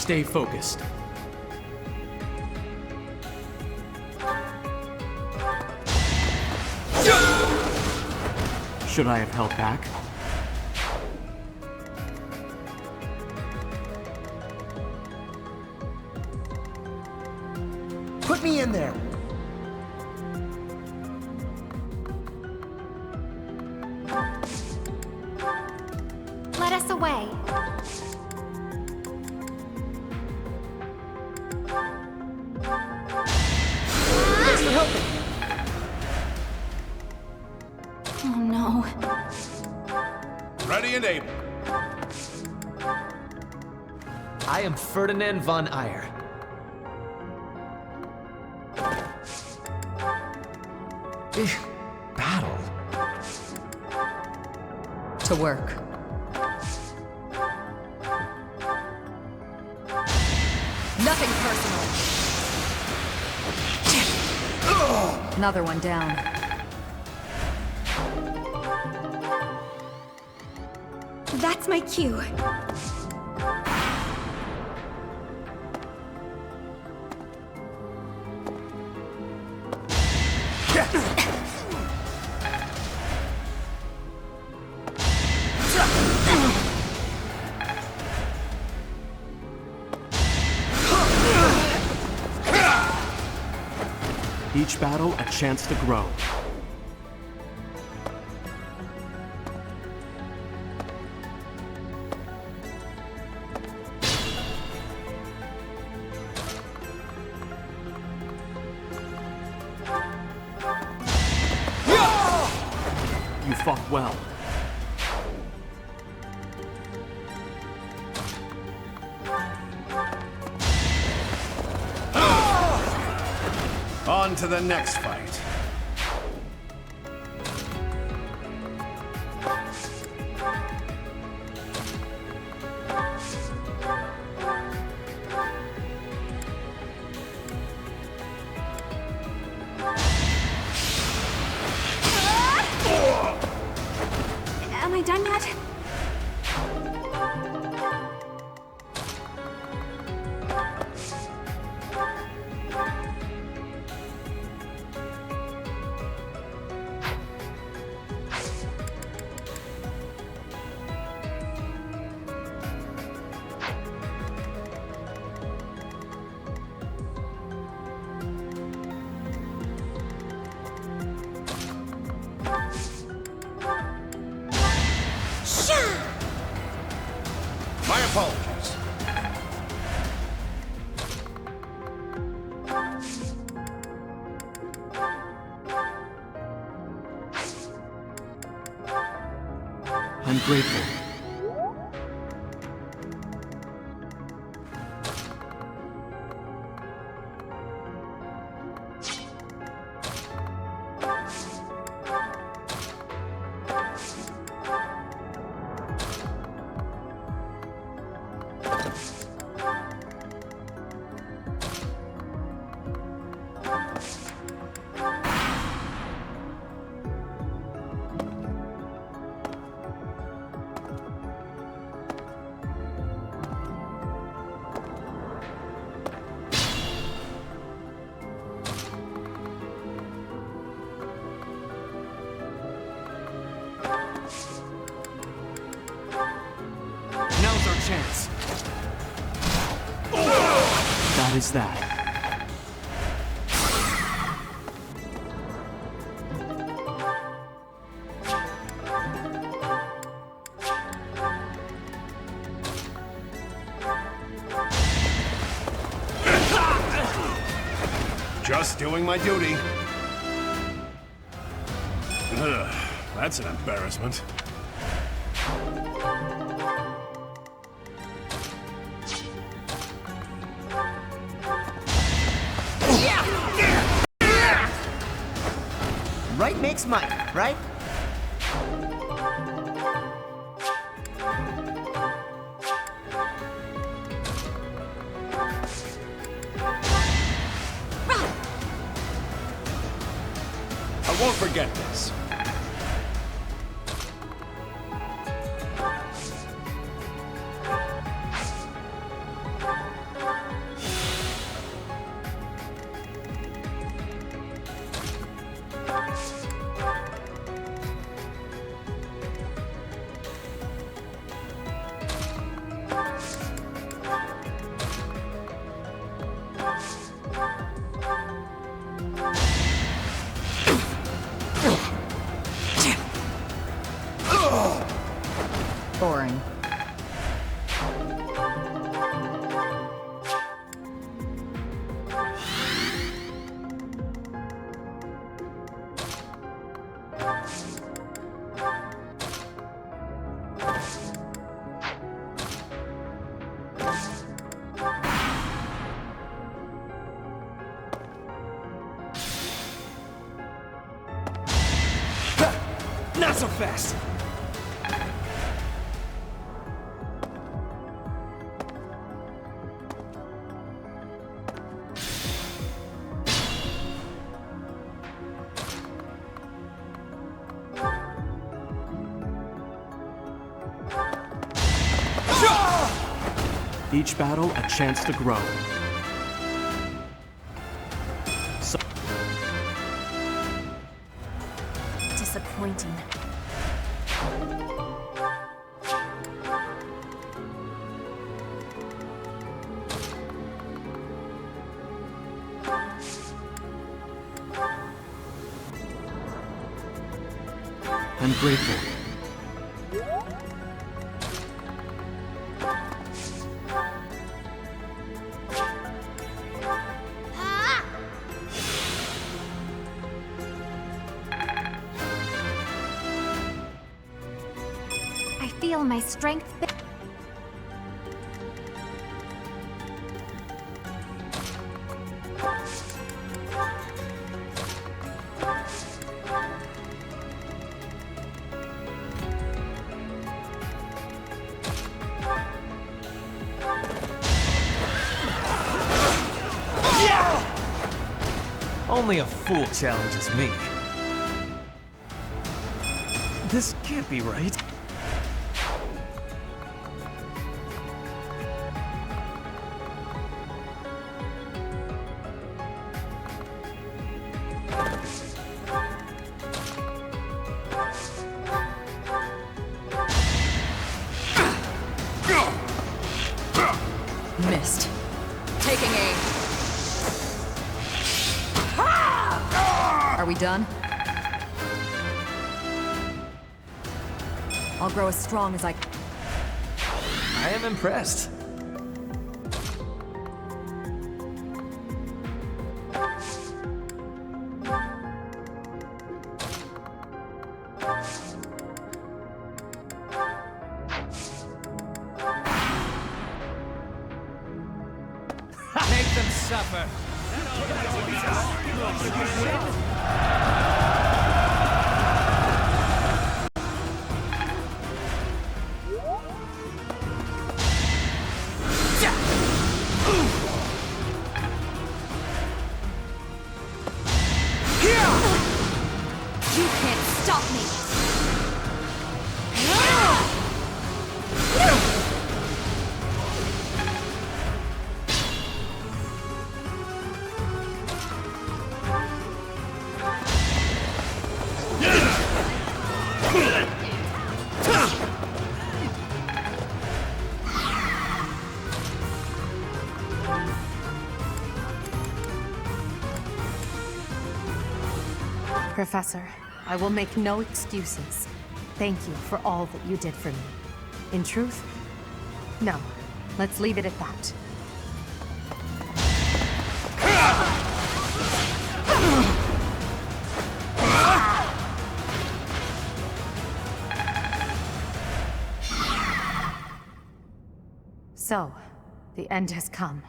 S8: stay focused. Should I have held back?
S6: Put me in there.
S3: Let us away.
S6: Thanks for helping.
S3: Oh no.
S2: Ready and able.
S4: I am Ferdinand von Eyre. Battle?
S22: To work. Nothing personal. Another one down.
S3: That's my cue.
S8: Each battle a chance to grow. You fought well.
S18: On to the next fight.
S3: Am I done yet?
S2: My apologies.
S8: I'm grateful.
S4: Now's our chance.
S8: That is that.
S2: Just doing my duty. Ugh, that's an embarrassment.
S6: Right makes might, right?
S2: I won't forget this.
S4: Not so fast!
S14: Each battle a chance to grow.
S9: Disappointing.
S14: I'm grateful.
S3: I feel my strength.
S4: Only a fool challenges me. This can't be right.
S22: Missed. Taking aim. Are we done? I'll grow as strong as I...
S4: I am impressed.
S21: Make them suffer.
S3: You can't stop me!
S5: Professor, I will make no excuses. Thank you for all that you did for me. In truth, no. Let's leave it at that. So, the end has come.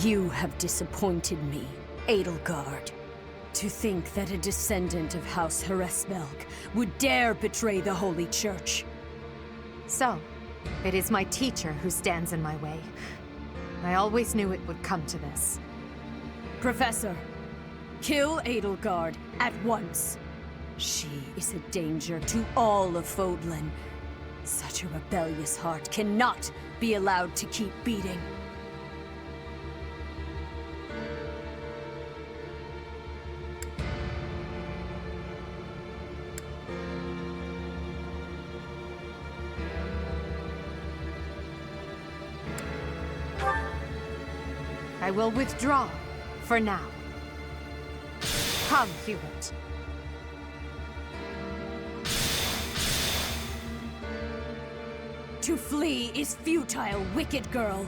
S10: You have disappointed me, Edelgard. To think that a descendant of House Hresmelk would dare betray the Holy Church.
S5: So, it is my teacher who stands in my way. I always knew it would come to this.
S10: Professor, kill Edelgard at once. She is a danger to all of Fodlan. Such a rebellious heart cannot be allowed to keep beating.
S5: I will withdraw, for now. Come, Hubert.
S10: To flee is futile, wicked girl.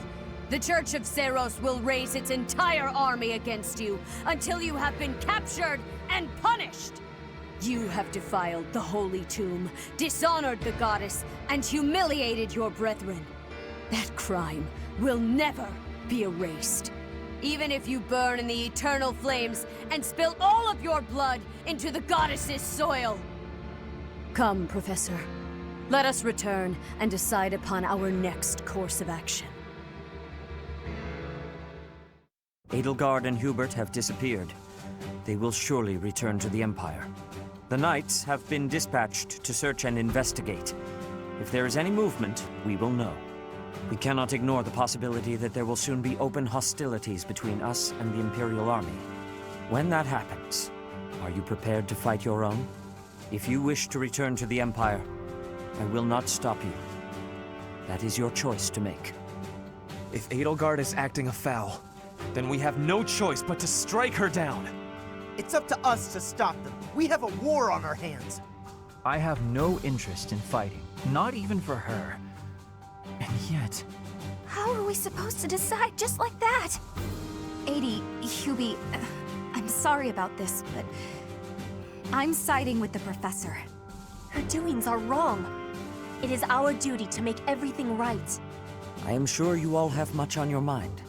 S10: The Church of Seros will raise its entire army against you until you have been captured and punished. You have defiled the holy tomb, dishonored the goddess, and humiliated your brethren. That crime will never be erased. Even if you burn in the eternal flames and spill all of your blood into the goddess's soil. Come, Professor. Let us return and decide upon our next course of action.
S11: Edelgard and Hubert have disappeared. They will surely return to the Empire. The Knights have been dispatched to search and investigate. If there is any movement, we will know. We cannot ignore the possibility that there will soon be open hostilities between us and the Imperial Army. When that happens, are you prepared to fight your own? If you wish to return to the Empire, I will not stop you. That is your choice to make.
S4: If Edelgard is acting afoul, then we have no choice but to strike her down.
S6: It's up to us to stop them. We have a war on our hands.
S8: I have no interest in fighting, not even for her. And yet...
S1: How are we supposed to decide just like that? Hubie, I'm sorry about this, but I'm siding with the Professor.
S9: Her doings are wrong. It is our duty to make everything right.
S11: I am sure you all have much on your mind.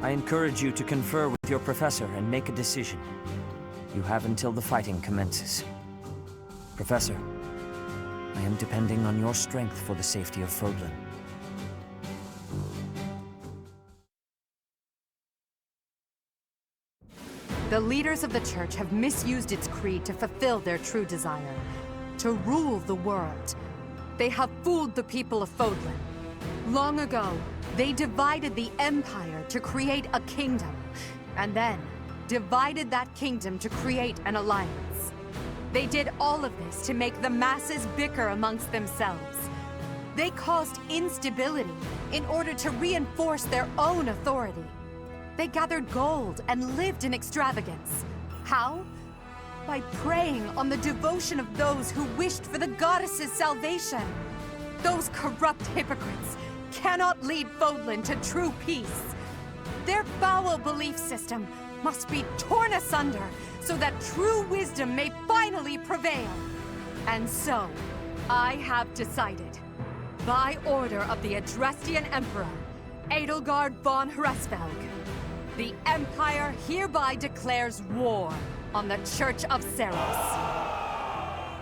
S11: I encourage you to confer with your professor and make a decision. You have until the fighting commences. Professor, I am depending on your strength for the safety of Fodlan.
S5: The leaders of the Church have misused its creed to fulfill their true desire, to rule the world. They have fooled the people of Fodlan. Long ago, they divided the Empire to create a kingdom, and then divided that kingdom to create an alliance. They did all of this to make the masses bicker amongst themselves. They caused instability in order to reinforce their own authority. They gathered gold and lived in extravagance. How? By preying on the devotion of those who wished for the goddess's salvation. Those corrupt hypocrites cannot lead Fodlan to true peace. Their foul belief system must be torn asunder so that true wisdom may finally prevail. And so, I have decided, by order of the Adrestian Emperor, Edelgard von Hresvelg, the Empire hereby declares war on the Church of Seros.
S11: I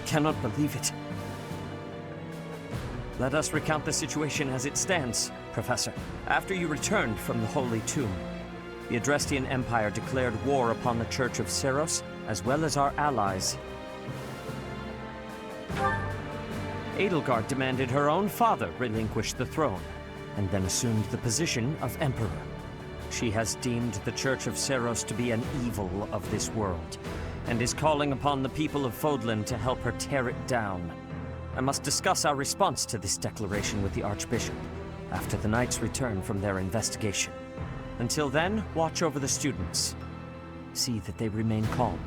S11: cannot believe it. Let us recount the situation as it stands, Professor. After you returned from the Holy Tomb, the Adrestian Empire declared war upon the Church of Seros, as well as our allies. Edelgard demanded her own father relinquish the throne, and then assumed the position of Emperor. She has deemed the Church of Seros to be an evil of this world, and is calling upon the people of Fodlan to help her tear it down. I must discuss our response to this declaration with the Archbishop, after the Knights return from their investigation. Until then, watch over the students. See that they remain calm.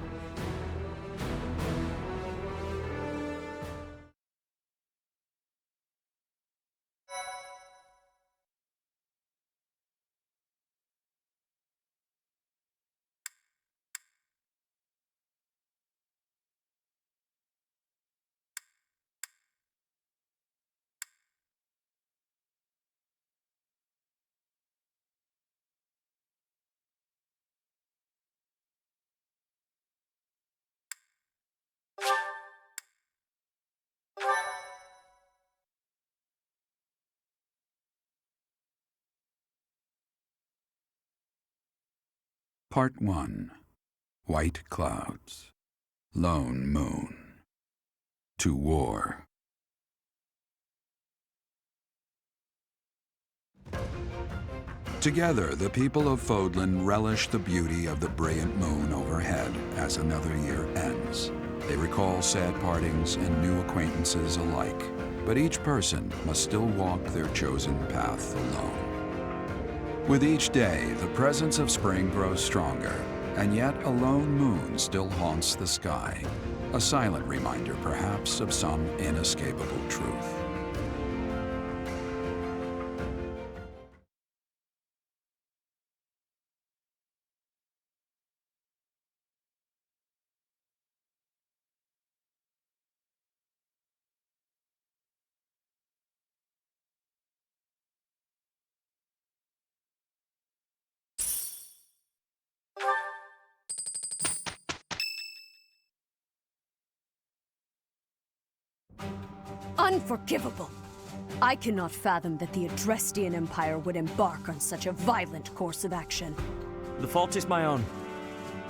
S15: Part 1. White Clouds. Lone Moon. To War. Together, the people of Fodlan relish the beauty of the brilliant moon overhead as another year ends. They recall sad partings and new acquaintances alike, but each person must still walk their chosen path alone. With each day, the presence of spring grows stronger, And yet a lone moon still haunts the sky, a silent reminder perhaps of some inescapable truth.
S10: Unforgivable! I cannot fathom that the Adrestian Empire would embark on such a violent course of action.
S11: The fault is my own.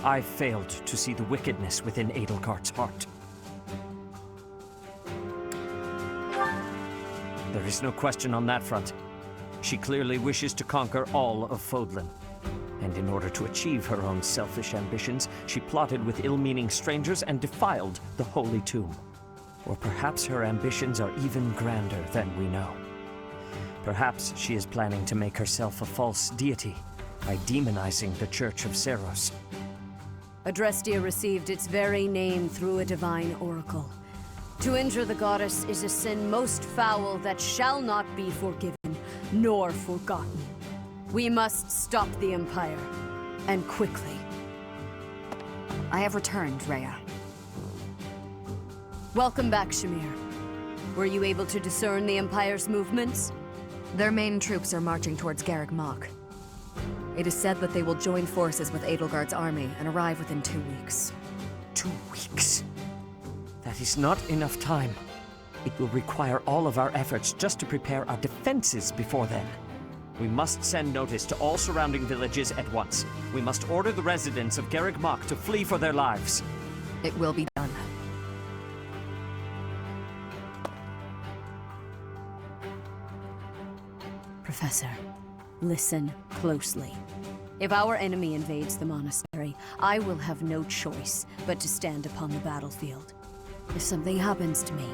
S11: I failed to see the wickedness within Edelgard's heart. There is no question on that front. She clearly wishes to conquer all of Fodlan. And in order to achieve her own selfish ambitions, she plotted with ill-meaning strangers and defiled the Holy Tomb. Or perhaps her ambitions are even grander than we know. Perhaps she is planning to make herself a false deity by demonizing the Church of Seros.
S10: Adrestia received its very name through a divine oracle. To injure the goddess is a sin most foul that shall not be forgiven, nor forgotten. We must stop the Empire, and quickly.
S20: I have returned, Rhea.
S10: Welcome back, Shamir. Were you able to discern the Empire's movements?
S20: Their main troops are marching towards Garreg Mach. It is said that they will join forces with Edelgard's army and arrive within 2 weeks.
S11: 2 weeks? That is not enough time. It will require all of our efforts just to prepare our defenses before then. We must send notice to all surrounding villages at once. We must order the residents of Garreg Mach to flee for their lives.
S20: It will be done.
S10: Professor, listen closely. If our enemy invades the monastery, I will have no choice but to stand upon the battlefield. If something happens to me,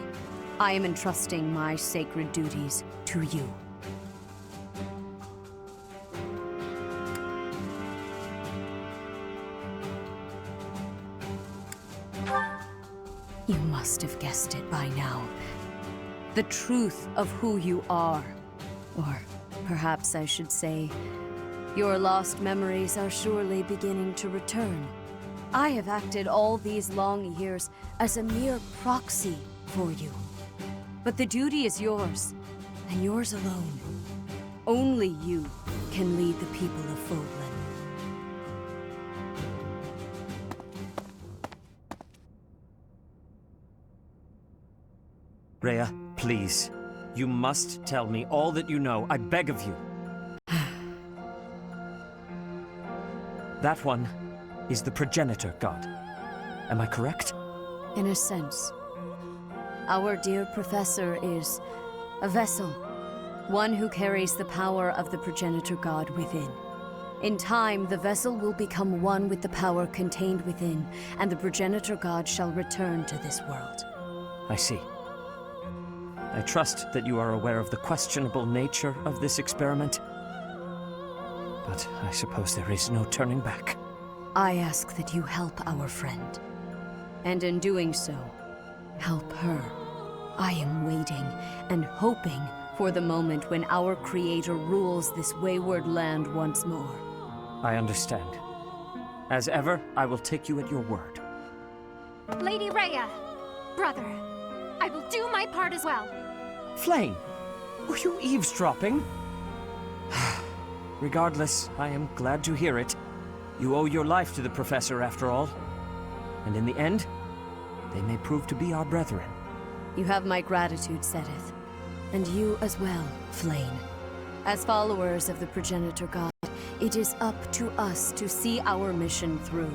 S10: I am entrusting my sacred duties to you. You must have guessed it by now. The truth of who you are. Or perhaps I should say, your lost memories are surely beginning to return. I have acted all these long years as a mere proxy for you. But the duty is yours, and yours alone. Only you can lead the people of Fodlan.
S11: Rhea, please. You must tell me all that you know. I beg of you. That one is the progenitor god. Am I correct?
S10: In a sense. Our dear professor is a vessel. One who carries the power of the progenitor god within. In time, the vessel will become one with the power contained within, and the progenitor god shall return to this world.
S11: I see. I trust that you are aware of the questionable nature of this experiment. But I suppose there is no turning back.
S10: I ask that you help our friend. And in doing so, help her. I am waiting and hoping for the moment when our Creator rules this wayward land once more.
S11: I understand. As ever, I will take you at your word.
S3: Lady Rhea! Brother, I will do my part as well.
S11: Flame! Were you eavesdropping? Regardless, I am glad to hear it. You owe your life to the Professor, after all. And in the end, they may prove to be our brethren.
S10: You have my gratitude, Sedith. And you as well, Flame. As followers of the Progenitor God, it is up to us to see our mission through.